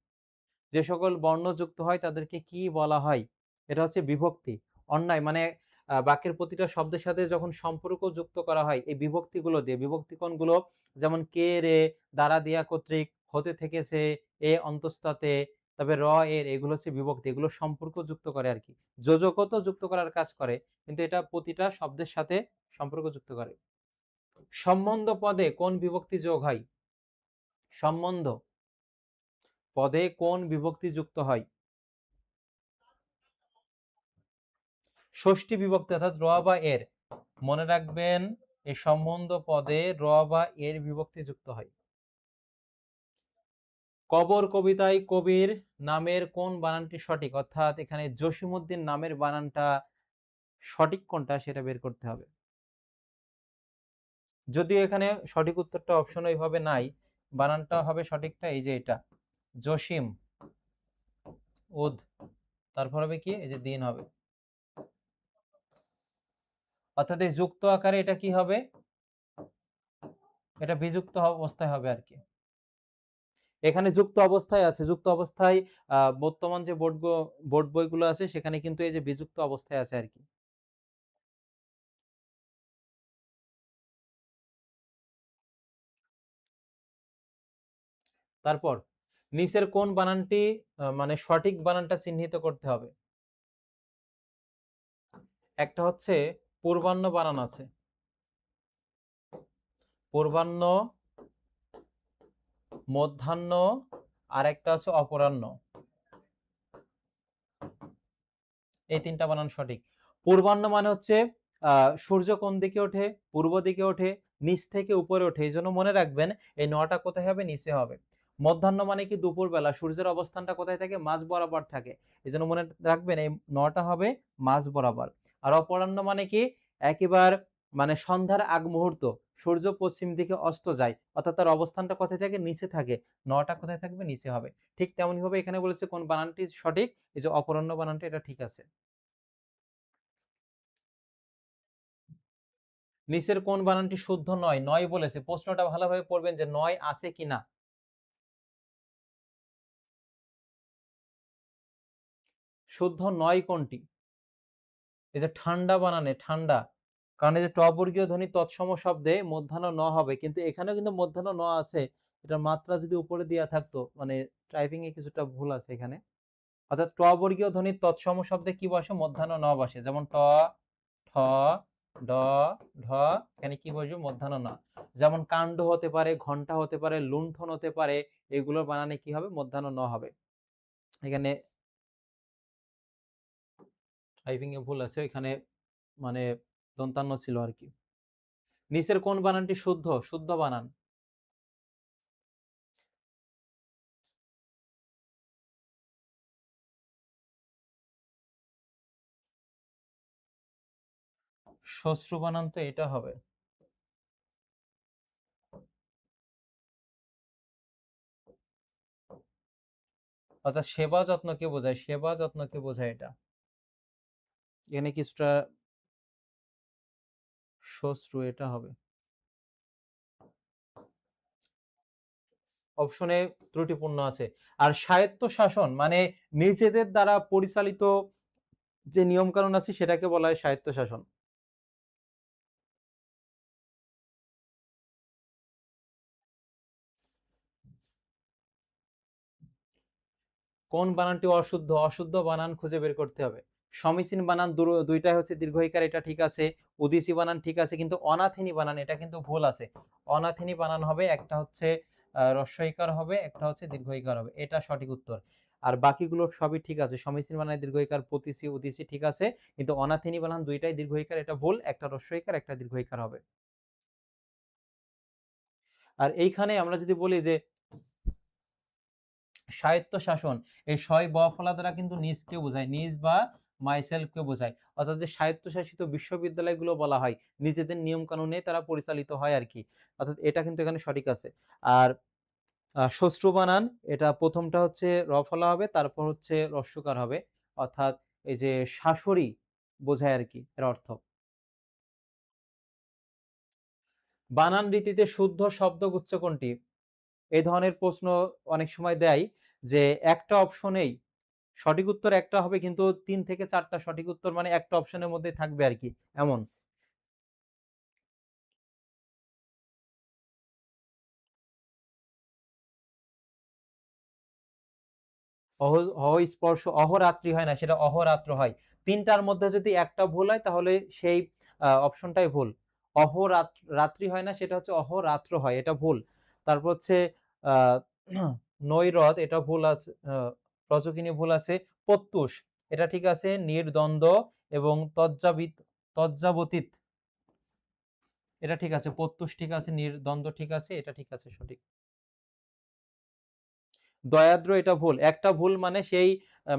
যে সকল বর্ণ যুক্ত হয় তাদেরকে কি বলা হয়? এটা হচ্ছে বিভক্তি। অন্যায় মানে বাক্যের প্রতিটা শব্দের সাথে যখন সম্পর্ক যুক্ত করা হয় এই বিভক্তিগুলো দিয়ে, বিভক্তি কোনগুলো? যেমন কে রে, দ্বারা দিয়া কর্তৃক, হতে থেকেছে, এ অন্তস্থাতে, তবে র এর, এগুলো হচ্ছে বিভক্তি, এগুলো সম্পর্ক যুক্ত করে আর কি। যোজকও তো যুক্ত করার কাজ করে, কিন্তু এটা প্রতিটা শব্দের সাথে সম্পর্ক যুক্ত করে। সম্বন্ধ পদে কোন বিভক্তি যোগ হয়? সম্বন্ধ পদে কোন বিভক্তি যুক্ত হয়? ষষ্ঠী বিভক্তি, অর্থাৎ র বা এর। মনে রাখবেন, এই সম্বন্ধ পদে র বা এর বিভক্তি যুক্ত হয়। কবর কবিতায় কবির নামের কোন বানানটি সঠিক, অর্থাৎ এখানে জসিমউদ্দিন নামের বানানটা সঠিক কোনটা সেটা বের করতে হবে। যদিও এখানে সঠিক উত্তরটা অপশন ওইভাবে নাই, বানানটা হবে সঠিকটা এই যে এটা জসিম উদ, তারপর হবে কি এই যে দিন হবে, অর্থাৎ এই যুক্ত আকারে এটা কি হবে, এটা বিযুক্ত অবস্থায় হবে আর কি। এখানে যুক্ত অবস্থায় আছে, যুক্ত অবস্থায় বর্তমান যে বোর্ড বইগুলো আছে সেখানে কিন্তু এই যে বিযুক্ত অবস্থায় আছে আর কি। তারপর নিচের কোন বানানটি মানে সঠিক বানানটা চিহ্নিত করতে হবে। একটা হচ্ছে পূর্বাহ্ন বানান আছে, পূর্বাহ্ন, মধ্যাহ্ন, আর একটা আছে অপরাহ্ন, এই তিনটা বানান সঠিক। পূর্বাহ্ন মানে হচ্ছে সূর্য কোন দিকে ওঠে, পূর্ব দিকে ওঠে, নিচ থেকে উপরে ওঠে, এই জন্য মনে রাখবেন এই নটা কোথায় হবে, নিচে হবে। মধ্যাহ্ন মানে কি দুপুর বেলা, সূর্যের অবস্থানটা কোথায় থাকে, মাঝ বরাবর থাকে, এই জন্য মনে রাখবেন এই নটা হবে মাঝ বরাবর। আর অপরাহ্ন মানে কি, একেবারে মানে সন্ধ্যার আগ মুহূর্ত, সূর্য পশ্চিম দিকে অস্ত যায়, অর্থাৎ তার অবস্থানটা কোথায় থাকে, নিচে থাকে, নটা কোথায় থাকবে, নিচে হবে। ঠিক তেমনি ভাবে এখানে বলেছে কোন বানানটি সঠিক, এই যে অপরাহ্ন বানানটা, এটা ঠিক আছে। নিচের কোন বানানটি শুদ্ধ নয়, নয় বলেছে, প্রশ্নটা ভালোভাবে পড়বেন যে নয় আছে কিনা। শুদ্ধ নয় কোনটি, এই যে ঠান্ডা বানানে ঠান্ডা, কারণ এই যে ট বর্গীয় ধ্বনি তৎসম শব্দে মধ্যাহ্ন ন হবে, কিন্তু এখানেও কিন্তু মধ্যাহ্ন ন আছে, এটার মাত্রা যদি উপরে দেওয়া থাকতো, মানে টাইপিং এ কিছুটা ভুল আছে এখানে, অর্থাৎ ট বর্গীয় ধ্বনি তৎসম শব্দে কি বসে, মধ্যাহ্ন ন বসে, যেমন ট, ঠ, ড, ঢ, এখানে কি বসবে, মধ্যাহ্ন ন। যেমন কাণ্ড হতে পারে, ঘন্টা হতে পারে, লুণ্ঠন হতে পারে, এগুলোর বানানে কি হবে, মধ্যাহ্ন ন হবে। এখানে টাইপিং এ ভুল আছে, এখানে মানে দন্তান্ন ছিল আর কি। নিচের কোন বানানটি শুদ্ধ, শুদ্ধ বানান, শ্বশ্রু বানান তো এটা হবে। অর্থাৎ সেবা যত্নকে বোঝায়, সেবা যত্নকে বোঝায় এটা, এখানে কিছুটা শ্বশ্রু এটা হবে। অপশনে ত্রুটিপূর্ণ আছে। আর স্বায়ত্ত শাসন মানে নিজেদের দ্বারা পরিচালিত যে নিয়ম কানুন আছে সেটাকে বলা হয় স্বায়ত্ত শাসন। কোন বানানটি অশুদ্ধ, অশুদ্ধ বানান খুঁজে বের করতে হবে। সমীচীন বানান দুইটাই হচ্ছে দীর্ঘইকার, এটা ঠিক আছে। উদীচী বানান ঠিক আছে, কিন্তু অনাথিনী বানান এটা কিন্তু ভুল আছে। অনাথিনী বানান হবে, একটা হচ্ছে হ্রস্বইকার হবে, একটা হচ্ছে দীর্ঘইকার হবে, এটা সঠিক উত্তর। আর বাকিগুলো সবই ঠিক আছে, সমীচীন বানান দীর্ঘইকার, পতিচী উদীচী ঠিক আছে, কিন্তু অনাথিনী বানান দুইটাই দীর্ঘইকার, এটা ভুল, একটা হ্রস্বইকার একটা দীর্ঘইকার হবে। আর এইখানে আমরা যদি বলি যে স্বায়ত্ত শাসন, এই সয় ব ফলা দ্বারা কিন্তু নিজকে বোঝায়, নিজ বা মাইসেলফকে বোঝায়, অর্থাৎ যে স্বায়ত্তশাসিত বিশ্ববিদ্যালয়গুলো বলা হয় নিজেদের নিয়ম কানুনে তারা পরিচালিত হয় আর কি, অর্থাৎ এটা কিন্তু এখানে সঠিক আছে। আর শ্বশ্রু বানান, এটা প্রথমটা হচ্ছে র ফলা হবে, তারপর হচ্ছে রস্যকার হবে, অর্থাৎ এই যে শাশুড়ি বোঝায় আর কি এর অর্থ। বানান রীতিতে শুদ্ধ শব্দগুচ্ছ কোনটি, এই ধরনের প্রশ্ন অনেক সময় দেয় যে একটা অপশনেই সঠিক উত্তর একটা হবে, কিন্তু 3 থেকে 4টা সঠিক উত্তর মানে একটা অপশনের মধ্যে থাকবে আর কি, এমন। স্পর্শ অহরাত্রি হয় না, সেটা অহরাত্র হয়। 3টার মধ্যে যদি একটা ভুল হয় তাহলে সেই অপশনটাই ভুল। রাত্রি হয় না, সেটা হচ্ছে অহরাত্র হয়, এটা ভুল। তারপর হচ্ছে আহ নৈরথ, এটা ভুল আছে, রজকিনী ভুল আছে। প্রত্যুষ এটা ঠিক আছে, নির্দ্বন্দ্ব এবং তজ্জাবতীত এটা ঠিক আছে, প্রত্যুষ ঠিক আছে, নির্দ্বন্দ্ব ঠিক আছে, এটা ঠিক আছে সঠিক। দয়াদ্র এটা ভুল, একটা ভুল মানে সেই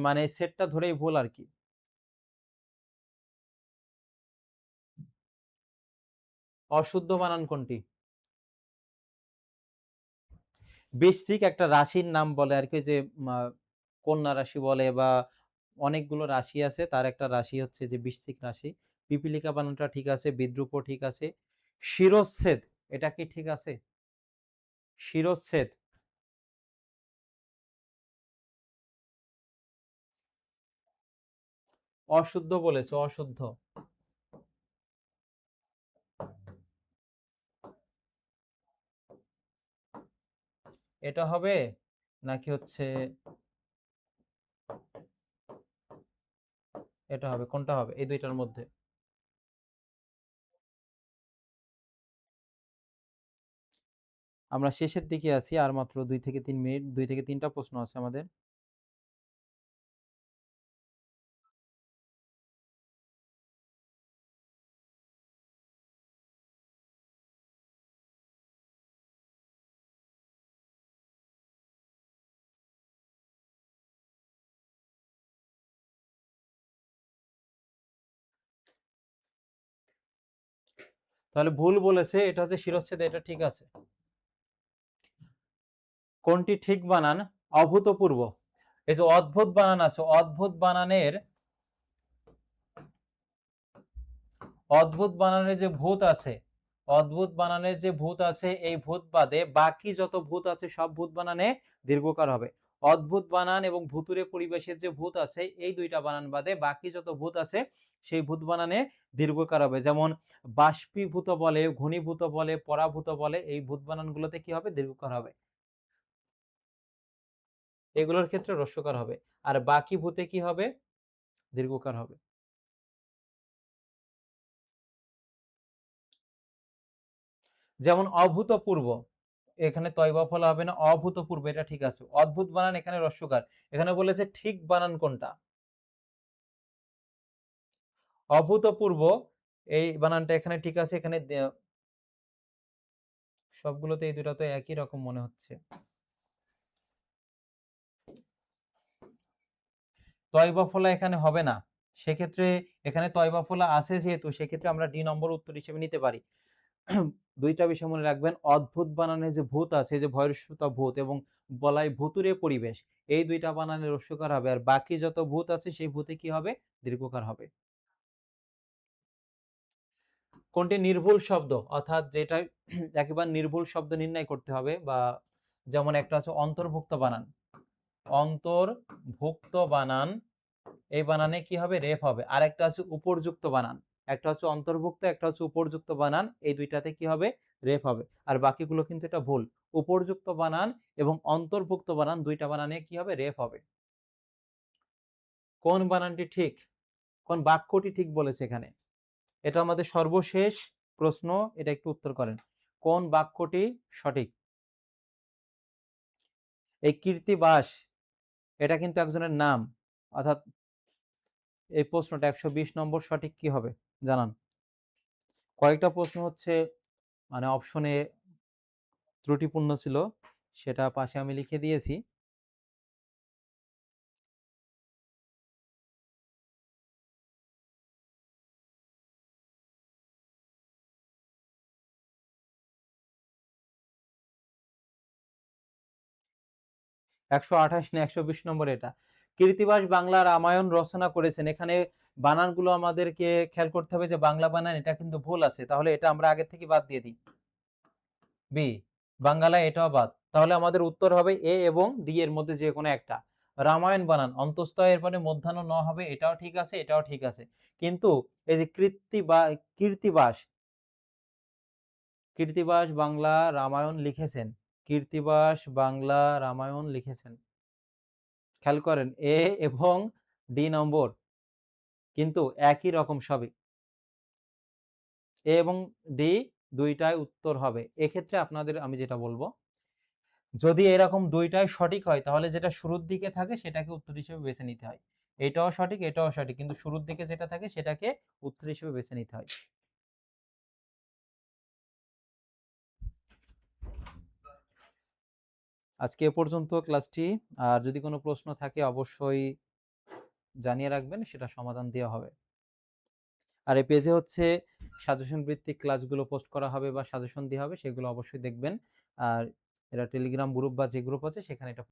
মানে সেটটা ধরেই ভুল আর কি। অশুদ্ধ বানান কোনটি? বৃশ্চিক একটা রাশির নাম বলে আর কি, যে কন্যা রাশি বলে বা অনেকগুলো রাশি আছে, তার একটা রাশি হচ্ছে যে বৃশ্চিক রাশি। পিপীলিকা বানানটা ঠিক আছে, বিদ্রূপ ঠিক আছে। শিরচ্ছেদ, এটা কি ঠিক আছে? শিরচ্ছেদ অশুদ্ধ বলেছে, অশুদ্ধ। এটা হবে নাকি হচ্ছে এটা হবে? কোনটা হবে এই দুইটার মধ্যে? আমরা শেষের দিকে আছি, আর মাত্র 2 থেকে 3 মিনিট, 2 থেকে 3টা প্রশ্ন আছে আমাদের। তাহলে ভুল বলেছে, এটা হচ্ছে শিরচ্ছেদ, এটা ঠিক আছে। কোনটি ঠিক বানান? অভূতপূর্ব। এই যে অদ্ভুত বানান আছে, অদ্ভুত বানানের যে ভূত আছে, অদ্ভুত বানানের যে ভূত আছে, এই ভূত বাদে বাকি যত ভূত আছে সব ভূত বানানে দীর্ঘকার হবে। অদ্ভুত বানান এবং ভুতুরে পরিবেশের যে ভূত আছে, এই দুইটা বানান বাদে বাকি যত ভূত আছে সেই ভূত বানানে দীর্ঘকার হবে। যেমন বাষ্পীভূত বলে, ঘনীভূত বলে, পরাভূত বলে, এই ভূত বানানগুলোতে কি হবে? দীর্ঘকার হবে। এগুলোর ক্ষেত্রে হ্রস্বকার হবে। আর বাকি ভূতে কি হবে? দীর্ঘকার হবে। যেমন অভূতপূর্ব, এখানে তয়বা ফলা হবে না, অভূতপূর্ব এটা ঠিক আছে। অদ্ভুত বানান এখানে হ্রস্বকার। এখানে বলেছে ঠিক বানান কোনটা? অভূতপূর্ব এই বানানটা এখানে ঠিক আছে। এখানে সবগুলোতে এই দুটো তো একই রকম মনে হচ্ছে। তয়বা ফলা এখানে হবে না, সেক্ষেত্রে এখানে তয়বা ফলা আছে যেহেতু, সেক্ষেত্রে আমরা ডি নম্বর উত্তর হিসেবে নিতে পারি। দুইটা বিষয় মনে রাখবেন, অদ্ভুত বানানে যে ভূত আছে, যে ভয়স্রুতা ভূত, এবং বলাই ভুতুরে পরিবেশ, এই দুইটা বানানে হ্রস্বকার হবে। আর বাকি যত ভূত আছে সেই ভূতে কি হবে? দীর্ঘকার হবে। কোনটি নির্ভুল শব্দ, অর্থাৎ যেটা একেবারে নির্ভুল শব্দ নির্ণয় করতে হবে, বা যেমন একটা আছে অন্তর্ভুক্ত বানান, অন্তর্ভুক্ত বানান, এই বানানে কি হবে? রেফ হবে। আর একটা আছে উপরযুক্ত বানান, একটা হচ্ছে অন্তর্ভুক্ত, একটা হচ্ছে উপরযুক্ত বানান, এই দুইটাতে কি হবে? রেফ হবে। আর বাকিগুলো কিন্তু এটা ভুল। উপরযুক্ত বানান এবং অন্তর্ভুক্ত বানান, দুইটা বানানে কি হবে? রেফ হবে। কোন বানানটি ঠিক? কোন বাক্যটি ঠিক বলেছে এখানে? এটা আমাদের সর্বশেষ প্রশ্ন, এটা একটু উত্তর করেন। কোন বাক্যটি সঠিক? এই কীর্তিবাস, এটা কিন্তু একজনের নাম, অর্থাৎ এই প্রশ্নটা 120 নম্বর সঠিক কি হবে জানান। কয়েকটা প্রশ্ন হচ্ছে মানে অপশনে ত্রুটিপূর্ণ ছিল, সেটা পাশে আমি লিখে দিয়েছি। 128 না 120 নম্বর এটা। কীর্তিবাস বাংলা রামায়ণ রচনা করেছেন, এখানে বানানগুলো আমাদেরকে খেয়াল করতে হবে যে বাংলা বানান এটা কিন্তু ভুল আছে, তাহলে এটা আমরা আগে থেকে বাদ দিয়ে দিই। বি, বাংলায় এটাও বাদ। তাহলে আমাদের উত্তর হবে এ এবং ডি এর মধ্যে যে কোনো একটা। রামায়ণ বানান অন্তস্থ এর পরে মধ্যাহ্ন ন হবে, এটাও ঠিক আছে, এটাও ঠিক আছে। কিন্তু এই যে কীর্তিবাস, কীর্তিবাস বাংলা রামায়ণ লিখেছেন, কীর্তিবাস বাংলা রামায়ণ লিখেছেন, খেয়াল করেন এ এবং ডি নম্বর কিন্তু একই রকম সবই। এ এবং ডি দুইটাই উত্তর হবে। এক্ষেত্রে আপনাদের আমি যেটা বলবো, যদি এরকম দুইটাই সঠিক হয় তাহলে যেটা শুরুর দিকে থাকে সেটাকে উত্তর হিসেবে বেছে নিতে হয়। এটাও সঠিক, এটাও সঠিক, কিন্তু শুরুর দিকে যেটা থাকে সেটাকে উত্তর হিসেবে বেছে নিতে হয়। আজকে এ পর্যন্ত ক্লাসটি। আর যদি কোনো প্রশ্ন থাকে অবশ্যই জানিয়ে রাখবেন, সেটা সমাধান দেওয়া হবে। আর এই পেজে হচ্ছে সাজেশন ভিত্তিক ক্লাসগুলো পোস্ট করা হবে বা সাজেশন দেওয়া হবে, সেগুলো অবশ্যই দেখবেন। আর এরা টেলিগ্রাম গ্রুপ বা যে গ্রুপ আছে সেখানে এটা